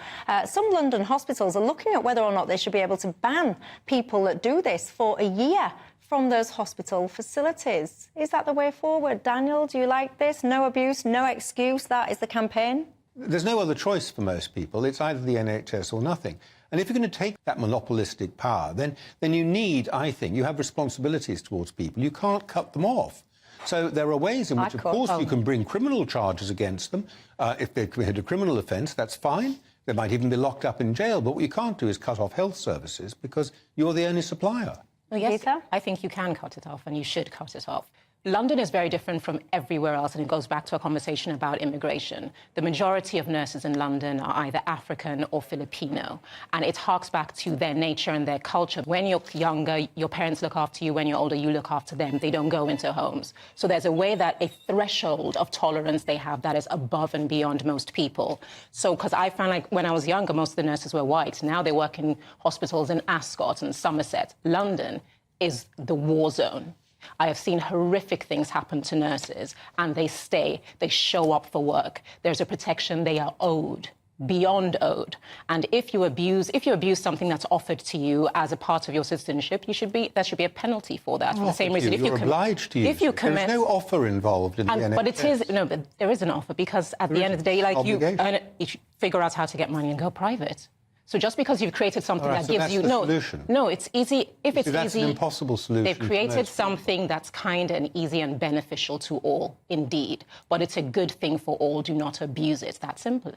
some London hospitals are looking at whether or not they should be able to ban people that do this for a year from those hospital facilities. Is that the way forward? Daniel, do you like this? No abuse, no excuse, that is the campaign? There's no other choice for most people. It's either the NHS or nothing. And if you're going to take that monopolistic power, then you need, I think, you have responsibilities towards people. You can't cut them off. So there are ways in which, of course, you can bring criminal charges against them. If they commit a criminal offence, that's fine. They might even be locked up in jail. But what you can't do is cut off health services because you're the only supplier. Well, yes, I think you can cut it off, and you should cut it off. London is very different from everywhere else, and it goes back to a conversation about immigration. The majority of nurses in London are either African or Filipino, and it harks back to their nature and their culture. When you're younger, your parents look after you. When you're older, you look after them. They don't go into homes. So there's a way that a threshold of tolerance they have that is above and beyond most people. So, because I found like when I was younger, most of the nurses were white. Now they work in hospitals in Ascot and Somerset. London is the war zone. I have seen horrific things happen to nurses, and they stay, they show up for work. There's a protection they are owed, beyond owed. And if you abuse something that's offered to you as a part of your citizenship, there should be a penalty for that. For the same reason, you're obliged to use it. There's no offer involved in the NHS. But it is, no, but there is an offer, because at the end of the day, like you earn it, you figure out how to get money and go private. So just because you've created something that gives you no, it's easy. If it's that's easy, an impossible solution. They've created something that's kind and easy and beneficial to all, indeed. But it's a good thing for all. Do not abuse it. That simply.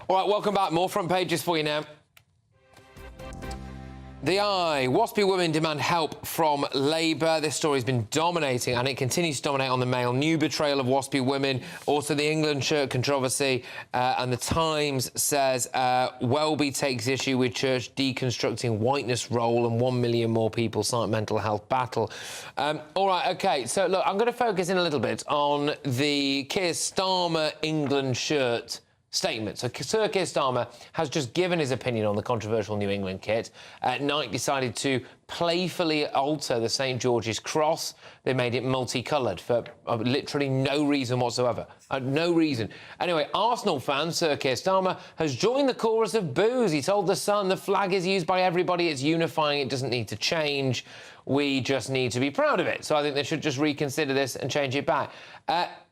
All right, welcome back. More front pages for you now. The Eye. Waspy women demand help from Labour. This story's been dominating, and it continues to dominate on the Mail. New betrayal of Waspy women. Also, the England shirt controversy. And the Times says Welby takes issue with church deconstructing whiteness role, and 1 million more people cite mental health battle. All right, OK. So, look, I'm going to focus in a little bit on the Keir Starmer England shirt statement. So Sir Keir Starmer has just given his opinion on the controversial New England kit. At night decided to playfully alter the St George's cross. They made it multicoloured for literally no reason whatsoever. No reason. Anyway, Arsenal fan Sir Keir Starmer has joined the chorus of boos. He told The Sun the flag is used by everybody. It's unifying. It doesn't need to change. We just need to be proud of it. So I think they should just reconsider this and change it back.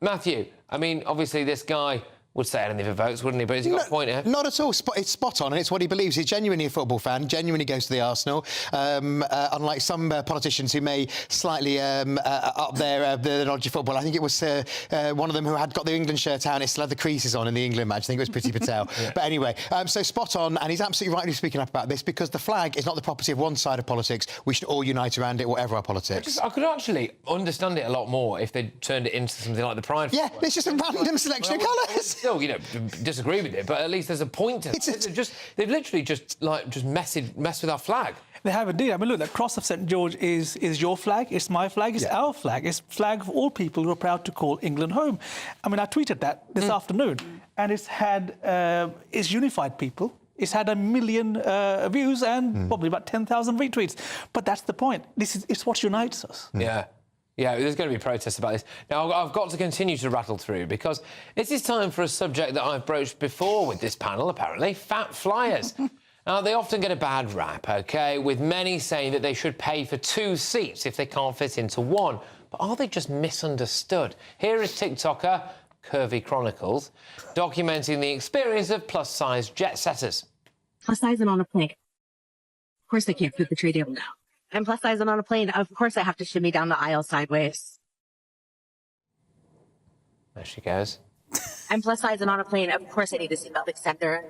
Matthew, I mean, obviously this guy would say anything for votes, wouldn't he? But has he got a point here? Not at all. It's spot on, and it's what he believes. He's genuinely a football fan, genuinely goes to the Arsenal, unlike some politicians who may slightly up the dodgy football. I think it was one of them who had got the England shirt out and it still had the creases on in the England match. I think it was Priti Patel. Yeah. But anyway, so spot on, and he's absolutely rightly speaking up about this, because the flag is not the property of one side of politics. We should all unite around it, whatever our politics. I could actually understand it a lot more if they turned it into something like the Pride flag. Yeah, it's just a random selection of colours. Still, you know, disagree with it, but at least there's a point to it. They've literally just messed with our flag. They have indeed. I mean, look, the cross of St George is your flag, it's my flag, it's our flag. It's flag of all people who are proud to call England home. I mean, I tweeted that this afternoon, and it's unified people. It's had 1 million views and probably about 10,000 retweets. But that's the point. It's what unites us. Yeah. Yeah, there's going to be protests about this. Now, I've got to continue to rattle through, because this is time for a subject that I've broached before with this panel, apparently, fat flyers. Now, they often get a bad rap, OK, with many saying that they should pay for 2 seats if they can't fit into one. But are they just misunderstood? Here is TikToker Curvy Chronicles documenting the experience of plus-size jet-setters. Plus size and on a plane. Of course I can't fit the tray table down. I'm plus size and on a plane. Of course I have to shimmy down the aisle sideways. There she goes. I'm plus size and on a plane. Of course I need a seatbelt extender.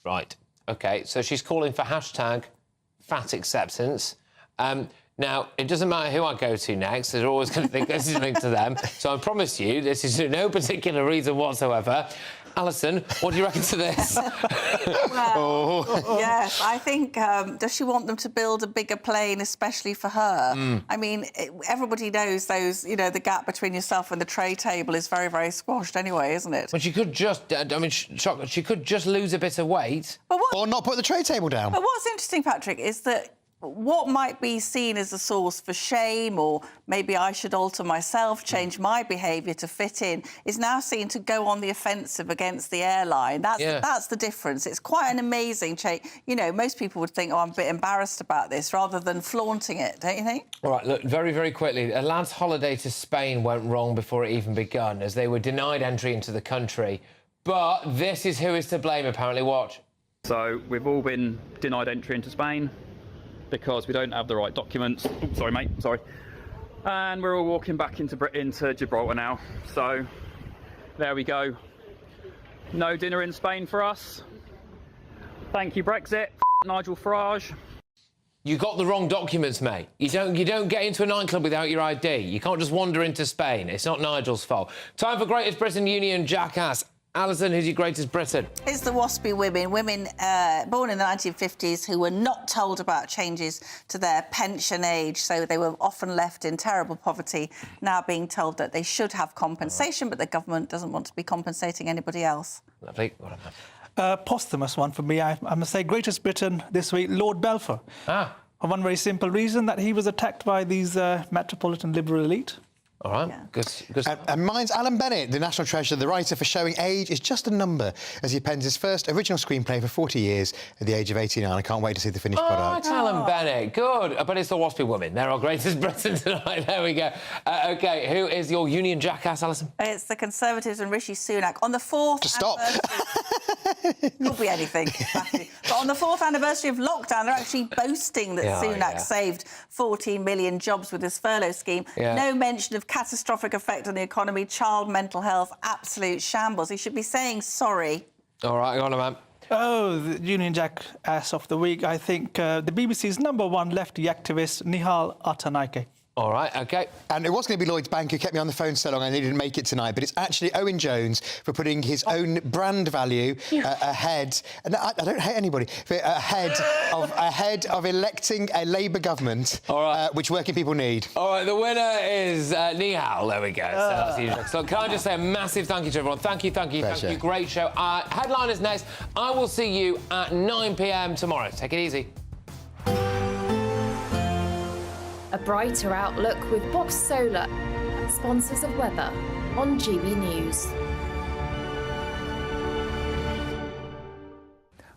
Right. OK, so she's calling for hashtag fat acceptance. Now, it doesn't matter who I go to next, they're always going to think this is linked to them. So I promise you, this is for no particular reason whatsoever. Alison, what do you reckon to this? Well, yes, I think, does she want them to build a bigger plane, especially for her? I mean, everybody knows those, you know, the gap between yourself and the tray table is very, very squashed anyway, isn't it? But she could just, I mean, she could just lose a bit of weight. Or not put the tray table down. But what's interesting, Patrick, is that what might be seen as a source for shame, or maybe I should alter myself, change my behaviour to fit in, is now seen to go on the offensive against the airline. That's the difference. It's quite an amazing change. You know, most people would think, oh, I'm a bit embarrassed about this, rather than flaunting it, don't you think? All right, look, very, very quickly, a lad's holiday to Spain went wrong before it even begun, as they were denied entry into the country. But this is who is to blame, apparently. Watch. So we've all been denied entry into Spain because we don't have the right documents. Oops, sorry, mate, sorry. And we're all walking back into Gibraltar now. So there we go. No dinner in Spain for us. Thank you, Brexit. Nigel Farage. You got the wrong documents, mate. You don't get into a nightclub without your ID. You can't just wander into Spain. It's not Nigel's fault. Time for Greatest Britain Union Jackass. Alison, who's your greatest Britain? It's the waspy women born in the 1950s who were not told about changes to their pension age, so they were often left in terrible poverty, now being told that they should have compensation, but the government doesn't want to be compensating anybody else. Lovely. Posthumous one for me. I must say, greatest Britain this week, Lord Balfour. For one very simple reason, that he was attacked by these metropolitan liberal elite. All right, good. And mine's Alan Bennett, the national treasure, the writer for Showing Age is Just a Number, as he pens his first original screenplay for 40 years at the age of 89. I can't wait to see the finished product. Alan Bennett, good. But it's the waspy women. They're our greatest Britain tonight. There we go. OK, who is your Union Jackass, Alison? It's the Conservatives and Rishi Sunak. On the 4th anniversary... Could be anything. But on the 4th anniversary of lockdown, they're actually boasting that Sunak saved 14 million jobs with his furlough scheme. No mention of catastrophic effect on the economy, child mental health, absolute shambles. He should be saying sorry. All right, go on, man. Oh, the Union Jackass of the week, I think the BBC's #1 lefty activist, Nihal Artanaike. All right, OK. And it was going to be Lloyd's Bank who kept me on the phone so long and he didn't make it tonight, but it's actually Owen Jones for putting his own brand value ahead. And I don't hate anybody. Ahead of electing a Labour government, which working people need. All right, the winner is Nihal. There we go. So that's the usual. So can I just say a massive thank you to everyone? Thank you. Great show. Headliners next. I will see you at 9 p.m. tomorrow. Take it easy. A brighter outlook with Box Solar, sponsors of weather on GB News.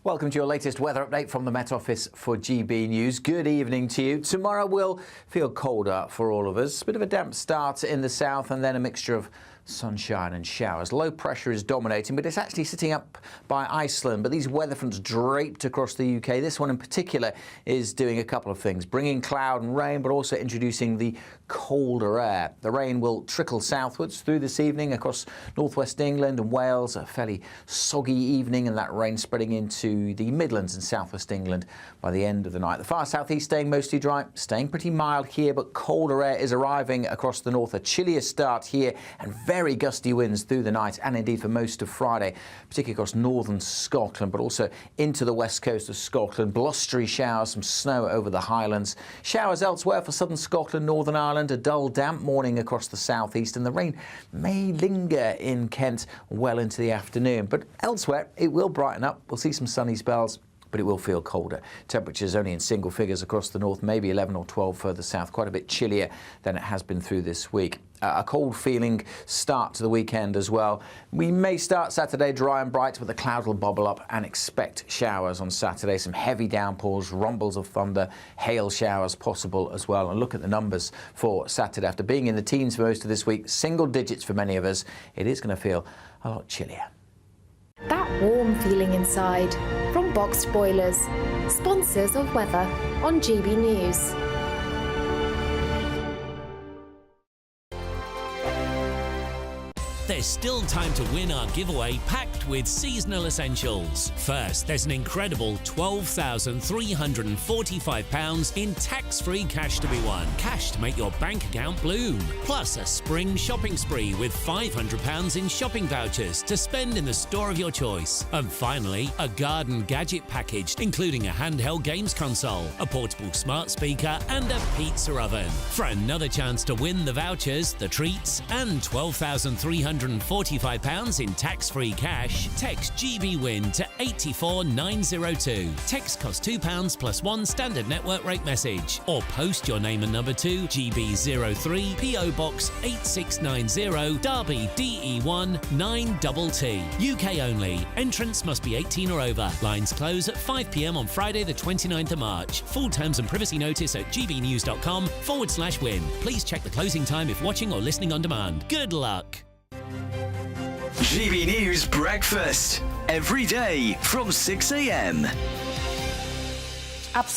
Welcome to your latest weather update from the Met Office for GB News. Good evening to you. Tomorrow will feel colder for all of us. A bit of a damp start in the south and then a mixture of sunshine and showers. Low pressure is dominating, but it's actually sitting up by Iceland. But these weather fronts draped across the UK. This one in particular is doing a couple of things, bringing cloud and rain, but also introducing the colder air. The rain will trickle southwards through this evening across northwest England and Wales. A fairly soggy evening, and that rain spreading into the Midlands and southwest England by the end of the night. The far southeast staying mostly dry, staying pretty mild here, but colder air is arriving across the north. A chillier start here and very gusty winds through the night and indeed for most of Friday, particularly across northern Scotland, but also into the west coast of Scotland. Blustery showers, some snow over the Highlands. Showers elsewhere for southern Scotland, Northern Ireland. A dull, damp morning across the southeast, and the rain may linger in Kent well into the afternoon. But elsewhere, it will brighten up. We'll see some sunny spells, but it will feel colder. Temperatures only in single figures across the north, maybe 11 or 12 further south, quite a bit chillier than it has been through this week. A cold feeling start to the weekend as well. We may start Saturday dry and bright, but the cloud will bubble up, and expect showers on Saturday. Some heavy downpours, rumbles of thunder, hail showers possible as well. And look at the numbers for Saturday. After being in the teens for most of this week, single digits for many of us, it is going to feel a lot chillier. That warm feeling inside from Boxed Boilers, sponsors of weather on GB News. There's still time to win our giveaway packed with seasonal essentials. First, there's an incredible £12,345 in tax-free cash to be won. Cash to make your bank account bloom. Plus a spring shopping spree with £500 in shopping vouchers to spend in the store of your choice. And finally, a garden gadget package, including a handheld games console, a portable smart speaker, and a pizza oven. For another chance to win the vouchers, the treats, and £12,345 in tax-free cash, text GBWIN to 84902. Text costs £2 plus one standard network rate message. Or post your name and number to GB03 PO Box 8690 Derby DE1 9TT. UK only. Entrance must be 18 or over. Lines close at 5 p.m. on Friday the 29th of March. Full terms and privacy notice at gbnews.com/win. Please check the closing time if watching or listening on demand. Good luck. GB News Breakfast. Every day from 6 a.m. Absolutely.